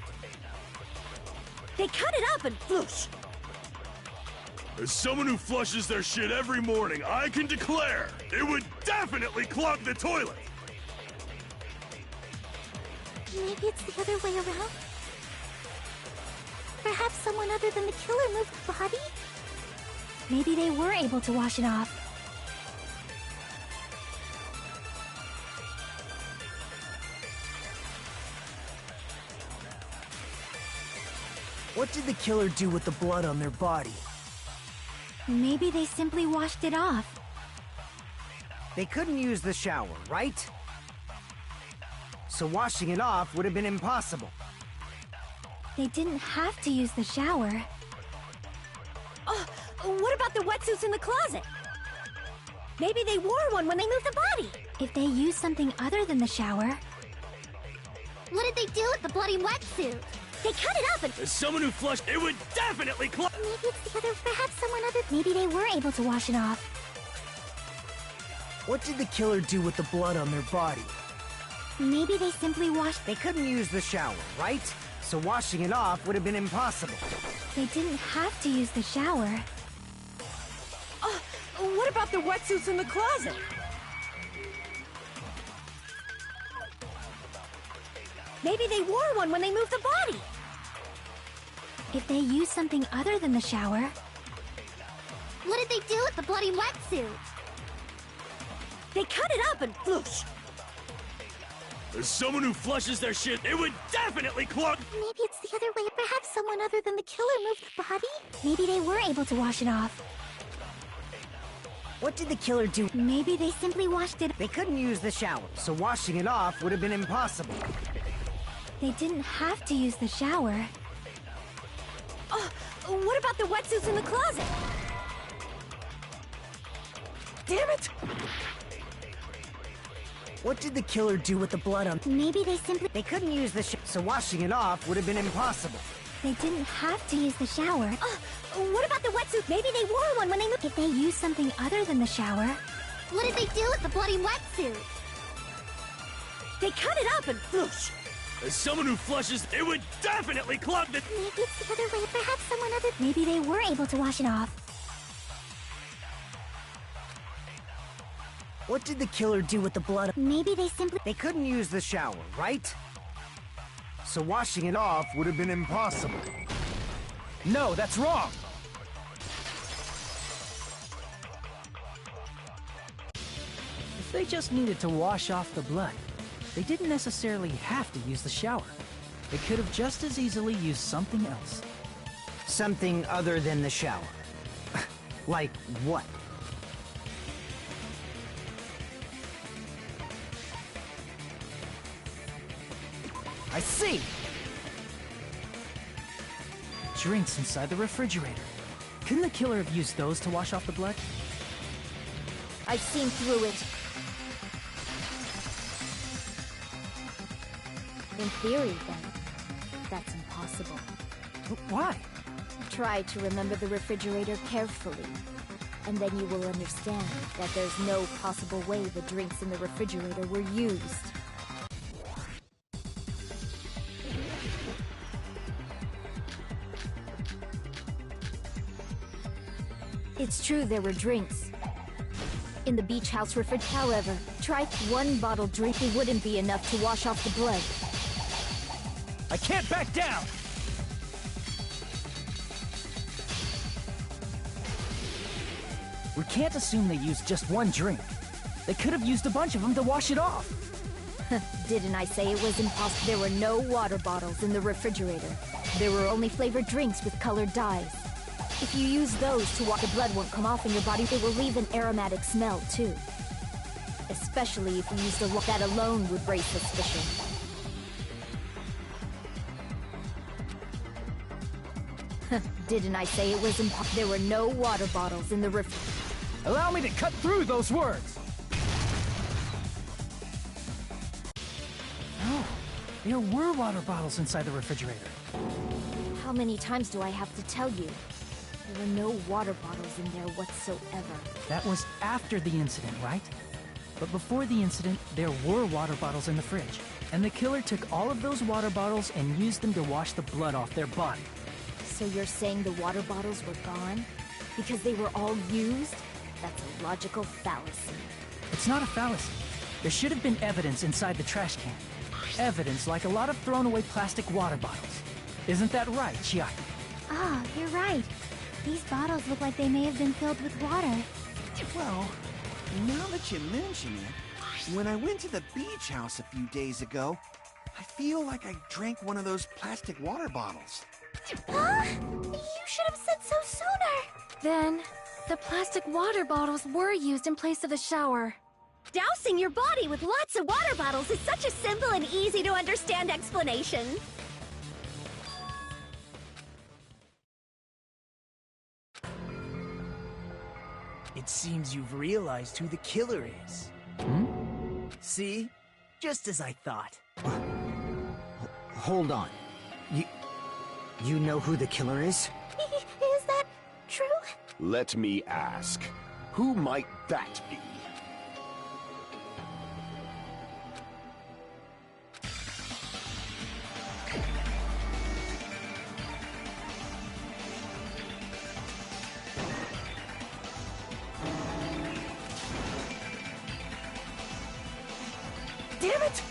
Speaker 4: They cut it up and floosh.
Speaker 6: As someone who flushes their shit every morning, I can declare it would definitely clog the toilet.
Speaker 10: Maybe it's the other way around? Perhaps someone other than the killer moved the body? Maybe they were able to wash it off.
Speaker 12: What did the killer do with the blood on their body?
Speaker 10: Maybe they simply washed it off.
Speaker 8: They couldn't use the shower, right? So washing it off would have been impossible.
Speaker 10: They didn't have to use the shower.
Speaker 4: Oh, what about the wetsuits in the closet? Maybe they wore one when they moved the body.
Speaker 10: If they used something other than the shower... What did they do with the bloody wetsuit?
Speaker 4: They cut it up and...
Speaker 6: As someone who flushed, it would definitely clog...
Speaker 10: Maybe it's the other... Perhaps someone other... Maybe they were able to wash it off.
Speaker 12: What did the killer do with the blood on their body?
Speaker 10: Maybe they simply washed...
Speaker 8: They couldn't use the shower, right? So washing it off would have been impossible.
Speaker 10: They didn't have to use the shower.
Speaker 4: Oh, what about the wetsuits in the closet? Maybe they wore one when they moved the body.
Speaker 10: If they used something other than the shower... What did they do with the bloody wetsuit?
Speaker 4: They cut it up and floosh.
Speaker 6: As someone who flushes their shit, it would definitely clog...
Speaker 10: Maybe it's the other way. Perhaps someone other than the killer moved the body? Maybe they were able to wash it off.
Speaker 8: What did the killer do?
Speaker 10: Maybe they simply washed it...
Speaker 8: They couldn't use the shower, so washing it off would have been impossible.
Speaker 10: They didn't have to use the shower.
Speaker 4: Oh, what about the wetsuits in the closet? Damn it!
Speaker 12: What did the killer do with the blood on...
Speaker 10: Maybe they simply...
Speaker 8: They couldn't use the shower, so washing it off would have been impossible.
Speaker 10: They didn't have to use the shower.
Speaker 4: What about the wetsuit? Maybe they wore one when they moved...
Speaker 10: If they used something other than the shower...
Speaker 4: What did they do with the bloody wetsuit?
Speaker 11: They cut it up and whoosh!
Speaker 6: As someone who flushes, it would definitely clog the...
Speaker 10: Maybe it's the other way. Perhaps someone other... Maybe they were able to wash it off.
Speaker 8: What did the killer do with the blood?
Speaker 10: Maybe they simply...
Speaker 8: They couldn't use the shower, right? So washing it off would have been impossible.
Speaker 9: No, that's wrong! If they just needed to wash off the blood, they didn't necessarily have to use the shower. They could have just as easily used something else.
Speaker 8: Something other than the shower. Like what?
Speaker 9: I see! Drinks inside the refrigerator. Couldn't the killer have used those to wash off the blood?
Speaker 1: I've seen through it. In theory, then, that's impossible.
Speaker 9: Why?
Speaker 1: Try to remember the refrigerator carefully, and then you will understand that there's no possible way the drinks in the refrigerator were used. It's true there were drinks in the beach house refrigerator. However, try one bottle drink. It wouldn't be enough to wash off the blood.
Speaker 9: I can't back down! We can't assume they used just one drink. They could have used a bunch of them to wash it off.
Speaker 1: Didn't I say it was impossible? There were no water bottles in the refrigerator. There were only flavored drinks with colored dyes. If you use those to wash, the blood won't come off in your body. It will leave an aromatic smell, too. Especially if you used a lot. That alone would raise suspicion. Didn't I say it was impossible? There were no water bottles in the
Speaker 9: Allow me to cut through those words! No, there were water bottles inside the refrigerator.
Speaker 1: How many times do I have to tell you? There were no water bottles in there whatsoever.
Speaker 9: That was after the incident, right? But before the incident, there were water bottles in the fridge. And the killer took all of those water bottles and used them to wash the blood off their body.
Speaker 1: So you're saying the water bottles were gone? Because they were all used? That's a logical fallacy.
Speaker 9: It's not a fallacy. There should have been evidence inside the trash can. Evidence like a lot of thrown away plastic water bottles. Isn't that right, Chiaki?
Speaker 10: Ah, you're right. These bottles look like they may have been filled with water.
Speaker 2: Well, now that you mention it, when I went to the beach house a few days ago, I feel like I drank one of those plastic water bottles.
Speaker 10: Huh? You should have said so sooner!
Speaker 4: Then, the plastic water bottles were used in place of a shower.
Speaker 11: Dousing your body with lots of water bottles is such a simple and easy to understand explanation.
Speaker 8: It seems you've realized who the killer is. See? Just as I thought. Hold on. You know who the killer is?
Speaker 10: Is that true?
Speaker 7: Let me ask, who might that be?
Speaker 8: Damn it!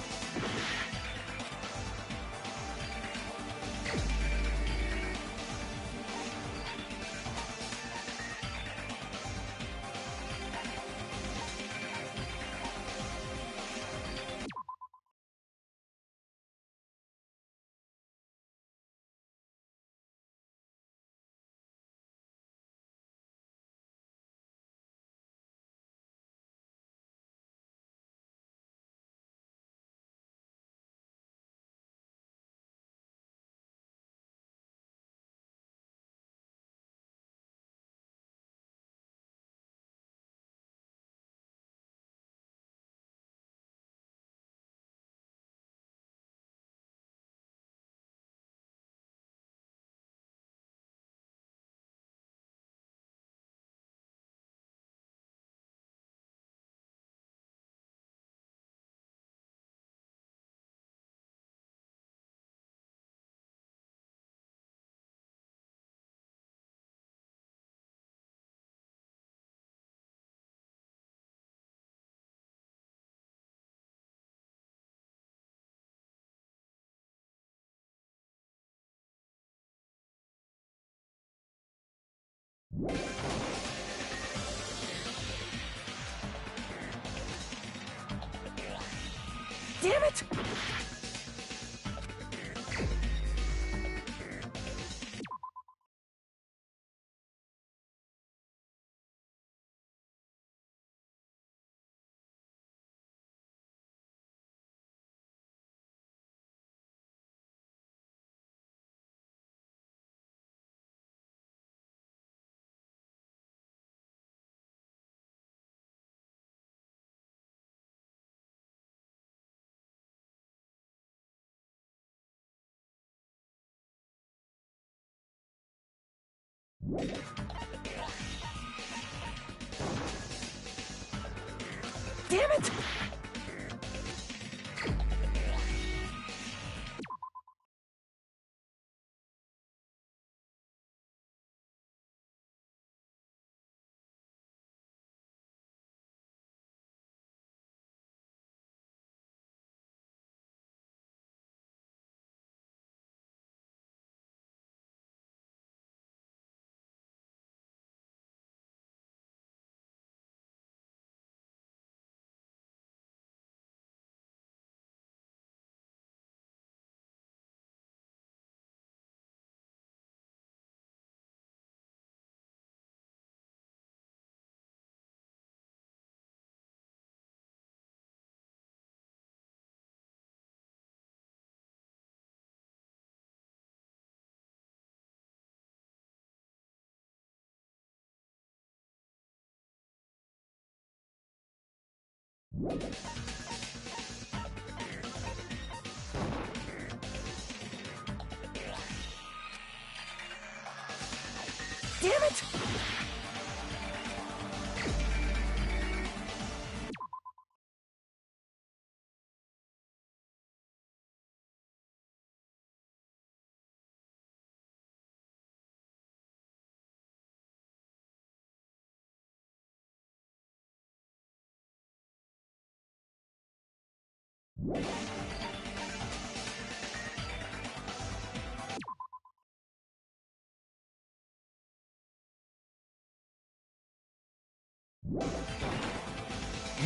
Speaker 9: Damn it! Damn it! Damn it!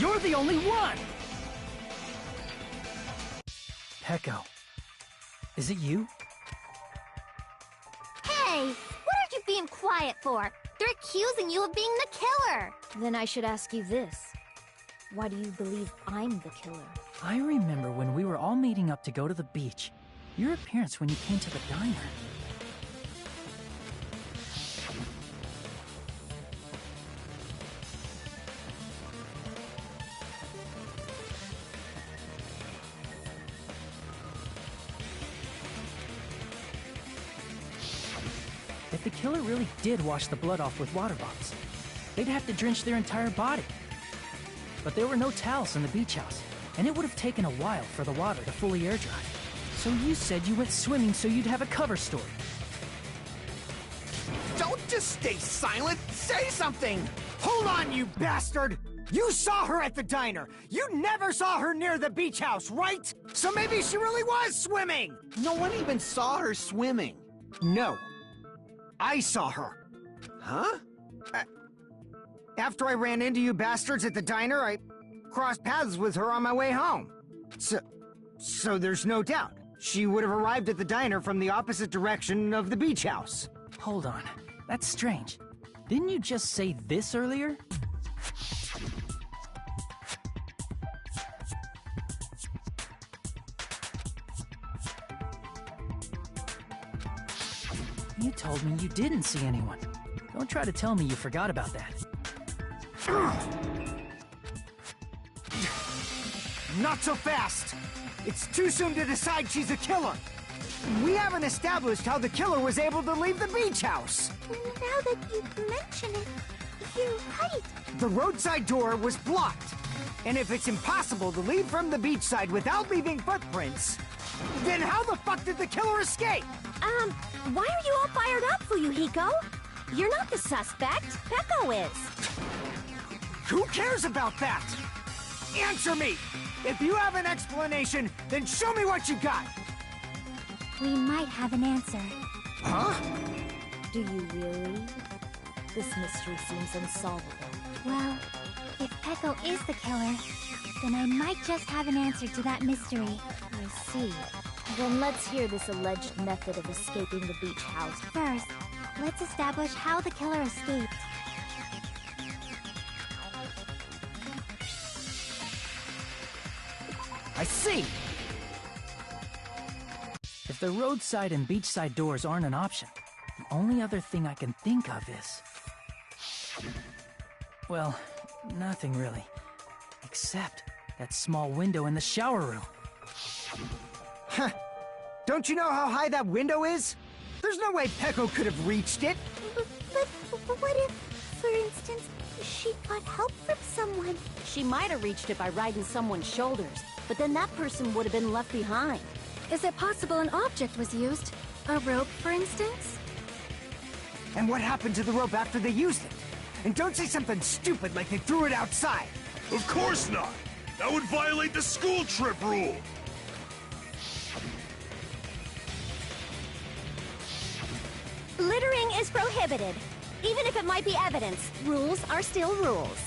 Speaker 9: You're the only one! Peko, is it you?
Speaker 10: Hey! What are you being quiet for? They're accusing you of being the killer!
Speaker 1: Then I should ask you this. Why do you believe I'm the killer?
Speaker 9: I remember when we were all meeting up to go to the beach. Your appearance when you came to the diner. If the killer really did wash the blood off with water bombs, they'd have to drench their entire body. But there were no towels in the beach house, and it would have taken a while for the water to fully air dry. So you said you went swimming so you'd have a cover story.
Speaker 2: Don't just stay silent! Say something!
Speaker 8: Hold on, you bastard! You saw her at the diner! You never saw her near the beach house, right? So maybe she really was swimming!
Speaker 2: No one even saw her swimming.
Speaker 8: No. I saw her.
Speaker 2: Huh?
Speaker 8: After I ran into you bastards at the diner, I crossed paths with her on my way home. So there's no doubt. She would have arrived at the diner from the opposite direction of the beach house.
Speaker 9: Hold on. That's strange. Didn't you just say this earlier? You told me you didn't see anyone. Don't try to tell me you forgot about that.
Speaker 8: Not so fast! It's too soon to decide she's a killer! We haven't established how the killer was able to leave the beach house!
Speaker 10: Now that you mention it, you're right.
Speaker 8: The roadside door was blocked. And if it's impossible to leave from the beachside without leaving footprints, then how the fuck did the killer escape?
Speaker 11: Why are you all fired up, Fuyuhiko? You're not the suspect. Peko is.
Speaker 8: Who cares about that? Answer me! If you have an explanation, then show me what you got!
Speaker 10: We might have an answer.
Speaker 8: Huh?
Speaker 1: Do you really? This mystery seems unsolvable.
Speaker 10: Well, if Peko is the killer, then I might just have an answer to that mystery.
Speaker 1: I see. Then let's hear this alleged method of escaping the beach house.
Speaker 10: First, let's establish how the killer escaped.
Speaker 12: I see!
Speaker 9: If the roadside and beachside doors aren't an option, the only other thing I can think of is... well, nothing really. Except that small window in the shower room.
Speaker 8: Huh. Don't you know how high that window is? There's no way Peko could have reached it.
Speaker 10: But what if, for instance, she got help from someone?
Speaker 11: She might have reached it by riding someone's shoulders, but then that person would have been left behind.
Speaker 4: Is it possible an object was used? A rope, for instance?
Speaker 8: And what happened to the rope after they used it? And don't say something stupid like they threw it outside.
Speaker 6: Of course not! That would violate the school trip rule!
Speaker 11: Littering is prohibited. Even if it might be evidence, rules are still rules.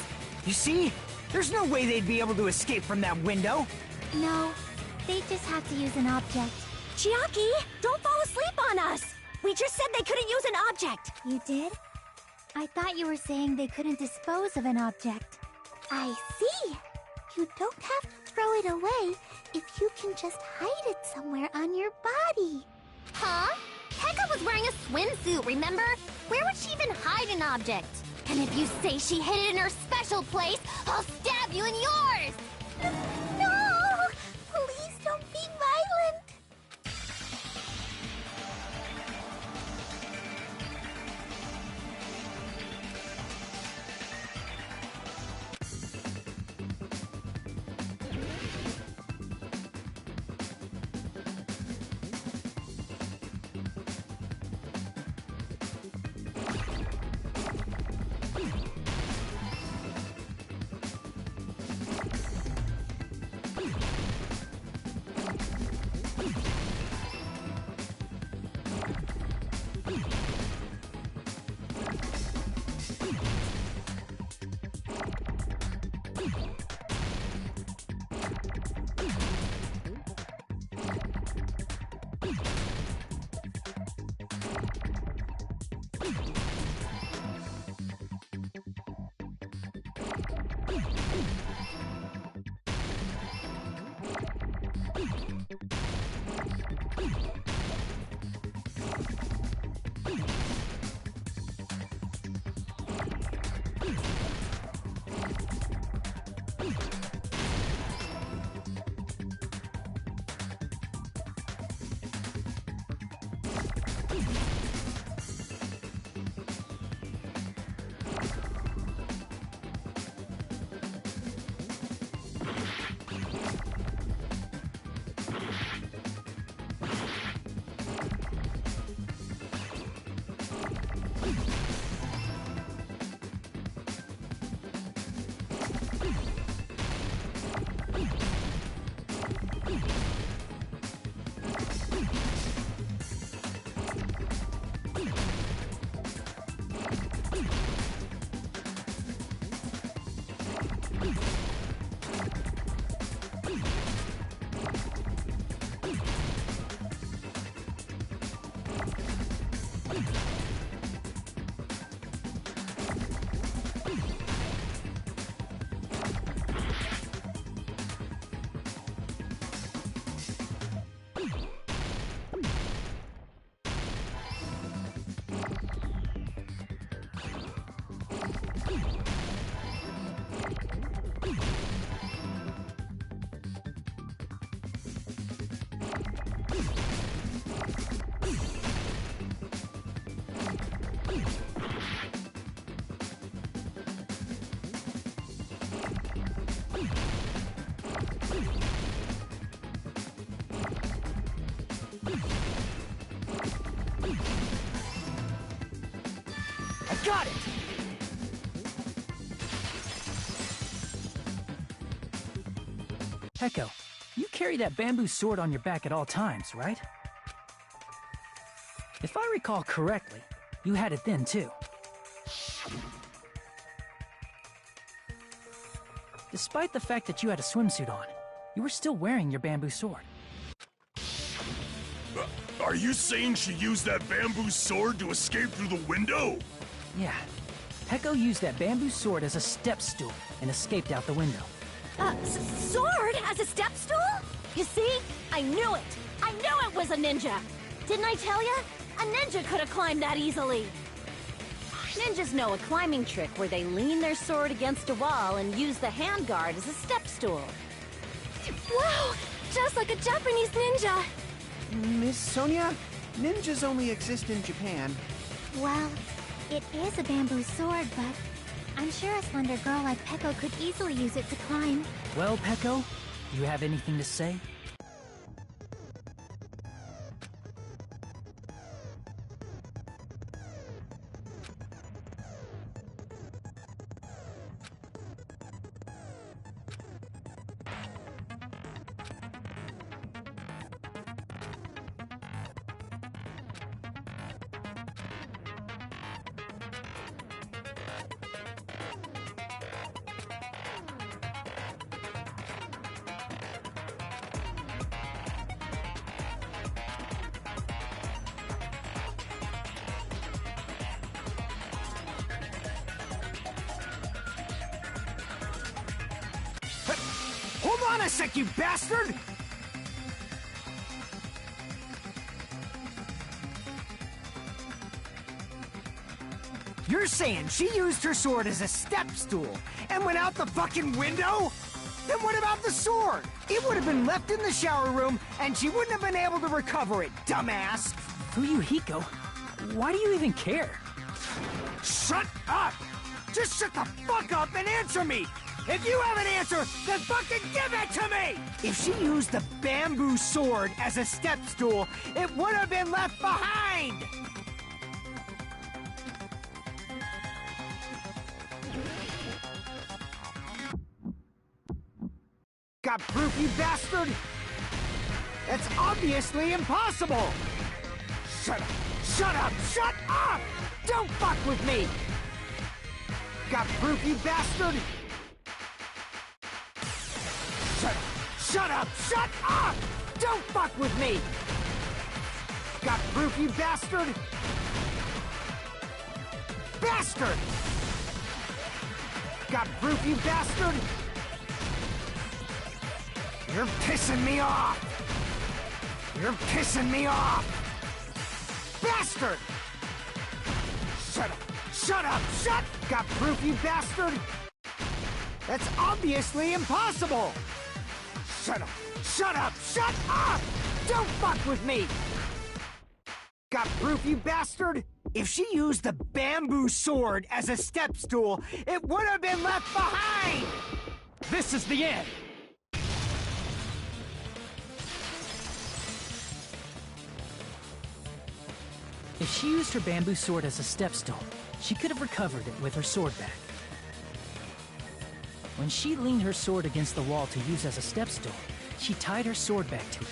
Speaker 8: You see? There's no way they'd be able to escape from that window.
Speaker 10: No, they just have to use an object.
Speaker 11: Chiaki, don't fall asleep on us! We just said they couldn't use an object!
Speaker 10: You did? I thought you were saying they couldn't dispose of an object. I see! You don't have to throw it away if you can just hide it somewhere on your body.
Speaker 13: Huh? Pekka was wearing a swimsuit, remember? Where would she even hide an object? And if you say she hid it in her special place, I'll stab you in yours!
Speaker 10: No! Please don't be violent!
Speaker 8: Got it!
Speaker 9: Peko, you carry that bamboo sword on your back at all times, right? If I recall correctly, you had it then too. Despite the fact that you had a swimsuit on, you were still wearing your bamboo sword.
Speaker 6: Are you saying she used that bamboo sword to escape through the window?
Speaker 9: Yeah. Peko used that bamboo sword as a step stool and escaped out the window.
Speaker 11: Sword as a step stool? You see? I knew it! I knew it was a ninja! Didn't I tell ya? A ninja could have climbed that easily! Ninjas know a climbing trick where they lean their sword against a wall and use the handguard as a step stool.
Speaker 4: Wow! Just like a Japanese ninja!
Speaker 2: Miss Sonia, ninjas only exist in Japan.
Speaker 10: Well, it is a bamboo sword, but I'm sure a slender girl like Peko could easily use it to climb.
Speaker 9: Well, Peko, do you have anything to say?
Speaker 12: Hold on a sec, you bastard! You're saying she used her sword as a step stool and went out the fucking window? Then what about the sword? It would have been left in the shower room and she wouldn't have been able to recover it, dumbass!
Speaker 9: Fuyuhiko, why do you even care?
Speaker 12: Shut up! Just shut the fuck up and answer me! If you have an answer, then fucking give it to me! If she used the bamboo sword as a step stool, it would have been left behind! Got proof, you bastard? That's obviously impossible! Shut up! Shut up! Shut up! Don't fuck with me! Got proof, you bastard? Shut up! Shut up! Don't fuck with me! Got proof, you bastard? Bastard! Got proof, you bastard? You're pissing me off! You're pissing me off! Bastard! Shut up! Shut up! Shut! Got proof, you bastard? That's obviously impossible! Shut up! Shut up! Shut up! Don't fuck with me! Got proof, you bastard? If she used the bamboo sword as a step stool, it would have been left behind!
Speaker 9: This is the end! If she used her bamboo sword as a step stool, she could have recovered it with her sword back. When she leaned her sword against the wall to use as a step stool, she tied her sword back to it.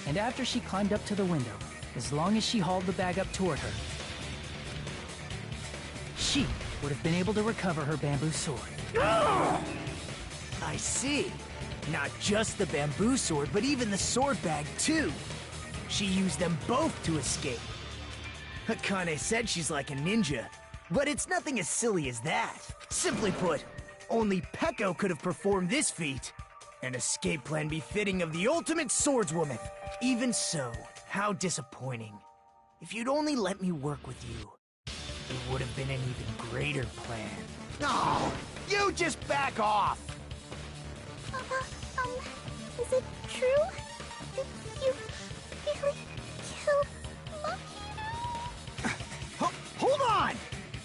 Speaker 9: And after she climbed up to the window, as long as she hauled the bag up toward her, she would have been able to recover her bamboo sword.
Speaker 12: I see. Not just the bamboo sword, but even the sword bag, too. She used them both to escape. Akane said she's like a ninja, but it's nothing as silly as that. Simply put, only Peko could have performed this feat. An escape plan befitting of the ultimate swordswoman. Even so, how disappointing. If you'd only let me work with you, it would have been an even greater plan. No! You just back off!
Speaker 10: Is it true? Did you really kill Mahiru?
Speaker 12: Hold on!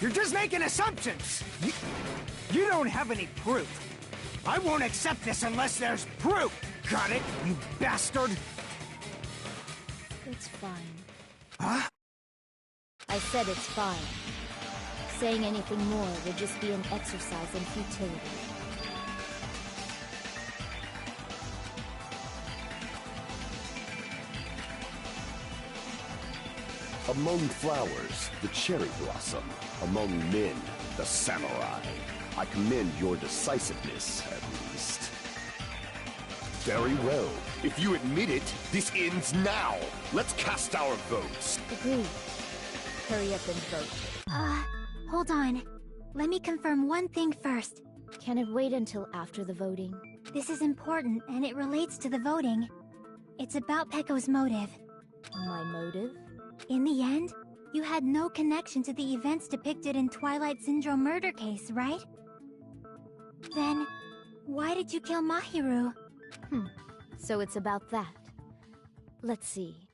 Speaker 12: You're just making assumptions! You don't have any proof. I won't accept this unless there's proof! Got it, you bastard?
Speaker 1: It's fine.
Speaker 12: Huh?
Speaker 1: I said it's fine. Saying anything more would just be an exercise in futility.
Speaker 7: Among flowers, the cherry blossom. Among men, the samurai. I commend your decisiveness, at least. Very well. If you admit it, this ends now. Let's cast our votes.
Speaker 1: Agreed. Hurry up and vote.
Speaker 10: Hold on. Let me confirm one thing first.
Speaker 1: Can it wait until after the voting?
Speaker 10: This is important, and it relates to the voting. It's about Pecco's motive.
Speaker 1: My motive?
Speaker 10: In the end, you had no connection to the events depicted in Twilight Syndrome murder case, right? Then, why did you kill Mahiru?
Speaker 1: So it's about that. Let's see.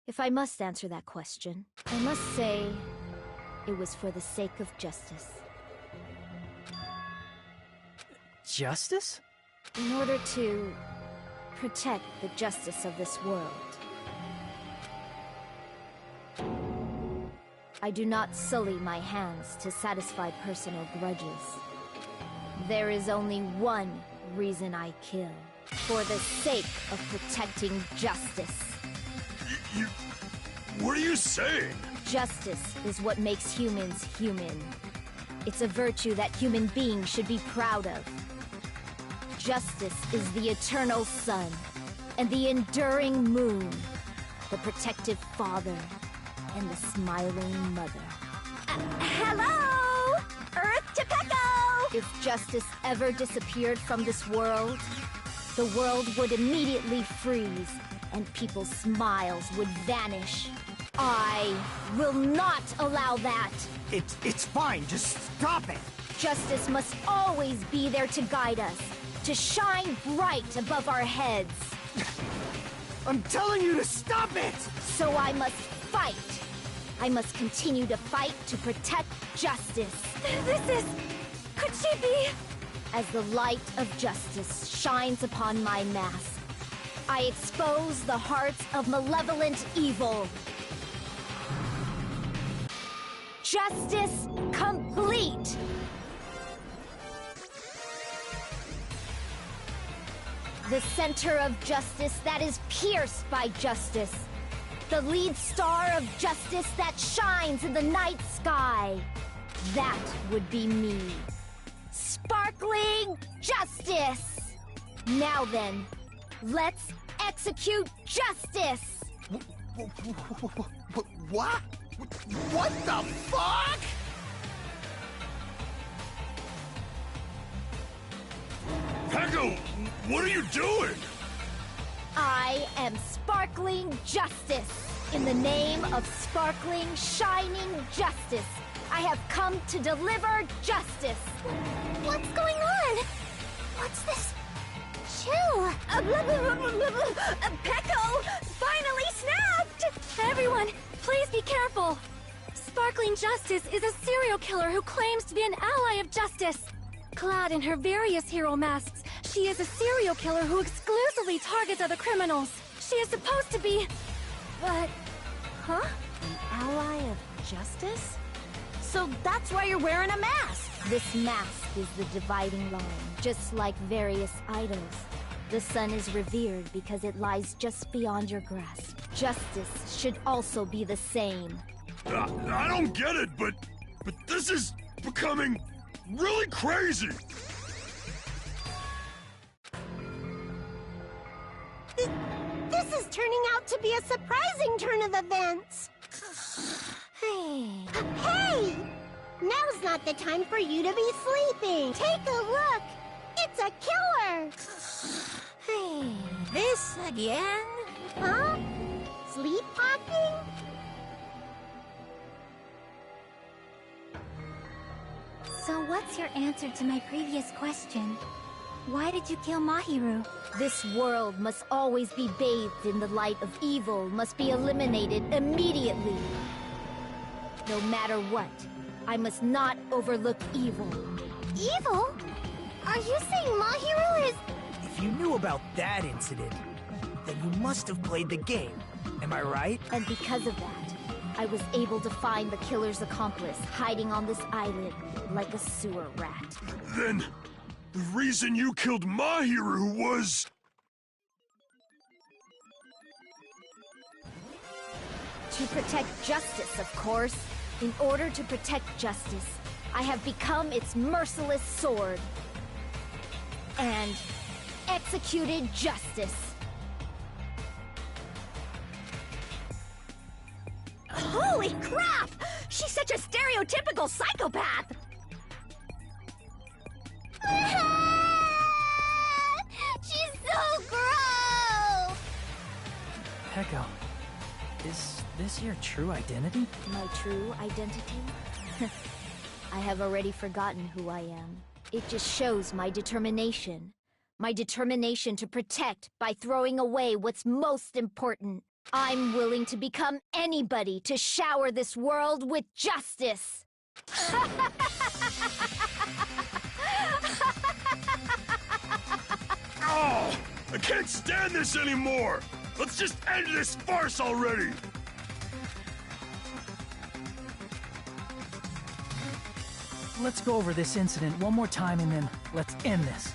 Speaker 1: If I must answer that question, I must say it was for the sake of justice.
Speaker 9: Justice?
Speaker 1: In order to protect the justice of this world. I do not sully my hands to satisfy personal grudges. There is only one reason I kill. For the sake of protecting justice.
Speaker 6: What are you saying?
Speaker 1: Justice is what makes humans human. It's a virtue that human beings should be proud of. Justice is the eternal sun, and the enduring moon, the protective father, and the smiling mother.
Speaker 11: Hello! Earth to Pecco!
Speaker 1: If justice ever disappeared from this world, the world would immediately freeze, and people's smiles would vanish. I will not allow that!
Speaker 8: It's fine, just stop it!
Speaker 1: Justice must always be there to guide us, to shine bright above our heads.
Speaker 8: I'm telling you to stop it!
Speaker 1: So I must fight. I must continue to fight to protect justice.
Speaker 4: Could she be?
Speaker 1: As the light of justice shines upon my mask, I expose the hearts of malevolent evil. Justice complete! The center of justice that is pierced by justice. The lead star of justice that shines in the night sky. That would be me. Sparkling justice! Now then, let's execute justice!
Speaker 2: What? What the fuck?
Speaker 6: Pecco, what are you doing?
Speaker 1: I am sparkling justice. In the name of sparkling, shining justice, I have come to deliver justice.
Speaker 13: What's going on? What's this? Chill.
Speaker 4: Pecco finally snapped! Everyone, please be careful. Sparkling Justice is a serial killer who claims to be an ally of justice. Clad in her various hero masks, she is a serial killer who exclusively targets other criminals. She is supposed to be... But... Huh?
Speaker 11: An ally of justice? So that's why you're wearing a mask!
Speaker 1: This mask is the dividing line, just like various idols. The sun is revered because it lies just beyond your grasp. Justice should also be the same.
Speaker 6: I don't get it, but this is becoming really crazy.
Speaker 13: This is turning out to be a surprising turn of events. Hey! Now's not the time for you to be sleeping. Take a look. It's a killer.
Speaker 11: This again?
Speaker 13: Huh? Sleepwalking?
Speaker 10: So what's your answer to my previous question? Why did you kill Mahiru?
Speaker 1: This world must always be bathed in the light of evil, must be eliminated immediately. No matter what, I must not overlook evil.
Speaker 13: Evil? Are you saying Mahiru is...
Speaker 8: If you knew about that incident, then you must have played the game. Am I right?
Speaker 1: And because of that, I was able to find the killer's accomplice hiding on this island like a sewer rat.
Speaker 6: Then, the reason you killed Mahiru was...
Speaker 1: To protect justice, of course. In order to protect justice, I have become its merciless sword. And executed justice.
Speaker 11: Holy crap! She's such a stereotypical psychopath!
Speaker 13: She's so gross!
Speaker 9: Heko, is this your true identity?
Speaker 1: My true identity? I have already forgotten who I am. It just shows my determination. My determination to protect by throwing away what's most important. I'm willing to become anybody to shower this world with justice.
Speaker 6: Oh! I can't stand this anymore! Let's just end this farce already!
Speaker 9: Let's go over this incident one more time and then let's end this.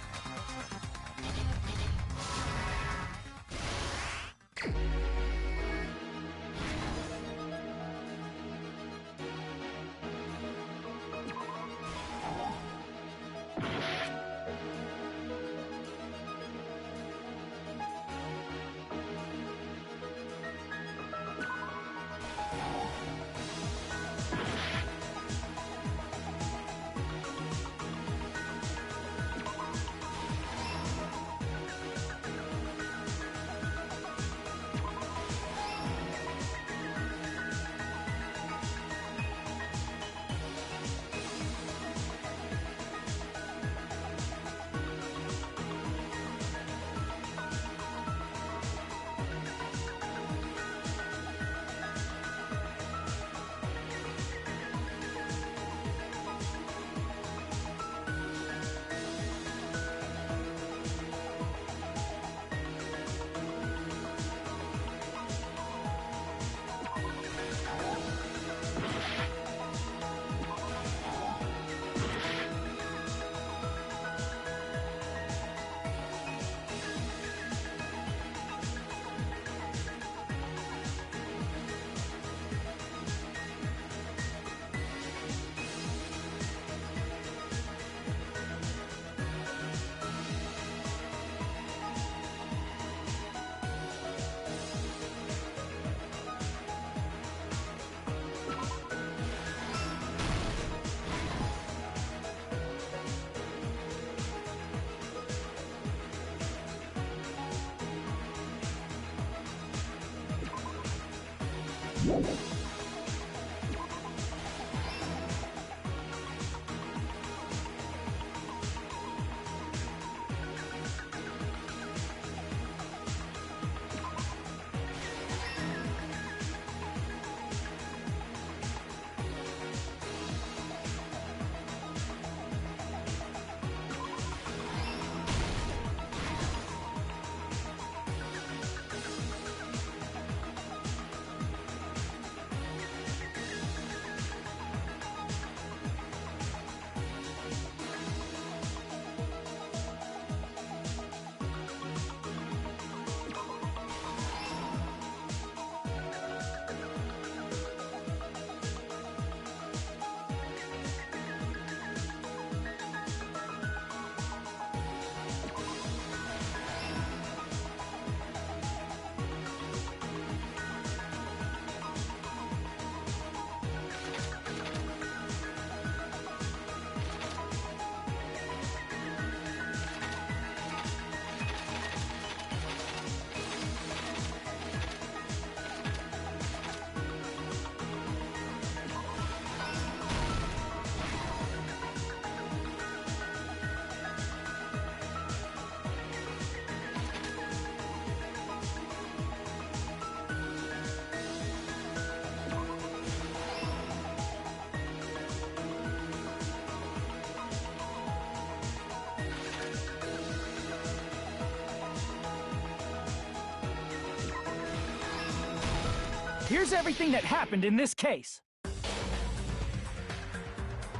Speaker 9: Here's everything that happened in this case.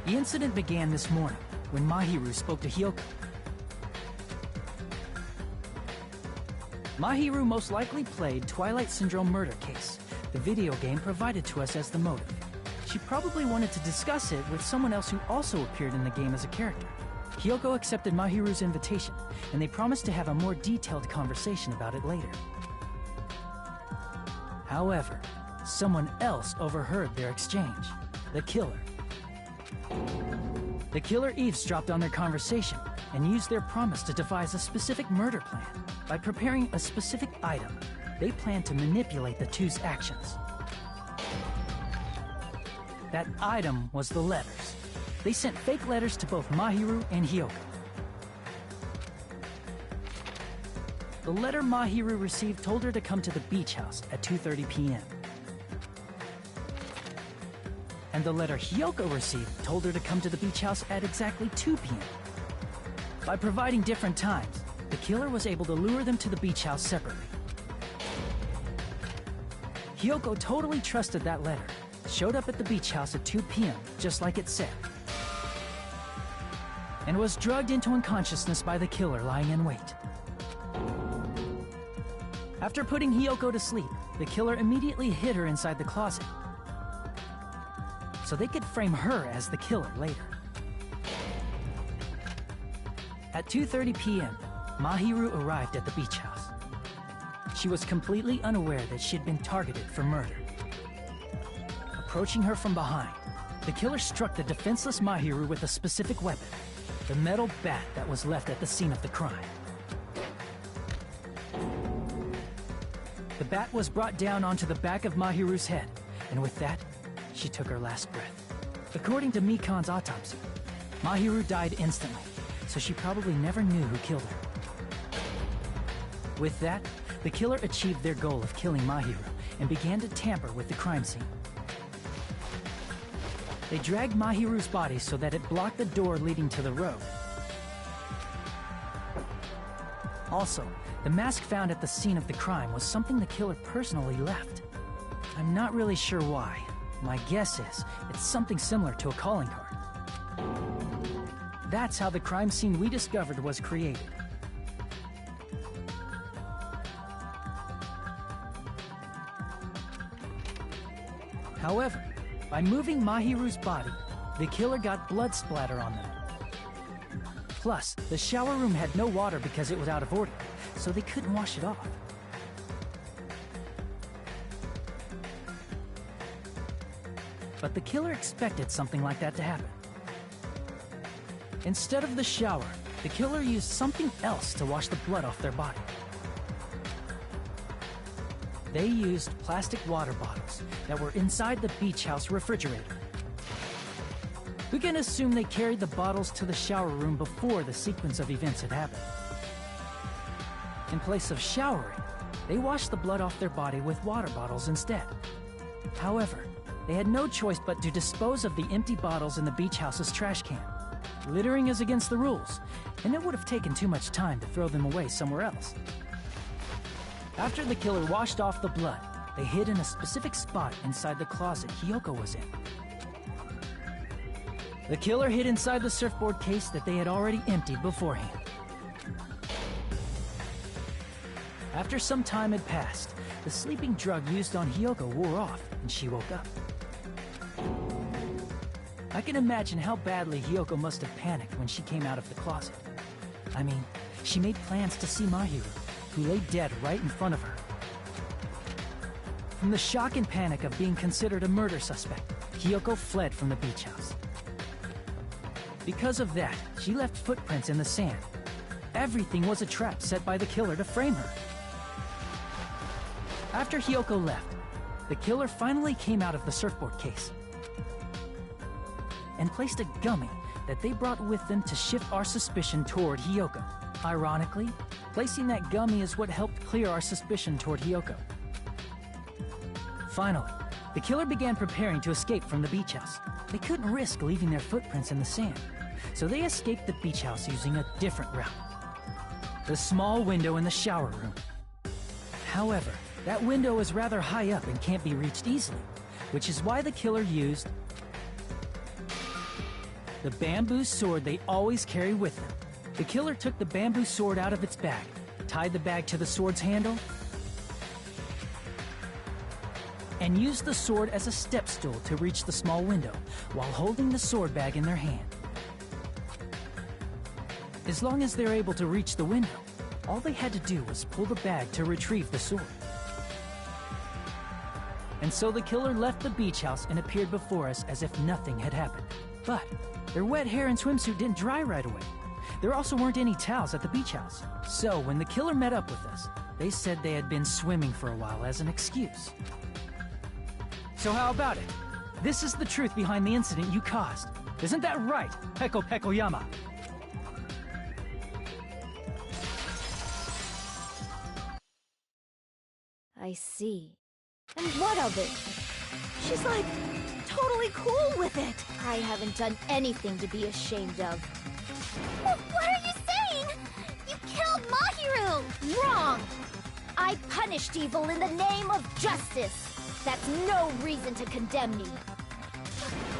Speaker 9: The incident began this morning when Mahiru spoke to Hyoko. Mahiru most likely played Twilight Syndrome murder case, the video game provided to us as the motive. She probably wanted to discuss it with someone else who also appeared in the game as a character. Hiyoko accepted Mahiru's invitation, and they promised to have a more detailed conversation about it later. However, someone else overheard their exchange. The killer. The killer eavesdropped on their conversation and used their promise to devise a specific murder plan. By preparing a specific item, they planned to manipulate the two's actions. That item was the letters. They sent fake letters to both Mahiru and Hiyoko. The letter Mahiru received told her to come to the beach house at 2:30 p.m. And the letter Hiyoko received told her to come to the beach house at exactly 2 p.m. By providing different times, the killer was able to lure them to the beach house separately. Hiyoko totally trusted that letter, showed up at the beach house at 2 p.m., just like it said, and was drugged into unconsciousness by the killer lying in wait. After putting Hiyoko to sleep, the killer immediately hid her inside the closet, so they could frame her as the killer later. At 2:30 p.m., Mahiru arrived at the beach house. She was completely unaware that she had been targeted for murder. Approaching her from behind, the killer struck the defenseless Mahiru with a specific weapon, the metal bat that was left at the scene of the crime. The bat was brought down onto the back of Mahiru's head, and with that, she took her last breath. According to Mikan's autopsy, Mahiru died instantly, so she probably never knew who killed her. With that, the killer achieved their goal of killing Mahiru and began to tamper with the crime scene. They dragged Mahiru's body so that it blocked the door leading to the road. Also, the mask found at the scene of the crime was something the killer personally left. I'm not really sure why. My guess is it's something similar to a calling card. That's how the crime scene we discovered was created. However, by moving Mahiru's body, the killer got blood splatter on them. Plus, the shower room had no water because it was out of order, so they couldn't wash it off. But the killer expected something like that to happen. Instead of the shower, the killer used something else to wash the blood off their body. They used plastic water bottles that were inside the beach house refrigerator. We can assume they carried the bottles to the shower room before the sequence of events had happened. In place of showering, they washed the blood off their body with water bottles instead. However, they had no choice but to dispose of the empty bottles in the beach house's trash can. Littering is against the rules, and it would have taken too much time to throw them away somewhere else. After the killer washed off the blood, they hid in a specific spot inside the closet Hiyoko was in. The killer hid inside the surfboard case that they had already emptied beforehand. After some time had passed, the sleeping drug used on Hiyoko wore off, and she woke up. I can imagine how badly Hiyoko must have panicked when she came out of the closet. I mean, she made plans to see Mahiru, who lay dead right in front of her. From the shock and panic of being considered a murder suspect, Hiyoko fled from the beach house. Because of that, she left footprints in the sand. Everything was a trap set by the killer to frame her. After Hiyoko left, the killer finally came out of the surfboard case and placed a gummy that they brought with them to shift our suspicion toward Hiyoko. Ironically, placing that gummy is what helped clear our suspicion toward Hiyoko. Finally, the killer began preparing to escape from the beach house. They couldn't risk leaving their footprints in the sand, so they escaped the beach house using a different route. The small window in the shower room. However, that window is rather high up and can't be reached easily, which is why the killer used the bamboo sword they always carry with them. The killer took the bamboo sword out of its bag, tied the bag to the sword's handle, and use the sword as a step stool to reach the small window while holding the sword bag in their hand. As long as they're able to reach the window, all they had to do was pull the bag to retrieve the sword. And so the killer left the beach house and appeared before us as if nothing had happened. But their wet hair and swimsuit didn't dry right away. There also weren't any towels at the beach house. So when the killer met up with us, they said they had been swimming for a while as an excuse. So how about it? This is the truth behind the incident you caused. Isn't that right, Peko Pekoyama?
Speaker 1: I see. And what of it?
Speaker 11: She's like, totally cool with it.
Speaker 1: I haven't done anything to be ashamed of.
Speaker 13: What are you saying? You killed Mahiru!
Speaker 1: Wrong! I punished evil in the name of justice. That's no reason to condemn me.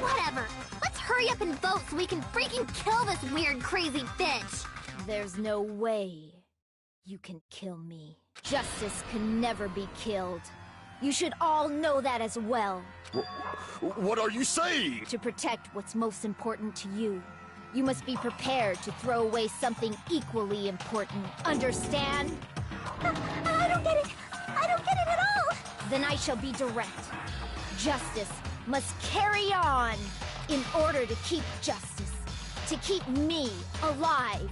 Speaker 13: Whatever. Let's hurry up and vote so we can freaking kill this weird, crazy bitch.
Speaker 1: There's no way you can kill me. Justice can never be killed. You should all know that as well.
Speaker 7: What are you saying?
Speaker 1: To protect what's most important to you, you must be prepared to throw away something equally important. Understand?
Speaker 13: I don't get it. I don't get it at all.
Speaker 1: Then I shall be direct. Justice must carry on. In order to keep justice, to keep me alive,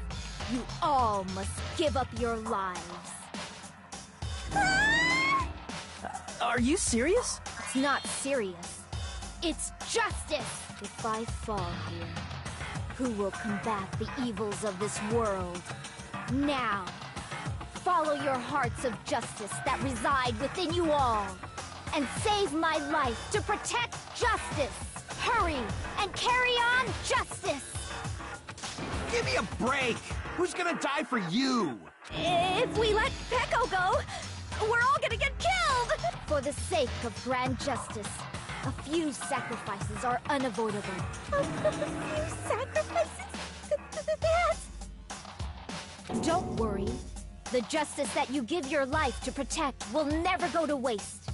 Speaker 1: you all must give up your lives.
Speaker 9: Are you serious?
Speaker 1: It's not serious. It's justice. If I fall here, who will combat the evils of this world? Now, follow your hearts of justice that reside within you all, and save my life to protect justice. Hurry and carry on justice.
Speaker 2: Give me a break! Who's gonna die for you?
Speaker 11: If we let Peko go, we're all gonna get killed!
Speaker 1: For the sake of grand justice, a few sacrifices are unavoidable.
Speaker 13: A few sacrifices? That's...
Speaker 1: Don't worry. The justice that you give your life to protect will never go to waste.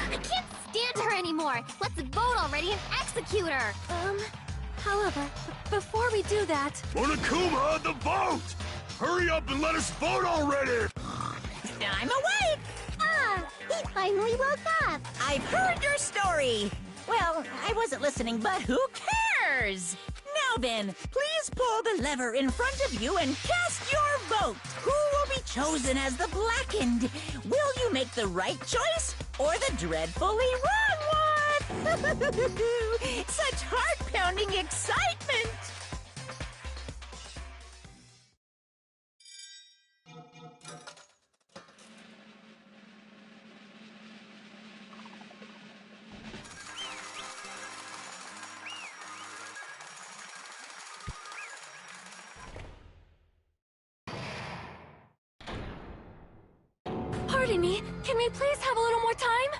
Speaker 13: I can't stand her anymore! Let's vote already and execute her!
Speaker 4: However, before we do that...
Speaker 6: Monokuma, the vote! Hurry up and let us vote already!
Speaker 3: I'm awake!
Speaker 13: He finally woke up!
Speaker 3: I've heard your story! Well, I wasn't listening, but who cares? Now then, please pull the lever in front of you and cast your vote! Who will be chosen as the blackened? Will you make the right choice or the dreadfully wrong one? Such heart-pounding excitement!
Speaker 4: Pardon me, can we please have a little more time?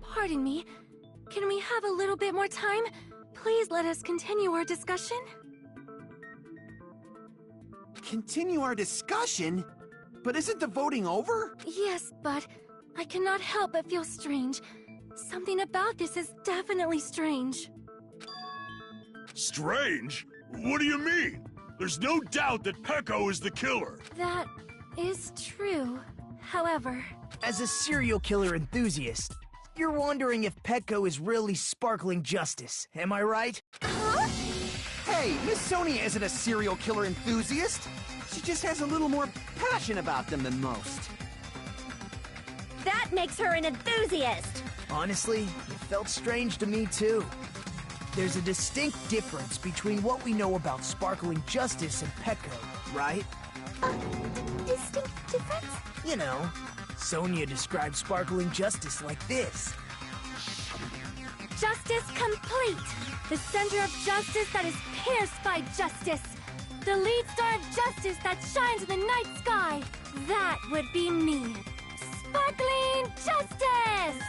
Speaker 4: Pardon me, can we have a little bit more time? Please let us continue our discussion.
Speaker 2: Continue our discussion? But isn't the voting over?
Speaker 4: Yes, but I cannot help but feel strange. Something about this is definitely strange.
Speaker 6: Strange? What do you mean? There's no doubt that Peko is the killer.
Speaker 4: That is true. However...
Speaker 8: As a serial killer enthusiast, you're wondering if Peko is really sparkling justice, am I right?
Speaker 13: Huh?
Speaker 2: Hey, Miss Sonia isn't a serial killer enthusiast. She just has a little more passion about them than most.
Speaker 11: That makes her an enthusiast!
Speaker 8: Honestly, it felt strange to me too. There's a distinct difference between what we know about sparkling justice and Peko, right?
Speaker 13: Distinct difference?
Speaker 8: You know, Sonia describes sparkling justice like this.
Speaker 4: Justice complete! The center of justice that is pierced by justice! The lead star of justice that shines in the night sky! That would be me! Sparkling justice!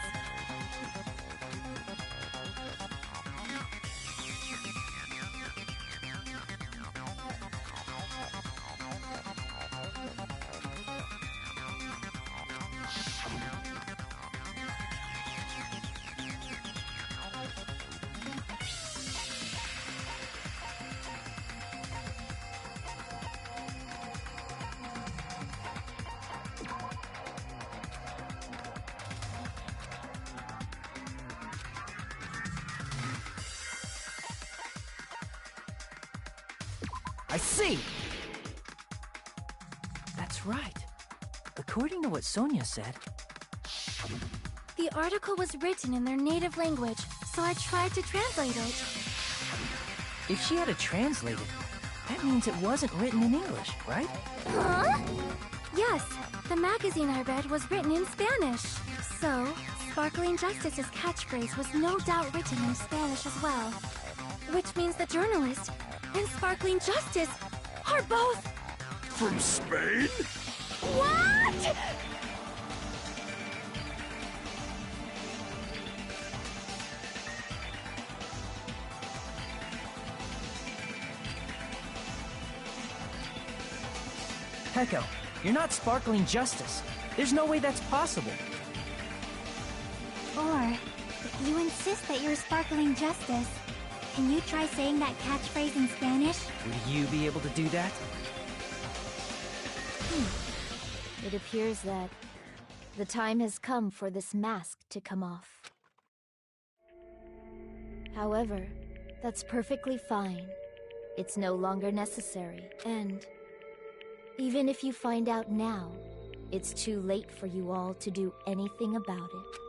Speaker 12: I see!
Speaker 9: That's right. According to what Sonia said,
Speaker 4: The article was written in their native language, so I tried to translate it.
Speaker 9: if she had to translate it, that means it wasn't written in English, right?
Speaker 4: Huh? Yes, the magazine I read was written in Spanish. So, Sparkling Justice's catchphrase was no doubt written in Spanish as well. Which means the journalist and Sparkling Justice are both...
Speaker 6: From Spain?
Speaker 4: What?!
Speaker 9: Peko, you're not Sparkling Justice. There's no way that's possible.
Speaker 10: Or, if you insist that you're Sparkling Justice, can you try saying that catchphrase in Spanish?
Speaker 9: Would you be able to do that?
Speaker 1: It appears that the time has come for this mask to come off. However, that's perfectly fine. It's no longer necessary, and even if you find out now, it's too late for you all to do anything about it.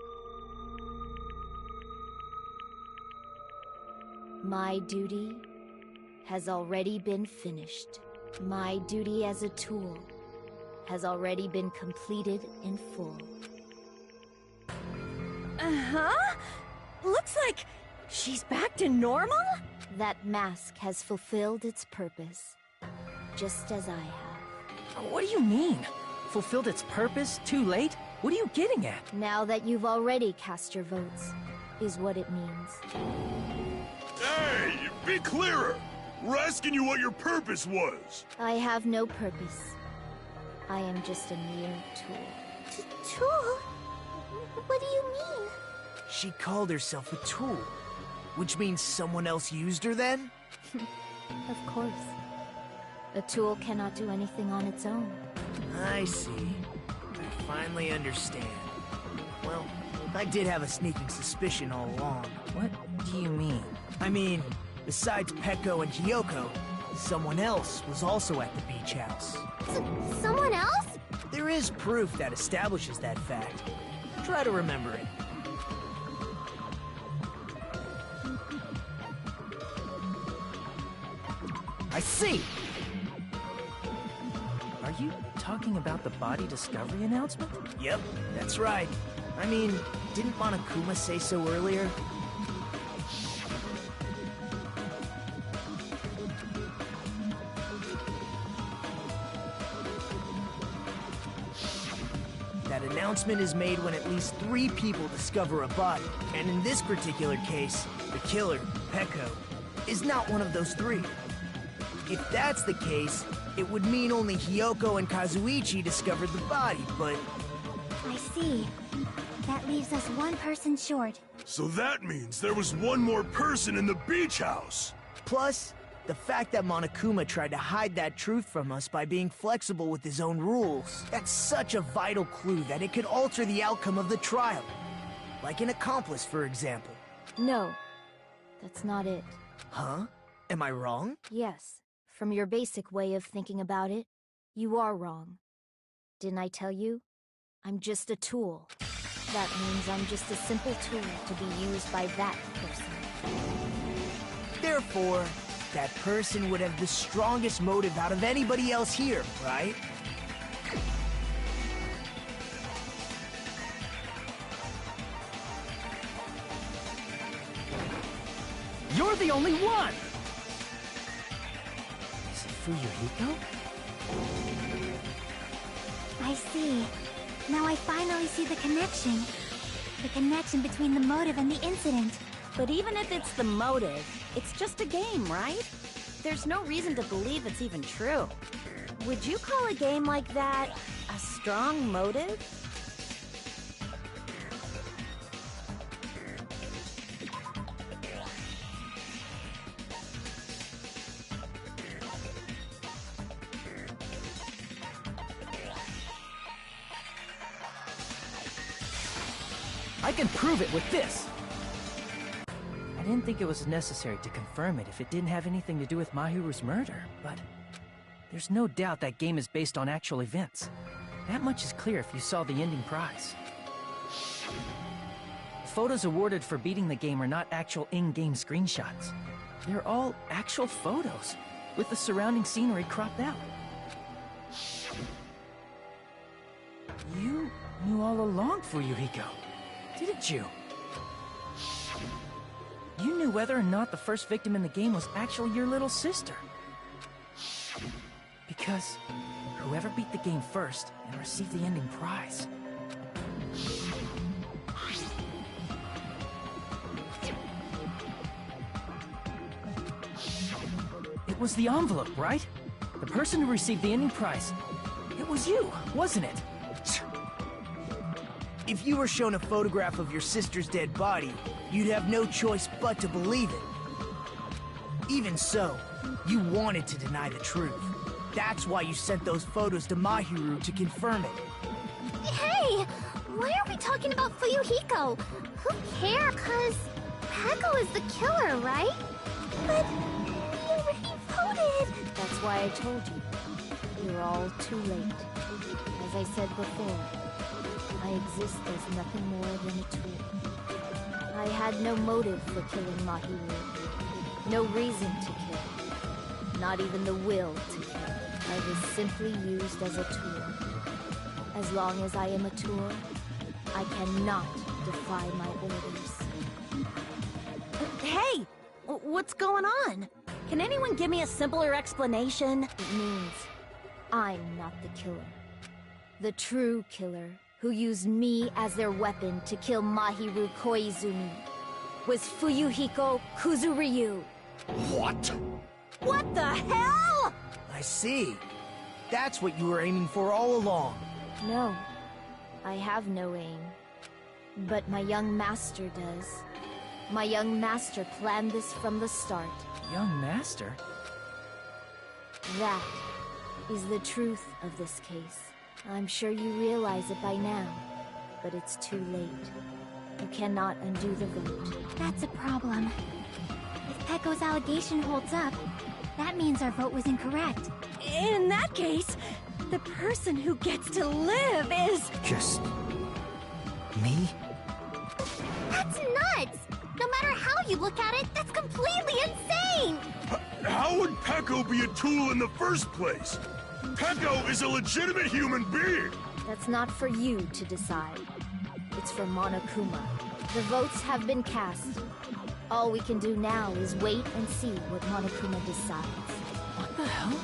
Speaker 1: My duty has already been finished. My duty as a tool has already been completed in full.
Speaker 11: Uh-huh? Looks like she's back to normal?
Speaker 1: That mask has fulfilled its purpose, just as I have.
Speaker 9: What do you mean? Fulfilled its purpose? Too late? What are you getting at?
Speaker 1: Now that you've already cast your votes, is what it means.
Speaker 6: Hey, be clearer! We're asking you what your purpose was!
Speaker 1: I have no purpose. I am just a mere tool.
Speaker 10: Tool? What do you mean?
Speaker 12: She called herself a tool. Which means someone else used her then?
Speaker 1: Of course. A tool cannot do anything on its own.
Speaker 12: I see. I finally understand. Well, I did have a sneaking suspicion all along.
Speaker 9: What do you mean?
Speaker 12: I mean, besides Peko and Hiyoko, someone else was also at the beach house.
Speaker 13: Someone else?
Speaker 12: There is proof that establishes that fact. Try to remember it. I see!
Speaker 9: Are you talking about the body discovery announcement?
Speaker 12: Yep, that's right. I mean, didn't Monokuma say so earlier? That announcement is made when at least 3 people discover a body. And in this particular case, the killer, Peko, is not one of those 3. If that's the case, it would mean only Hiyoko and Kazuichi discovered the body, but...
Speaker 10: I see. That leaves us one person short.
Speaker 6: So that means there was one more person in the beach house!
Speaker 12: Plus, the fact that Monokuma tried to hide that truth from us by being flexible with his own rules. That's such a vital clue that it could alter the outcome of the trial. Like an accomplice, for example.
Speaker 1: No, that's not it.
Speaker 12: Huh? Am I wrong?
Speaker 1: Yes, from your basic way of thinking about it, you are wrong. Didn't I tell you? I'm just a tool. That means I'm just a simple tool to be used by that person.
Speaker 12: Therefore, that person would have the strongest motive out of anybody else here, right?
Speaker 9: You're the only one! Is it Fuyuhiko?
Speaker 10: I see. Now I finally see the connection. The connection between the motive and the incident.
Speaker 11: But even if it's the motive, it's just a game, right? There's no reason to believe it's even true. Would you call a game like that a strong motive?
Speaker 9: I can prove it with this! didn't think it was necessary to confirm it if it didn't have anything to do with Mahiru's murder, but there's no doubt that game is based on actual events. That much is clear if you saw the ending prize. The photos awarded for beating the game are not actual in-game screenshots. They're all actual photos, with the surrounding scenery cropped out. You knew all along, Fuyuhiko, didn't you? You knew whether or not the first victim in the game was actually your little sister. Because whoever beat the game first and received the ending prize. It was the envelope, right? The person who received the ending prize. It was you, wasn't it?
Speaker 12: If you were shown a photograph of your sister's dead body, you'd have no choice but to believe it. Even so, you wanted to deny the truth. That's why you sent those photos to Mahiru to confirm it.
Speaker 13: Hey! Why are we talking about Fuyuhiko? Who cares? Cause Peko is the killer, right? But we already voted!
Speaker 1: That's why I told you. You're all too late. As I said before, I exist as nothing more than a tool. I had no motive for killing Mahiru. No reason to kill. Not even the will to kill. I was simply used as a tool. As long as I am a tool, I cannot defy my orders.
Speaker 11: Hey! What's going on? Can anyone give me a simpler explanation?
Speaker 1: It means I'm not the killer. The true killer, who used me as their weapon to kill Mahiru Koizumi, was Fuyuhiko Kuzuryu.
Speaker 7: What?
Speaker 11: What the hell?
Speaker 12: I see. That's what you were aiming for all along.
Speaker 1: No, I have no aim. But my young master does. My young master planned this from the start.
Speaker 9: Young master?
Speaker 1: That is the truth of this case. I'm sure you realize it by now, but it's too late. You cannot undo the vote.
Speaker 10: That's a problem. If Peko's allegation holds up, that means our vote was incorrect.
Speaker 11: In that case, the person who gets to live is...
Speaker 12: Just... me?
Speaker 13: That's nuts! No matter how you look at it, that's completely insane!
Speaker 6: How would Peko be a tool in the first place? Peko is a legitimate human being!
Speaker 1: That's not for you to decide. It's for Monokuma. The votes have been cast. All we can do now is wait and see what Monokuma decides.
Speaker 9: What the hell?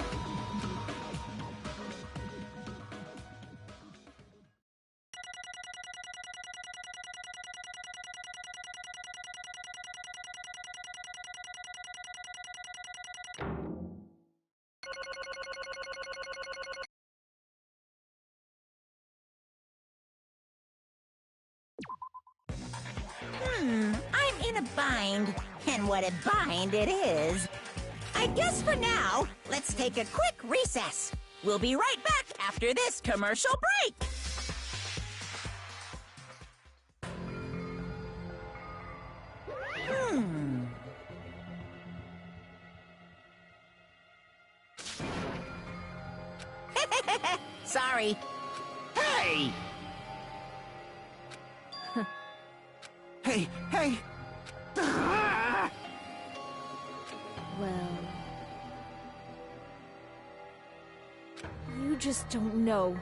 Speaker 3: I'm in a bind. And what a bind it is. I guess for now, let's take a quick recess. We'll be right back after this commercial break. Sorry.
Speaker 2: Hey! Hey, hey!
Speaker 1: Well... you just don't know.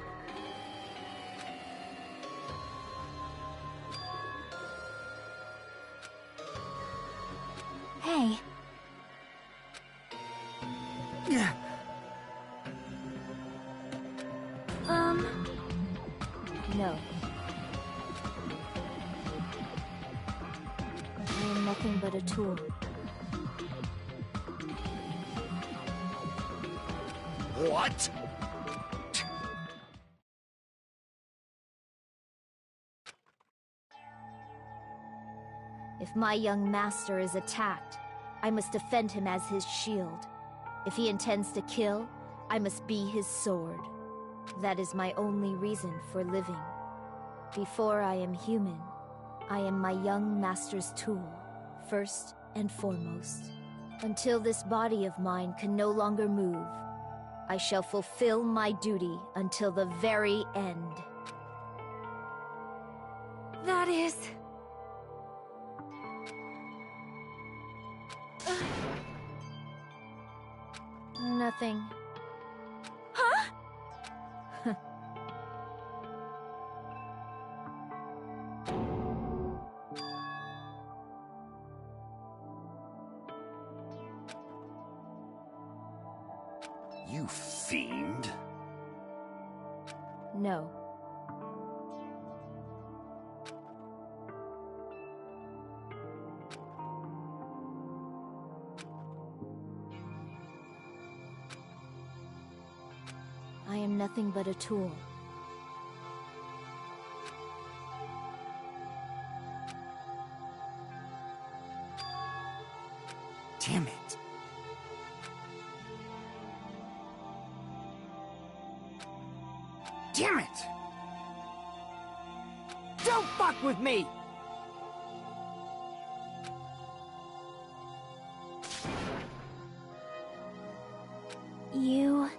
Speaker 10: Hey.
Speaker 1: No. I am nothing but a tool.
Speaker 7: What?
Speaker 1: If my young master is attacked, I must defend him as his shield. If he intends to kill, I must be his sword. That is my only reason for living. Before I am human, I am my young master's tool, first and foremost. Until this body of mine can no longer move, I shall fulfill my duty until the very end.
Speaker 4: That is...
Speaker 1: Nothing.
Speaker 4: Huh?
Speaker 7: You fiend.
Speaker 1: No. I am nothing but a tool.
Speaker 2: Damn it. Damn it!
Speaker 8: Don't fuck with me!
Speaker 10: You...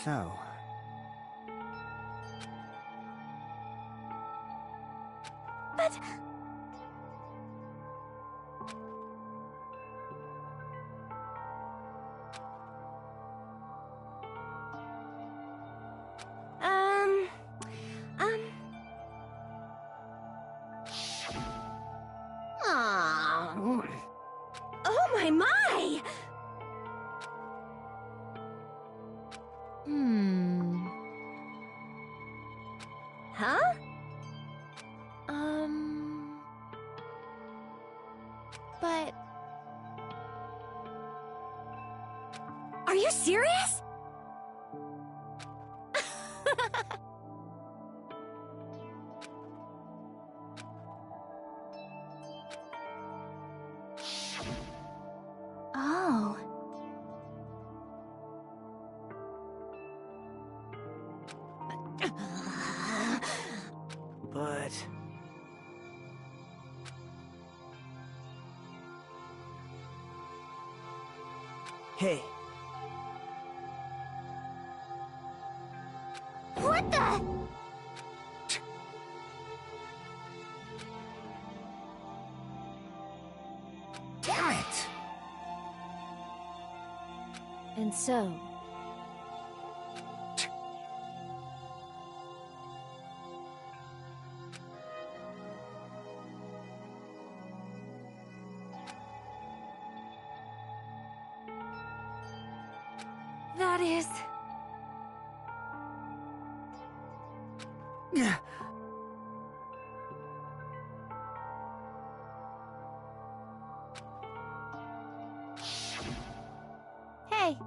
Speaker 8: So...
Speaker 4: But... Oh my! Huh?
Speaker 1: But...
Speaker 4: Are you serious?
Speaker 10: Oh...
Speaker 12: But... Hey,
Speaker 13: What the?
Speaker 2: Damn it!
Speaker 1: And so...
Speaker 4: That is...
Speaker 1: Hey!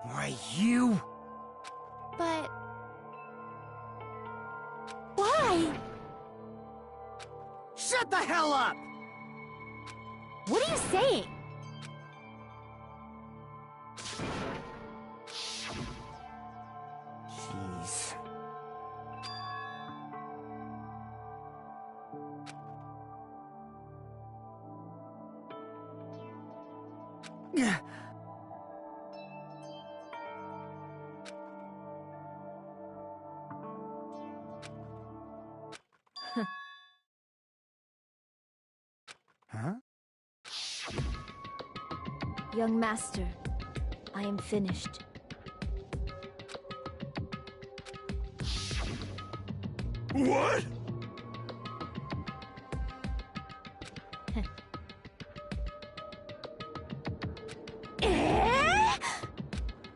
Speaker 2: Why, you...
Speaker 1: But...
Speaker 4: Why?
Speaker 8: Shut the hell up!
Speaker 4: What are you saying?
Speaker 8: Jeez.
Speaker 2: Huh?
Speaker 1: Young master, I am finished.
Speaker 6: What?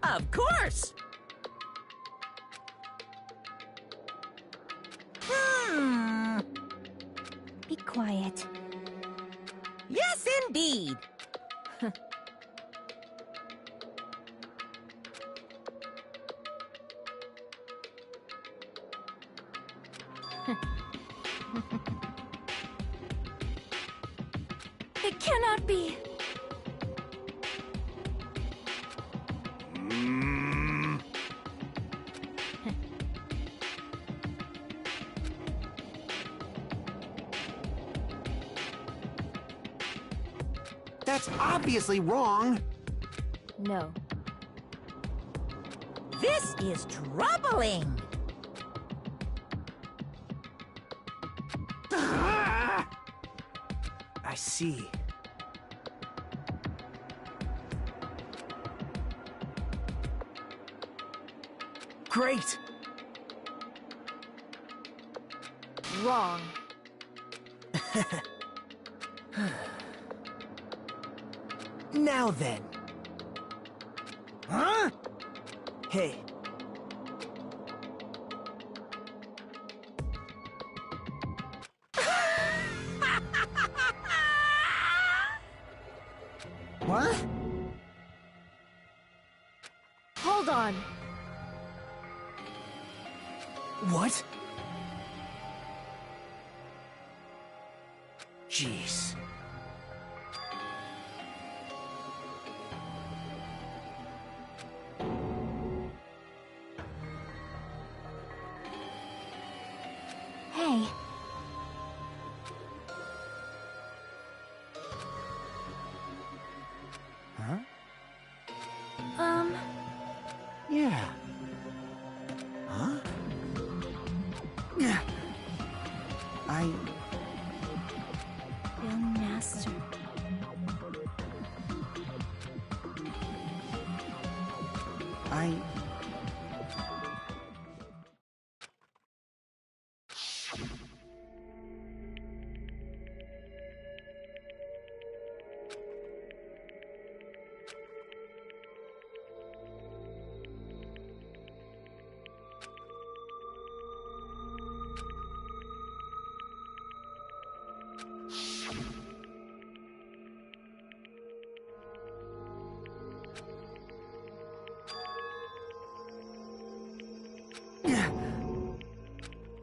Speaker 3: Of course!
Speaker 10: Be quiet.
Speaker 3: Yes, indeed!
Speaker 4: It cannot be.
Speaker 2: That's obviously wrong.
Speaker 1: No.
Speaker 3: This is troubling.
Speaker 2: Ah!
Speaker 12: I see. Great!
Speaker 1: Wrong.
Speaker 12: Now then. Huh? Hey. What?
Speaker 1: Hold on.
Speaker 12: What? Jeez.
Speaker 10: Hey.
Speaker 2: Huh?
Speaker 10: Um,
Speaker 2: Yeah. Huh?
Speaker 1: Young master.
Speaker 2: I...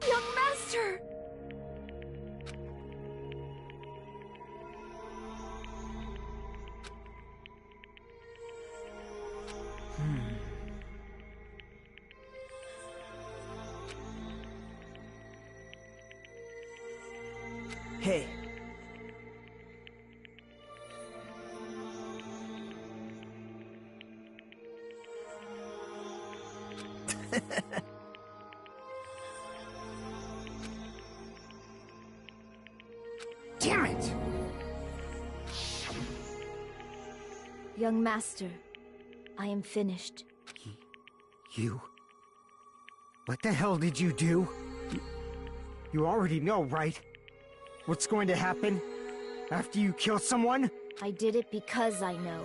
Speaker 4: Young master!
Speaker 12: Hey.
Speaker 2: Damn it!
Speaker 1: Young master, I am finished.
Speaker 8: You? What the hell did you do? You already know, right? What's going to happen after you kill someone?
Speaker 1: I did it because I know.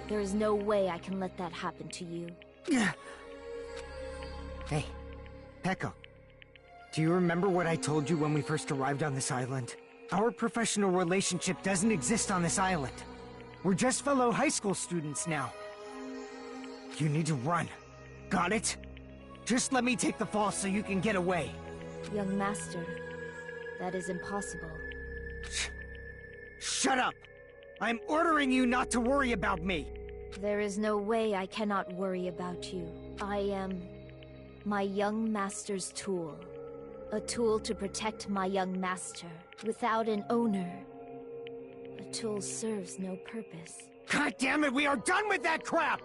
Speaker 1: There is no way I can let that happen to you.
Speaker 8: Hey, Pekka. Do you remember what I told you when we first arrived on this island? Our professional relationship doesn't exist on this island. We're just fellow high school students now. You need to run. Got it? Just let me take the fall so you can get away.
Speaker 1: Young master, that is impossible.
Speaker 8: Shut up! I'm ordering you not to worry about me!
Speaker 1: There is no way I cannot worry about you. I am my young master's tool. A tool to protect my young master. Without an owner, a tool serves no purpose.
Speaker 8: God damn it, we are done with that crap!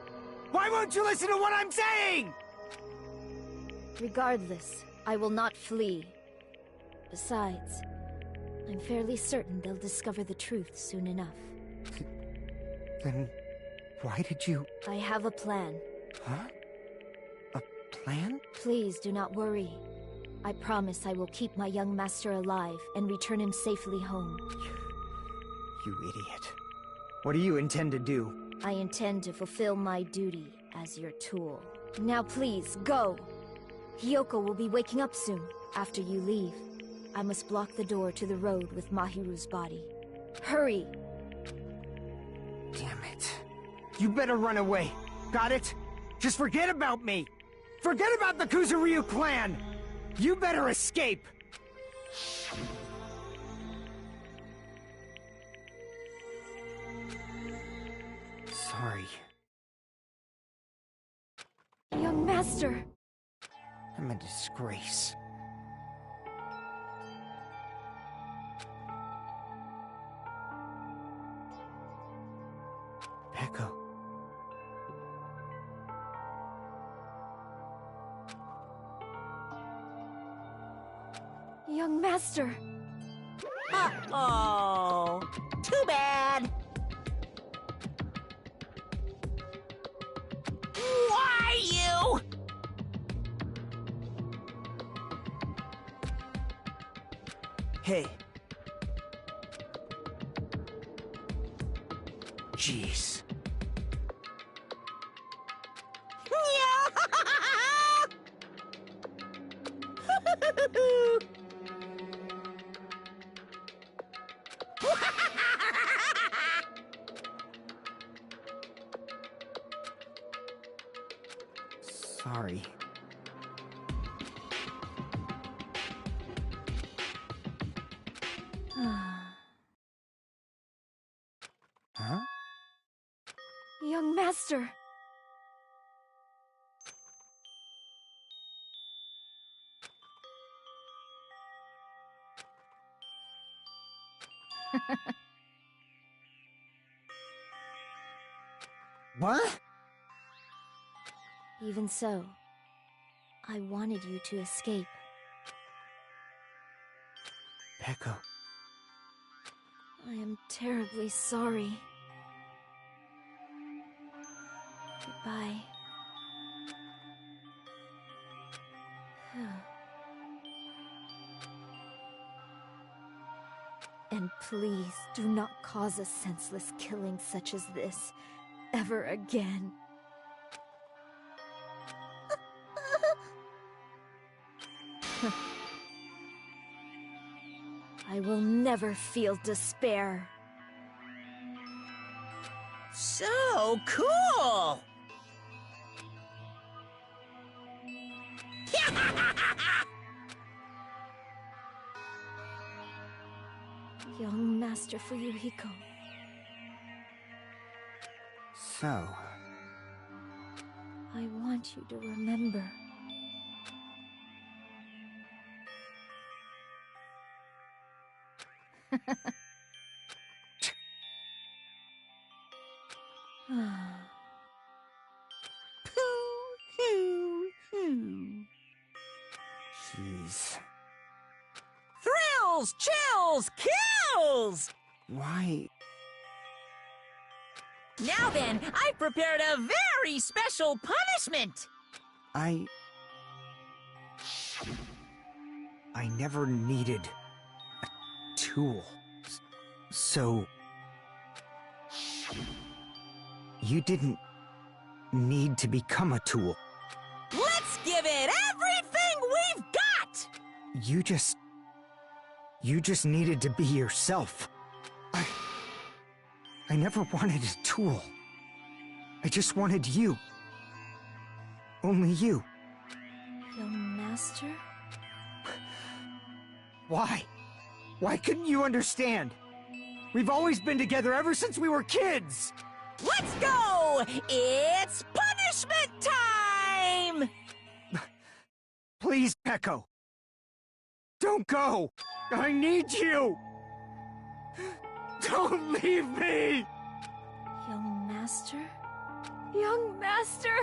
Speaker 8: Why won't you listen to what I'm saying?
Speaker 1: Regardless, I will not flee. Besides, I'm fairly certain they'll discover the truth soon enough.
Speaker 8: Then why did you...
Speaker 1: I have a plan.
Speaker 8: Huh? A plan?
Speaker 1: Please do not worry. I promise I will keep my young master alive and return him safely home.
Speaker 8: You idiot. What do you intend to do?
Speaker 1: I intend to fulfill my duty as your tool. Now please, go! Hiyoko will be waking up soon, after you leave. I must block the door to the road with Mahiru's body. Hurry!
Speaker 8: Damn it. You better run away. Got it? Just forget about me! Forget about the Kuzuryu clan! You better escape! Sorry.
Speaker 4: Young master!
Speaker 8: I'm a disgrace.
Speaker 4: Young master.
Speaker 3: Uh-oh. Too bad. Why you?
Speaker 12: Hey. Jeez. Sorry. Huh?
Speaker 4: Young master.
Speaker 12: What?
Speaker 1: Even so, I wanted you to escape.
Speaker 12: Peko.
Speaker 1: I am terribly sorry. Goodbye. And please do not cause a senseless killing such as this ever again. I will never feel despair.
Speaker 3: So cool!
Speaker 1: Young Master Fuyuhiko.
Speaker 12: So...
Speaker 1: I want you to remember.
Speaker 12: Jeez.
Speaker 3: Thrills, chills, kills!
Speaker 12: Why?
Speaker 3: Now then, I've prepared a very special punishment!
Speaker 12: I never needed a tool. So... You didn't need to become a tool.
Speaker 3: Let's give it everything we've got!
Speaker 12: You just needed to be yourself. I never wanted a tool. I just wanted you. Only you.
Speaker 1: Young Master?
Speaker 12: Why? Why couldn't you understand? We've always been together ever since we were kids!
Speaker 3: Let's go! It's punishment time!
Speaker 12: Please, Peko. Don't go! I need you! Don't leave me!
Speaker 1: Young Master?
Speaker 4: Young master!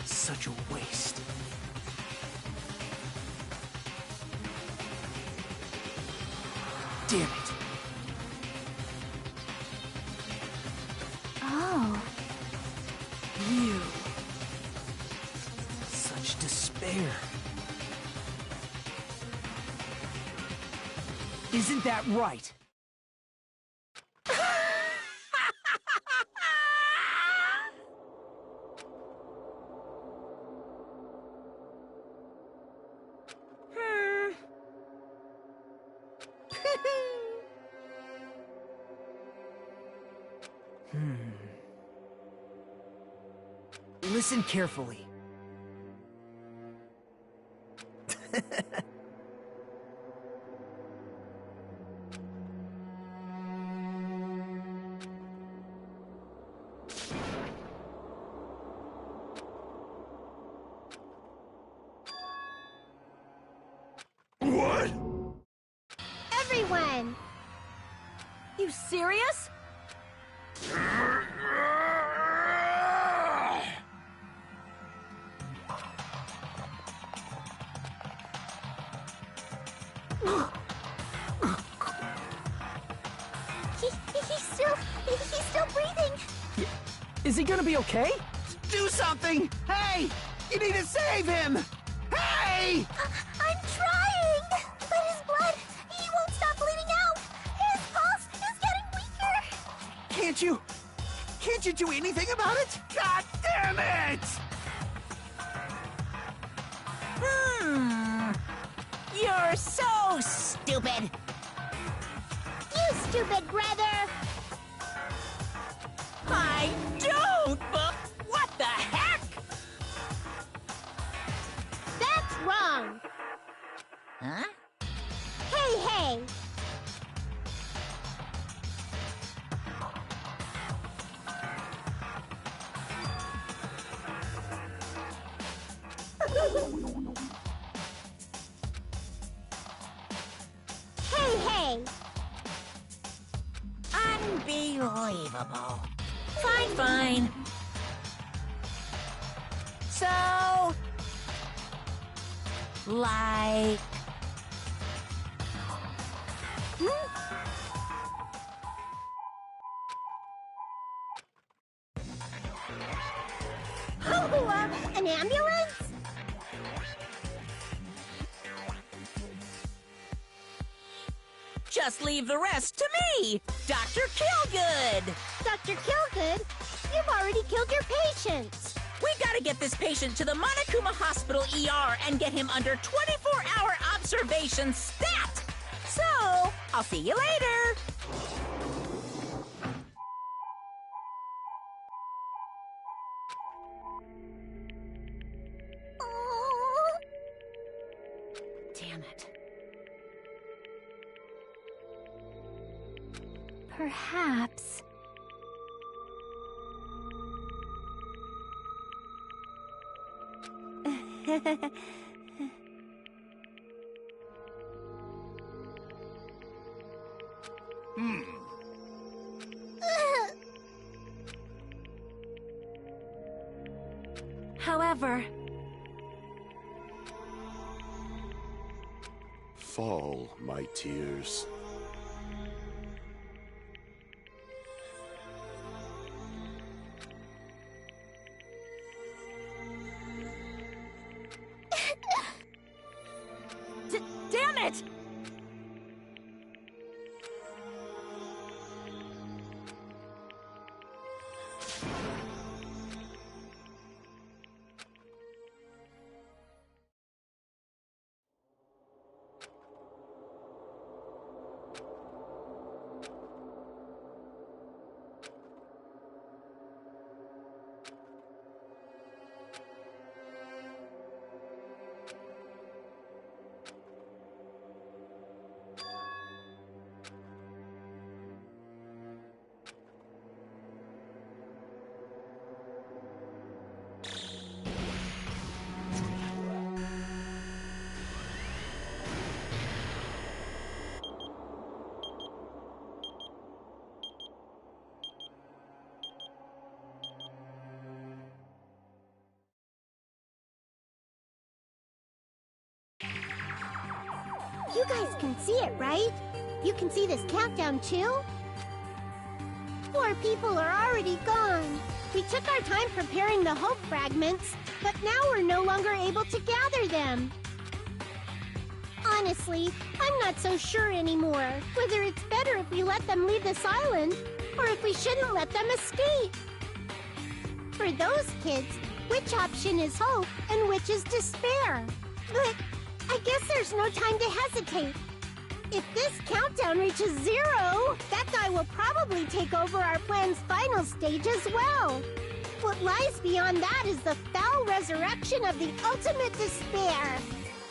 Speaker 12: Such a waste. Damn it.
Speaker 10: Oh.
Speaker 12: You. Such despair. Isn't that right? Listen carefully.
Speaker 6: What?
Speaker 13: Everyone!
Speaker 11: You serious?
Speaker 13: He's still breathing.
Speaker 12: Is he gonna be okay?
Speaker 2: Do something! Hey! You need to save him! Hey!
Speaker 13: I'm trying! But his blood, he won't stop bleeding out! His pulse is getting weaker!
Speaker 2: Can't you do anything about it? God damn it!
Speaker 3: You're so stupid.
Speaker 13: You stupid brother!
Speaker 3: I don't, but what the heck?
Speaker 13: That's wrong!
Speaker 3: Huh?
Speaker 13: Hey! Hey!
Speaker 3: Unbelievable. Fine. So, like...
Speaker 13: Oh, an ambulance?
Speaker 3: Just leave the rest to me, Dr. Killgood.
Speaker 13: Dr. Killgood, you've already killed your patient.
Speaker 3: We gotta get this patient to the Monokuma Hospital ER and get him under 24-hour observation stat. So, I'll see you later.
Speaker 13: Oh.
Speaker 11: Damn it.
Speaker 10: Perhaps.
Speaker 4: However,
Speaker 7: Fall, my tears.
Speaker 11: Damn it!
Speaker 13: You guys can see it, right? You can see this countdown too? 4 people are already gone. We took our time preparing the hope fragments, but now we're no longer able to gather them. Honestly, I'm not so sure anymore whether it's better if we let them leave this island or if we shouldn't let them escape. For those kids, which option is hope and which is despair? But I guess there's no time to hesitate. If this countdown reaches 0, that guy will probably take over our plan's final stage as well. What lies beyond that is the foul resurrection of the ultimate despair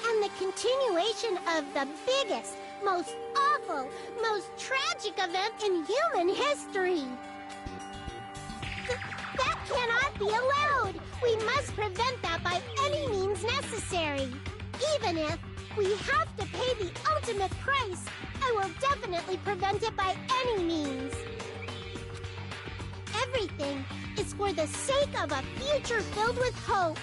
Speaker 13: and the continuation of the biggest, most awful, most tragic event in human history. That cannot be allowed! We must prevent that by any means necessary. Even if we have to pay the ultimate price, I will definitely prevent it by any means. Everything is for the sake of a future filled with hope.